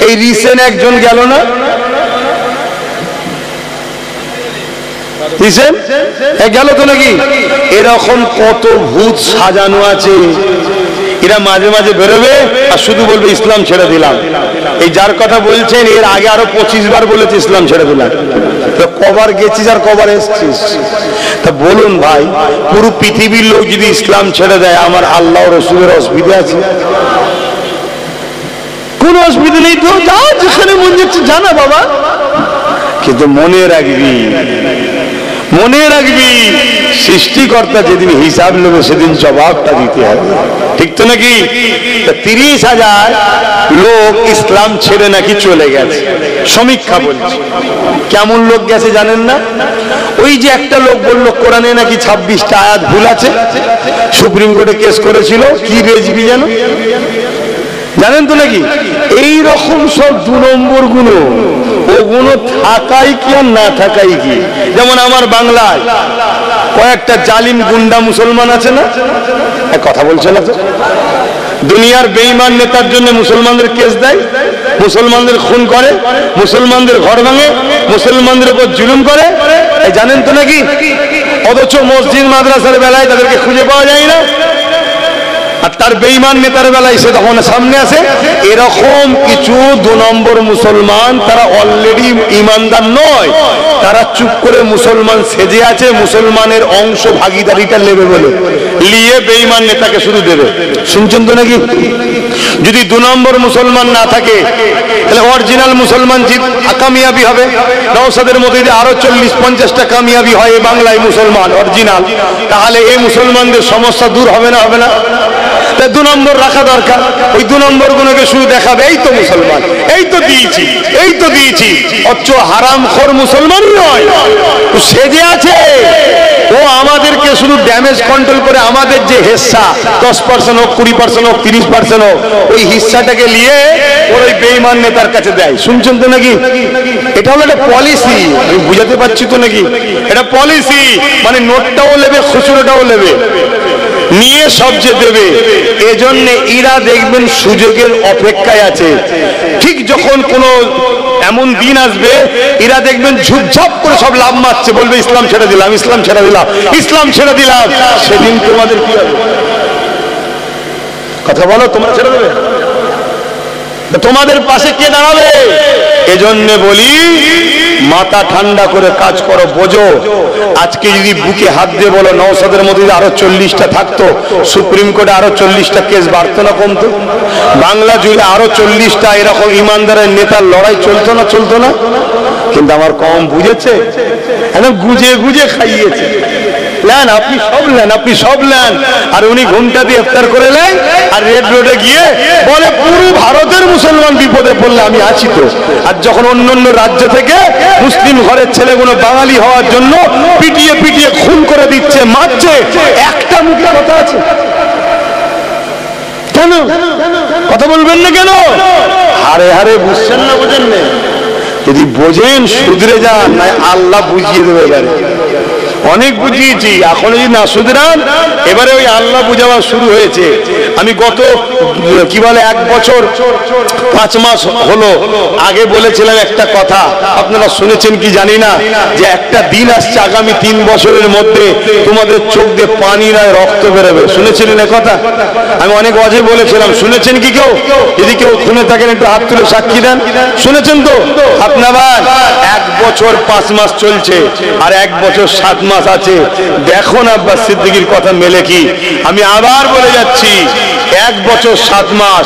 এই রিসেন্ট একজন গেল না, গেল তো নাকি? এরকম কত ভূত সাজানো আছে, এরা মাঝে মাঝে বেরোবে আর শুধু বলবে ইসলাম ছেড়ে দিলাম। এই যার কথা বলছেন, এর আগে আরো 25 বার বলেছে ইসলাম ছেড়ে দিলাম। কবার গেছিস আর কবার এসছিস? তা বলুন ভাই, পুরো পৃথিবীর লোক যদি ইসলাম ছেড়ে দেয়, আমার আল্লাহ রসুলের অসুবিধা আছে? কোন অসুবিধা নেই তো, যা যেখানে মন যাচ্ছে জানা বাবা। কিন্তু মনে রাখবি, মনে রাখবি, সৃষ্টিকর্তা যেদিন হিসাব নেবে সেদিন জবাবটা দিতে হবে, ঠিক তো নাকি? 30,000 লোক ইসলাম ছেড়ে নাকি চলে গেছে, সমীক্ষা বলছে। কেমন লোক গেছে জানেন না? ওই যে একটা লোক বললো কোরআনে নাকি 26টা আয়াত ভুল আছে, সুপ্রিম কোর্টে কেস করেছিল, কি রেজবি যেন, জানেন তো নাকি? এই রকম সব 2 নম্বর গুলো, ওগুলো থাকাই কি আর না থাকাই কি। যেমন আমার বাংলায় কয়েকটা জালিম গুন্ডা মুসলমান আছে না, কথা বলছে না তো, দুনিয়ার বেঈমান নেতার জন্য মুসলমানদের কেস দেয়, মুসলমানদের খুন করে, মুসলমানদের ঘর ভাঙে, মুসলমানদের উপর জুলুম করে, জানেন তো নাকি? অথচ মসজিদ মাদ্রাসার বেলায় তাদেরকে খুঁজে পাওয়া যায় না, আর তার বেঈমান নেতার বেলায় সে তখন সামনে আসে। এরকম কিছু 2 নম্বর মুসলমান, তারা অলরেডি ইমানদার নয়, তারা চুপ করে মুসলমান সেজে আছে, মুসলমানের অংশ ভাগিদারিটা নেবে বলে নিয়ে বেঈমান নেতাকে শুধু দেবে। শুনছেন তো নাকি? যদি 2 নম্বর মুসলমান না থাকে, তাহলে অরিজিনাল মুসলমান কামিয়াবি হবে। নওশাদের মধ্যে যদি আরো 40-50টা কামিয়াবি হয় এই বাংলায় মুসলমান অরিজিনাল, তাহলে এই মুসলমানদের সমস্যা দূর হবে না? হবে না? 2 নম্বর রাখা দরকার। ওই 2 নম্বর গুলোকে শুধু দেখাবে, এই তো মুসলমান, এই তো দিয়েছি, এই তো দিয়েছি, অথচ হারামখোর মুসলমান নয়, ও সেজে আছে। ও আমাদেরকে শুধু ড্যামেজ কন্ট্রোল করে আমাদের যে হিস্সা 10% হোক, 20% হোক, 30% হোক, ওই হিস্সাটাকে নিয়ে ওই বেঈমান নেতার কাছে দেয়। শুনছেন তো নাকি? এটা হলো একটা পলিসি, আমি বুঝাতে পারছি তো নাকি? এটা পলিসি, মানে নোটটাও নেবে, খুচরোটাও নেবে, নিয়ে সবচেয়ে দেবে। এজন্য এরা দেখবেন সুযোগের অপেক্ষায় আছে। ঠিক যখন কোন এমন দিন আসবে, এরা দেখবেন ঝুপঝাপ করে সব লাভ মারছে, বলবে ইসলাম ছেড়ে দিলাম, ইসলাম ছেড়ে দিলাম, ইসলাম ছেড়ে দিলাম। সেদিন তোমাদের কি হবে? কথা বলো, তোমরা ছেড়ে দেবে? তোমাদের পাশে কে দাঁড়াবে? এজন্য বলি মাথা ঠান্ডা করে কাজ করো, বোঝো আজকে যদি বুকে হাত দিয়ে বলো নওশাদের মধ্যে আরো 40টা থাকতো, সুপ্রিম কোর্টে আরো 40টা কেস বাড়তো না কমতো? বাংলা জুড়ে আরো 40টা এরকম ইমানদারের নেতার লড়াই চলতো না? কিন্তু আমার কম বুঝেছে, একদম গুজে গুজে খাইয়েছে। আপনি সব নেন আর উনি ঘন্টা দিয়ে ইফতার করে নেন আর রেড রোডে গিয়ে বলে পুরো ভারতের মুসলমান বিপদে পড়লে আমি আছি তো। আর যখন অন্য রাজ্য থেকে মুসলিম ঘরের ছেলেগুলো বাঙালি হওয়ার জন্য পিটিয়ে পিটিয়ে খুন করে দিচ্ছে, মারছে, একটা মুখে কথা আছে কেন? কথা বলবেন না কেন? হারে বুঝছেন না, বোঝেন না? যদি বোঝেন শুধরে যান, না আল্লাহ বুঝিয়ে দেবে। এবারে অনেক বুঝিয়েছি, এখন যদি না শুধরান এবারে ওই আল্লাহ বুঝাওয়া শুরু হয়েছে। আমি গত 1 বছর 5 মাস হলো আগে বলেছিলাম একটা কথা, আপনারা শুনেছেন কি জানি না, যে একটা দিন আসছে আগামী 3 বছরের মধ্যে তোমাদের চোখ দিয়ে পানি নয় রক্ত বেরোবে। শুনেছিলেন এ কথা? আমি অনেক অজে বলেছিলাম, শুনেছেন কি কেউ? যদি কেউ শুনে থাকেন একটু হাত তুলে সাক্ষী দেন। শুনেছেন তো? আপনারা 1 বছর 5 মাস চলছে আর 1 বছর 7 মাস আছে। দেখুন আব্বাস সিদ্দিকীর কথা মেলে কি? আমি আবার বলে যাচ্ছি, 1 বছর 7 মাস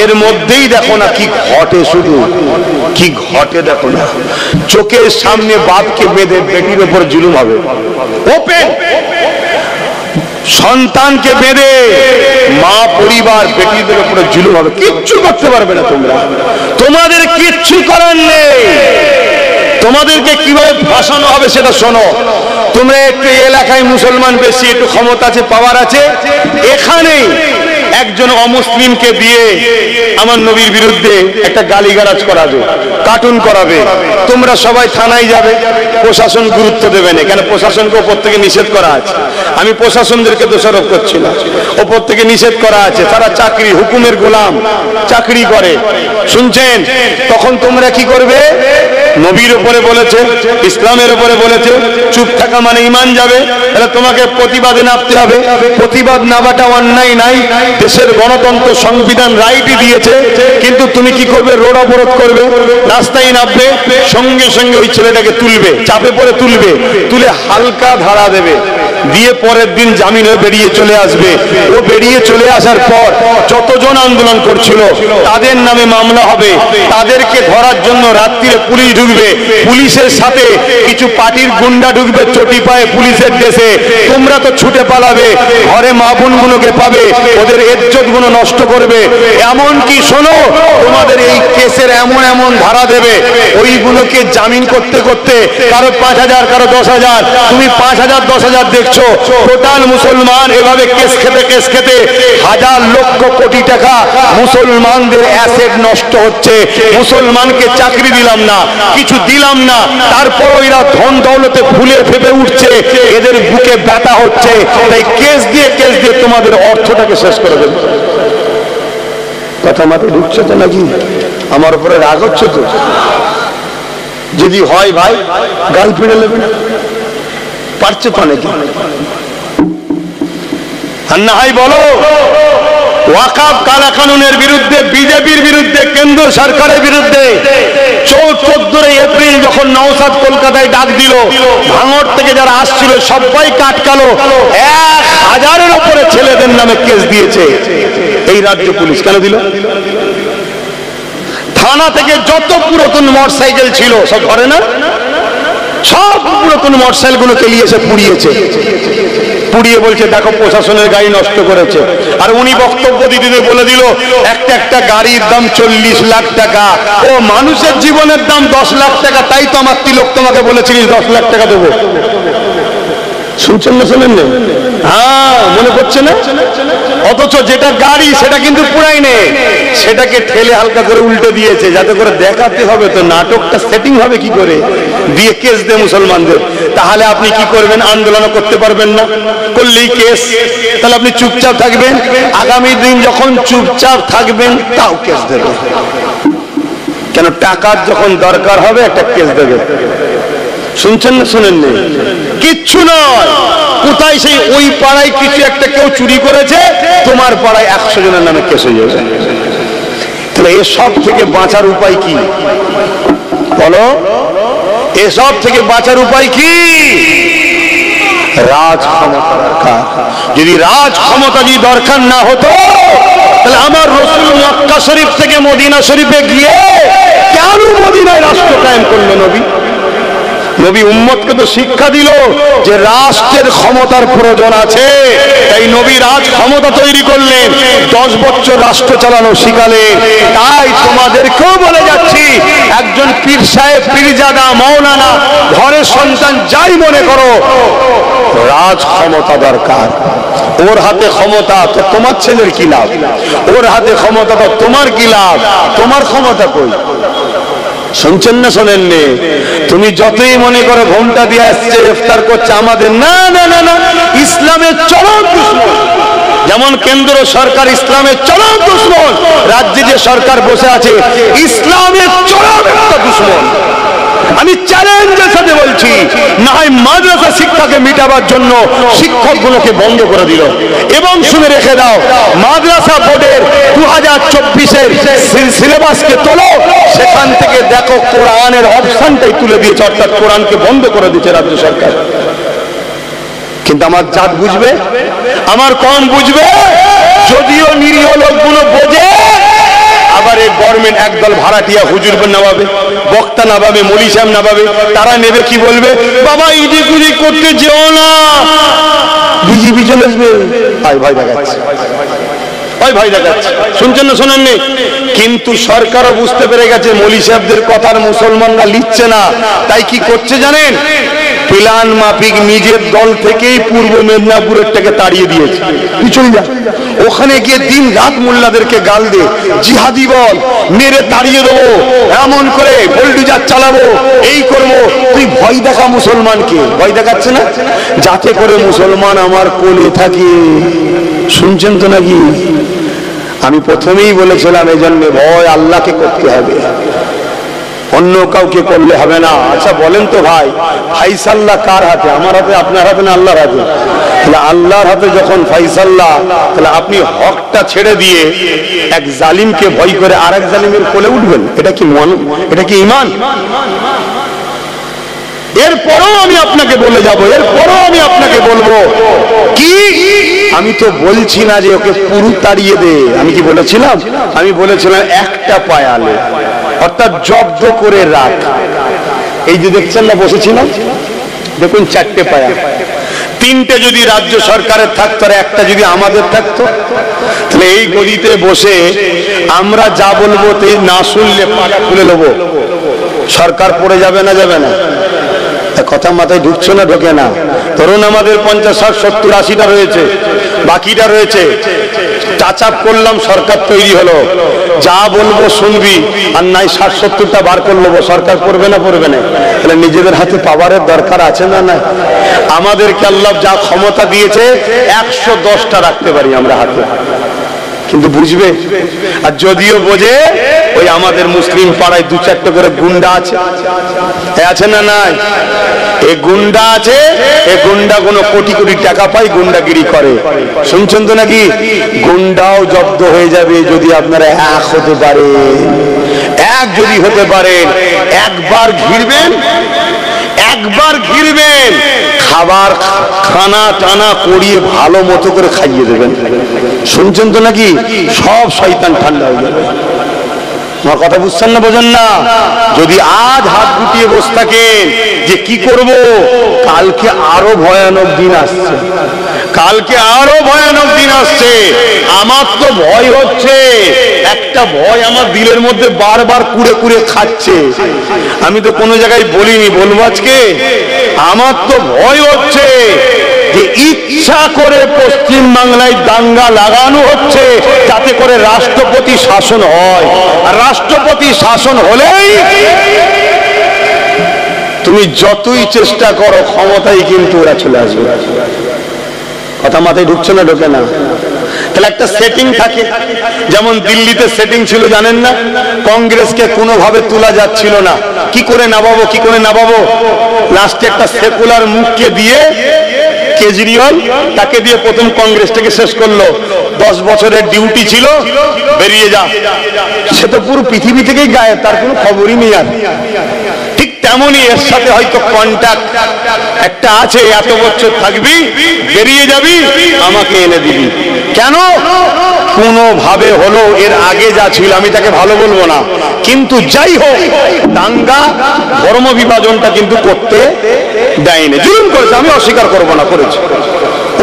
এর মধ্যেই দেখো না কি ঘটে, শুধু কি ঘটে দেখো না। চোখের সামনে বাপকে বেঁধে বেটির উপর জুলুম হবে, ওপেন সন্তানকে বেঁধে মা পরিবার বেটিদের উপরে জুলুম হবে, কিচ্ছু করতে পারবে না তোমরা, তোমাদের কিচ্ছু করার নেই। তোমাদেরকে কিভাবে ফাঁসানো হবে সেটা শোনো। তোমরা একটু এলাকায় মুসলমান বেশি, একটু ক্ষমতা আছে, পাওয়ার আছে, এখানেই একজন অমুসলিমকে দিয়ে আমার নবীর বিরুদ্ধে একটা গালিগালাজ করাবে, কার্টুন করাবে, তোমরা সবাই থানায় যাবে, প্রশাসন গুরুত্ব দেবে না। কেন? প্রশাসনকে ওপর থেকে নিষেধ করা আছে। আমি প্রশাসনদেরকে দোষারোপ করছি না, ওপর থেকে নিষেধ করা আছে। তারা চাকরি, হুকুমের গোলাম, চাকরি করে, শুনছেন? তখন তোমরা কি করবে? নবীর উপরে বলেছে, ইসলামের উপরে বলেছে, চুপ থাকা মানে ঈমান যাবে, তাহলে তোমাকে প্রতিবাদে নামতে হবে। প্রতিবাদ নামাটা অন্যায় নাই, দেশের গণতন্ত্র সংবিধান রাইটই দিয়েছে, কিন্তু তুমি কি করবে? রোড অবরোধ করবে, রাস্তায় নামবে, সঙ্গে সঙ্গে ওই ছেলেটাকে তুলবে, চাপে পড়ে তুলবে, তুলে হালকা ধারা দেবে, দিয়ে পরের দিন জামিন হয়ে বেরিয়ে চলে আসবে। ও বেরিয়ে চলে আসার পর যতজন আন্দোলন করছিল তাদের নামে মামলা হবে, তাদেরকে ধরার জন্য রাত্রিরে পুলিশ ঢুকবে, পুলিশের সাথে কিছু পার্টির গুন্ডা ঢুকবে চটি পায়ে পুলিশের দেশে। তোমরা তো ছুটে পালাবে, ঘরে মা বোনগুলোকে পাবে, ওদের ইজ্জত গুলো নষ্ট করবে। এমন কি শোনো, তোমাদের এই কেসের এমন ধারা দেবে, ওইগুলোকে জামিন করতে করতে কারো 5,000 কারো 10,000, তুমি 5,000 10,000 দেখছো, টোটাল মুসলমান এভাবে কেস খেতে 1,000 লক্ষ কোটি টাকা মুসলমানদের অ্যাসেট নষ্ট হচ্ছে। মুসলমানকে চাকরি দিলাম না, কিছু দিলাম না, তারপর এরা ধন দৌলতে ফুলে ফেপে উঠছে, এদের বুকে ব্যথা হচ্ছে, তাই কেস দিয়ে তোমাদের অর্থটাকে শেষ করে দেবে। কথা মাথায় ঢুকছে তো নাকি? আমার উপরে রাগ হচ্ছে তো? যদি হয় ভাই গাল ফিরে নেবে না, পারছে তো নাকি? আর না হয় বলো ওয়াকাফ কালা কানুনের বিরুদ্ধে, বিজেপির বিরুদ্ধে, কেন্দ্র সরকারের বিরুদ্ধে 14 এপ্রিল যখন নওশাদ কলকাতায় ডাক দিল, ভাঙড় থেকে যারা আসছিল সবাই কাটকালো, 1,000-এর উপরে ছেলেদের নামে কেস দিয়েছে এই রাজ্য পুলিশ। কেন দিল? থানা থেকে যত পুরাতন মোটরসাইকেল ছিল সব ধরে না, সব পুরাতন মোটরসাইকেল গুলো কেলিয়েছে, পুড়িয়ে বলছে দেখো প্রশাসনের গাড়ি নষ্ট করেছে। আর উনি বক্তব্য দিতে বলে দিল একটা গাড়ির দাম 40 লাখ টাকা, ও মানুষের জীবনের দাম 10 লাখ টাকা, তাই তো আমার তিলক তোমাকে বলেছিলিস 10 লাখ টাকা দেবো। শুনছেন না? শোনেন না? হ্যাঁ, মনে করছে না? অথচ যেটা গাড়ি সেটা কিন্তু পুরাই নেই, সেটাকে ঠেলে হালকা করে উল্টে দিয়েছে, যাতে করে দেখাতে হবে তো নাটকটা সেটিং হবে কি করে, দিয়ে কেস দে মুসলমানদের। তাহলে আপনি কি করবেন? আন্দোলন করতে পারবেন না, করলেই কেস। তাহলে আপনি চুপচাপ থাকবেন, আগামী দিন যখন চুপচাপ থাকবেন তাও কেস দেবে। কেন? টাকার যখন দরকার হবে একটা কেস দেবে। শুনছেন না? শোনেন না? কিচ্ছু নয়, কোথায় সেই ওই পাড়ায় কিছু একটা কেউ চুরি করেছে, তোমার পাড়ায় 100 জনের নামে কেস হয়ে যাবে। তাহলে এসব থেকে বাঁচার উপায় কি বলো? এসব থেকে বাঁচার উপায় কি? রাজ ক্ষমতা দরকার। যদি রাজ ক্ষমতা যদি দরকার না হতো তাহলে আমার রাসূল মক্কা শরীফ থেকে মদিনা শরীফে গিয়ে কেন মদিনায় রাষ্ট্র কায়েম করলো? নবী উম্মতকে তো শিক্ষা দিল যে রাষ্ট্রের ক্ষমতার প্রয়োজন আছে, তাই নবী রাজ ক্ষমতা তৈরি করলেন, 10 বছর রাষ্ট্র চালানো শিখালেন। তাই তোমাদেরকেও বলে যাচ্ছি, একজন পীর সাহেব, পীরজাদা, মৌলানা, ঘরের সন্তান যাই মনে করো, রাজ ক্ষমতা দরকার। ওর হাতে ক্ষমতা তো তোমার ছেলের কি লাভ? ওর হাতে ক্ষমতা তো তোমার কি লাভ? তোমার ক্ষমতা কই? শুনছেন না শোনেননি? তুমি যতই মনে করো ঘোমটা দিয়ে আসছে, ইফতার করছে, আমাদের না না না না, ইসলামের চরম দুশমন। যেমন কেন্দ্র সরকার ইসলামের চরম দুশমন, রাজ্যে যে সরকার বসে আছে ইসলামের চরম একটা দুশমন। আমি চ্যালেঞ্জের সাথে বলছি, না হয় মাদ্রাসা শিক্ষাকে মিটাবার জন্য শিক্ষকগুলোকে বন্ধ করে দিল। এবং শুনে রেখে দাও, মাদ্রাসা বোর্ডের 2024-এর সিলেবাসকে তোলো, সেখান থেকে দেখো কোরআনের অপশনটাই তুলে দিয়েছে, অর্থাৎ কোরআনকে বন্ধ করে দিয়েছে রাজ্য সরকার। কিন্তু আমার জাত বুঝবে, আমার কম বুঝবে। যদিও নিরীহ লোকগুলো বোঝে, আবার এই গভর্নমেন্ট একদল ভাড়াটিয়া হুজুর নামাবে, বক্তা নামাবে, মৌলী সাহেব নামাবে, তারা নেবে কি বলবে? বাবা ইজি কুজি করতে যেও না, বিজেপি চলে আসবে। ভয় দেখাচ্ছে, ভয় দেখাচ্ছে। শুনছেন না শোনেননি? কিন্তু সরকারও বুঝতে পেরে গেছে মৌলী সাহেবদের কথার মুসলমানরা লিখছে না, তাই কি করছে জানেন? প্ল্যান মাফিক নিজের দল থেকেই পূর্ব মেদিনীপুরেরটাকে তাড়িয়ে দিয়েছে। তুই চলে যা, ওখানে গিয়ে দিন রাত মোল্লাদেরকে গাল দে, জিহাদি বল, মেরে তাড়িয়ে দেবো, এমন করে বুলডোজার চালাবো, এই করবো। তুই ভয় দেখা মুসলমানকে, ভয় দেখাচ্ছে না, যাতে করে মুসলমান আমার কোলে থাকে। শুনছেন তো নাকি? আমি প্রথমেই বলেছিলাম, এই জন্য ভয় আল্লাহকে করতে হবে, অন্য কাউকে করলে হবে না। আচ্ছা বলেন তো ভাই, ফাইসাল্লাহ কার হাতে? আমার হাতে, আপনার হাতে না আল্লাহর হাতে? তাহলে আল্লাহর হাতে যখন ফাইসাল্লাহ, তাহলে আপনি হকটা ছেড়ে দিয়ে এক জালিমকে ভয় করে আরেক জালিমের কোলে উঠবেন? এটা কি মন? এটা কি ঈমান? এরপরও আমি আপনাকে বলে যাব, এরপরও আমি আপনাকে বলবো কি, আমি তো বলছি না যে ওকে পুরো তাড়িয়ে দে। আমি কি বলেছিলাম? আমি বলেছিলাম একটা পায়ালে, অর্থাৎ জব্দ করে রাখ। এই যে দেখছেন না বসেছিলাম, দেখুন 4টে পায়া, 3টে যদি রাজ্য সরকারের থাকতো আর একটা যদি আমাদের থাকতো, তাহলে এই গদিতে বসে আমরা যা বলবো না শুনলে পাটা খুলে নেবো। সরকার পড়ে যাবে না? যাবে না? কথা মাথায় ঢুকছে না? ঢোকে না? ধরুন আমাদের 50, 60, 70, 80টা রয়েছে, বাকিটা রয়েছে, টাচআপ করলাম, সরকার তৈরি হলো, যা বলবো শুনবি, আর নাই 60-70টা বার করে নেবো। সরকার পড়বে না? পড়বে না? তাহলে নিজেদের হাতে পাওয়ারের দরকার আছে না? না। আমাদেরকে আল্লাহ যা ক্ষমতা দিয়েছে 110টা রাখতে পারি আমরা হাতে, কিন্তু বুঝবে? আর যদিও বোঝে, ওই আমাদের মুসলিম পাড়ায় 2-4টে করে গুন্ডা আছে, আছে না? নাই? এই গুন্ডা আছে, এই গুন্ডা কোনো কোটি কোটি টাকা পায়, গুন্ডাগিরি করে। শুনছেন তো নাকি? গুন্ডাও জব্দ হয়ে যাবে যদি আপনারা এক হতে পারেন। এক যদি হতে পারেন, একবার ঘিরবেন, একবার ঘিরবেন, খাবার খানা টানা করিয়ে ভালো মতো করে খাইয়ে দেবেন। শুনছেন তো নাকি? সব শয়তান ঠান্ডা হয়ে যাবে। আমার কথা বুঝছেন না? বোঝেন না? যদি আজ হাত গুটিয়ে বসে থাকেন যে কি করব, কালকে আরো ভয়ানক দিন আসছে, কালকে আরো ভয়ানক দিন আসছে। আমার তো ভয় হচ্ছে, একটা ভয় আমার দিলের মধ্যে বারবার কুড়ে কুড়ে খাচ্ছে। আমি তো কোনো জায়গায় বলিনি, বলবো আজকে। আমার তো ভয় হচ্ছে যে ইচ্ছা করে পশ্চিম বাংলায় দাঙ্গা লাগানো হচ্ছে যাতে করে রাষ্ট্রপতি শাসন হয়, আর রাষ্ট্রপতি শাসন হলেই তুমি যতই চেষ্টা করো ক্ষমতায় কিন্তু ওরা চলে আসবে। কথা মাথায় ঢুকছে না? ঢোকে না? তাহলে একটা সেটিং থাকে, যেমন দিল্লিতে সেটিং ছিল জানেন না? কংগ্রেসকে কোনোভাবে তোলা যাচ্ছিল না, কি করে নামাবো, কি করে নামাবো। লাস্টে একটা সেকুলার মুখকে দিয়ে কেজরিওয়াল, তাকে দিয়ে প্রথম কংগ্রেসটাকে শেষ করলো। 10 বছরের ডিউটি ছিল, বেরিয়ে যা। সে তো পুরো পৃথিবী থেকেই গায়েব, তার কোনো খবরই নেই। আর ঠিক তেমনি এর সাথে হয়তো কন্ট্যাক্ট একটা আছে, এত বছর থাকবি, বেরিয়ে যাবি, আমাকে এনে দিবি। কেন? কোনোভাবে হলো এর আগে যা ছিল, আমি তাকে ভালো বলবো না, কিন্তু যাই হোক দাঙ্গা ধর্ম বিভাজনটা কিন্তু করতে দেয়নি, জুলুম করেছে, আমি অস্বীকার করবো না, করেছে।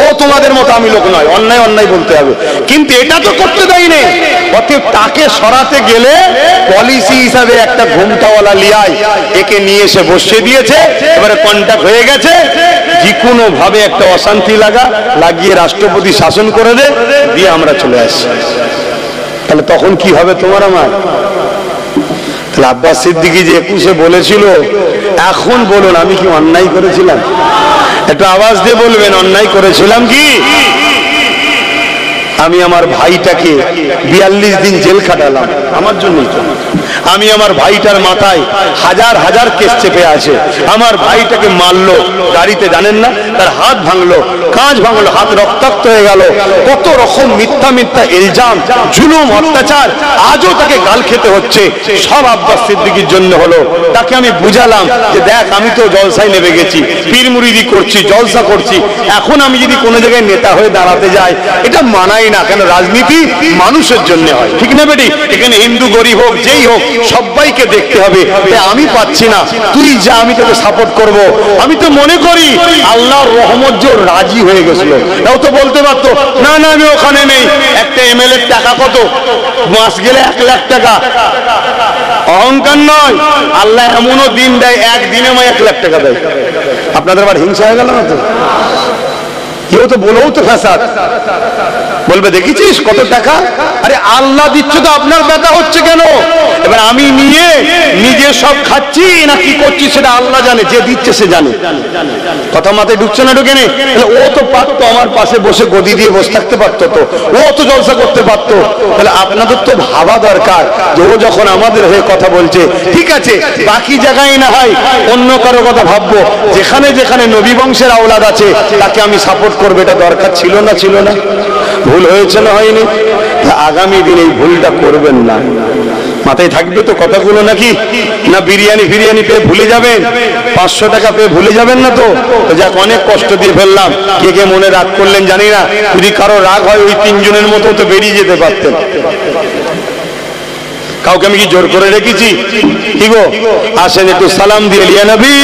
ও তোমাদের মতো আমি লোক নয়, অন্যায় অন্যায় বলতে হবে, কিন্তু এটা তো করতে দেয়নি। অতএব তাকে সরাতে গেলে পলিসি হিসাবে একটা ঘুমটাওয়ালা লিয়াই একে নিয়ে এসে বসিয়ে দিয়েছে, এবারে কন্ট্যাক্ট হয়ে গেছে, যে কোনো ভাবে একটা অশান্তি লাগিয়ে রাষ্ট্রপতি শাসন করে দে, দিয়ে আমরা চলে আসি। তাহলে তখন কি হবে তোমার আমার? তাহলে আব্বাস সিদ্দিকী যে 21-এ বলেছিল, এখন বলুন আমি কি অন্যায় করেছিলাম? একটু আওয়াজ দিয়ে বলবেন, অন্যায় করেছিলাম কি? আমি আমার ভাইটাকে 42 দিন জেল খাটালাম আমার জন্যই তো। আমি আমার ভাইটার মাথায় হাজার হাজার কেস চেপে আছে, আমার ভাইটাকে মারলো গাড়িতে, জানেন না, তার হাত ভাঙলো, কাঁচ ভাঙলো, হাত রক্তাক্ত হয়ে গেল, কত রকম মিথ্যা মিথ্যা ইলজাম, জুলুম, অত্যাচার, আজও তাকে গাল খেতে হচ্ছে, সব আব্বাস সিদ্দিকীর জন্য হলো। তাকে আমি বুঝালাম যে দেখ, আমি তো জলসায় নেমে গেছি, পীর মুরিদি করছি, জলসা করছি, এখন আমি যদি কোনো জায়গায় নেতা হয়ে দাঁড়াতে যাই, এটা মানাই না, কেন রাজনীতি মানুষের জন্য হয়, ঠিক না বেটি? এখানে হিন্দু গরিব হোক, যেই হোক, সবাইকে দেখতে হবে। আমি পাচ্ছি না, তুই যা, আমি তোকে সাপোর্ট করব। আমি তো মনে করি আল্লাহর রহমত যে রাজি হয়ে গেছিল, তাও তো বলতে পারতো না না আমি ওখানে নেই। একটা এমএলএ টাকা কত? মাস গেলে 1 লাখ টাকা। অহংকার নয়, আল্লাহ এমনও দিন দেয়, একদিনে 1 লাখ টাকা দেয়। আপনাদের আবার হিংসা হয়ে গেল না তো? কেউ তো বলেও তো ফ্যাসাদ বলবে, দেখেছিস কত টাকা? আরে আল্লাহ দিচ্ছে তো, আপনার ব্যথা হচ্ছে কেন? এবার আমি নিয়ে নিজে সব খাচ্ছি না কি করছি সেটা আল্লাহ জানে, যে দিচ্ছে সে জানে। কথা মাথায় ঢুকছে না? ঢুকে নেই? ও তো পারতো আমার পাশে বসে গদি দিয়ে বসে থাকতে পারতো, তো ও তো জলসা করতে পারতো। তাহলে আপনাদের তো ভাবা দরকার যে ও যখন আমাদের হয়ে কথা বলছে, ঠিক আছে, বাকি জায়গায় না হয় অন্য কারো কথা ভাববো, যেখানে যেখানে নবী বংশের আওলাদ আছে তাকে আমি সাপোর্ট করবো, এটা দরকার ছিল না? ছিল না? ভুল হয়েছে না হয়নি? আগামী দিন এই ভুলটা করবেন না। মাথায় থাকবে তো কথাগুলো নাকি? না বিরিয়ানি ফিরিয়ানি পেয়ে ভুলে যাবেন, 500 টাকা পেয়ে ভুলে যাবেন না তো? যাক, অনেক কষ্ট দিয়ে ফেললাম, কে কে মনে রাগ করলেন জানি না। যদি কারো রাগ হয়, ওই 3 জনের মতো তো বেরিয়ে যেতে পারতেন। কাউকে আমি কি জোর করে রেখেছি? কি গো, আসেন একটু সালাম দিয়ে লিয়া নবী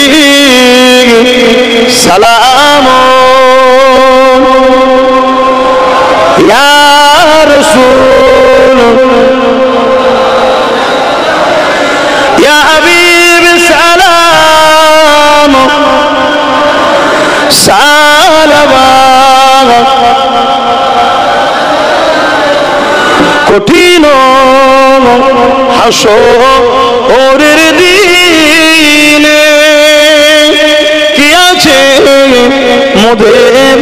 সালাম ইয়া রাসূল ইয়া হাবিব সালাম সালাম। কঠিন হাসরের দিনে কি আছে মোদের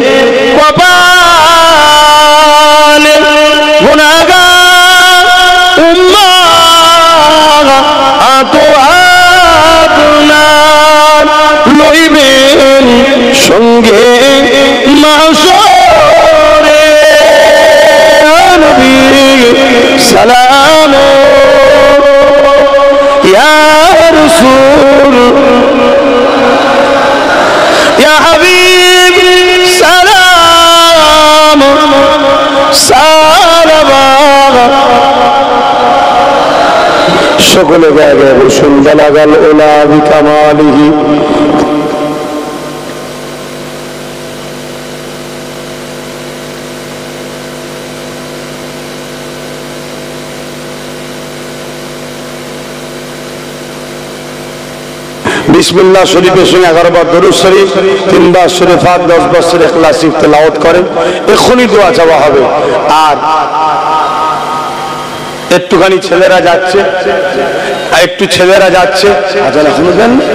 কপালে, গুনাহগার উম্মাহ তো আপনার লইবেন সঙ্গে মাশরে। নবী সালাম ইয়া রাসূল ইয়া হাবিব সালাম সালাম। সকলে গায়ে বসুন, বালাগাল উলা বিকামালিহি। বিসমিল্লাহ শরীফের সঙ্গে 11 বার দরুদ শরীফ, 3 বার সূরা ফাত, 10 বার সূরা ইখলাস তেলাওয়াত করেন। এখনই দোয়া চাওয়া হবে। আর একটুখানি ছেলেরা যাচ্ছে, একটু ছেলেরা যাচ্ছে, আজান এখনো দেন না।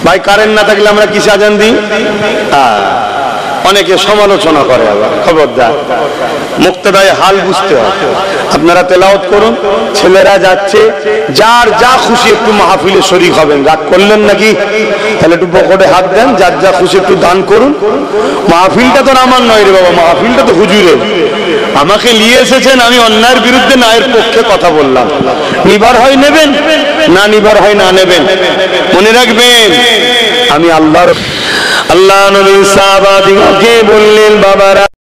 ভাই কারেন্ট না থাকলে আমরা কিসে আজান দিই? অনেকে সমালোচনা করে, আবার খবরদার, মুক্তাদায় হাল বুঝতে হয়। আপনারা তেলাওয়াত করুন, ছেলেরা যাচ্ছে, যার যা খুশি একটু মাহফিলে শরীক হবেন। রাগ করলেন নাকি? তাহলে একটু পকেটে হাত দেন, যার যা খুশি একটু দান করুন। মাহফিলটা তো আমার নয় রে বাবা, মাহফিলটা তো হুজুরের। আমাকে নিয়ে এসেছেন, আমি অন্যায়ের বিরুদ্ধে ন্যায়ের পক্ষে কথা বললাম। নিবার হয় নেবেন, না নিবার হয় না নেবেন। মনে রাখবেন, আমি আল্লাহ নবী সাহাবাদিগণকে বললেন, বাবারা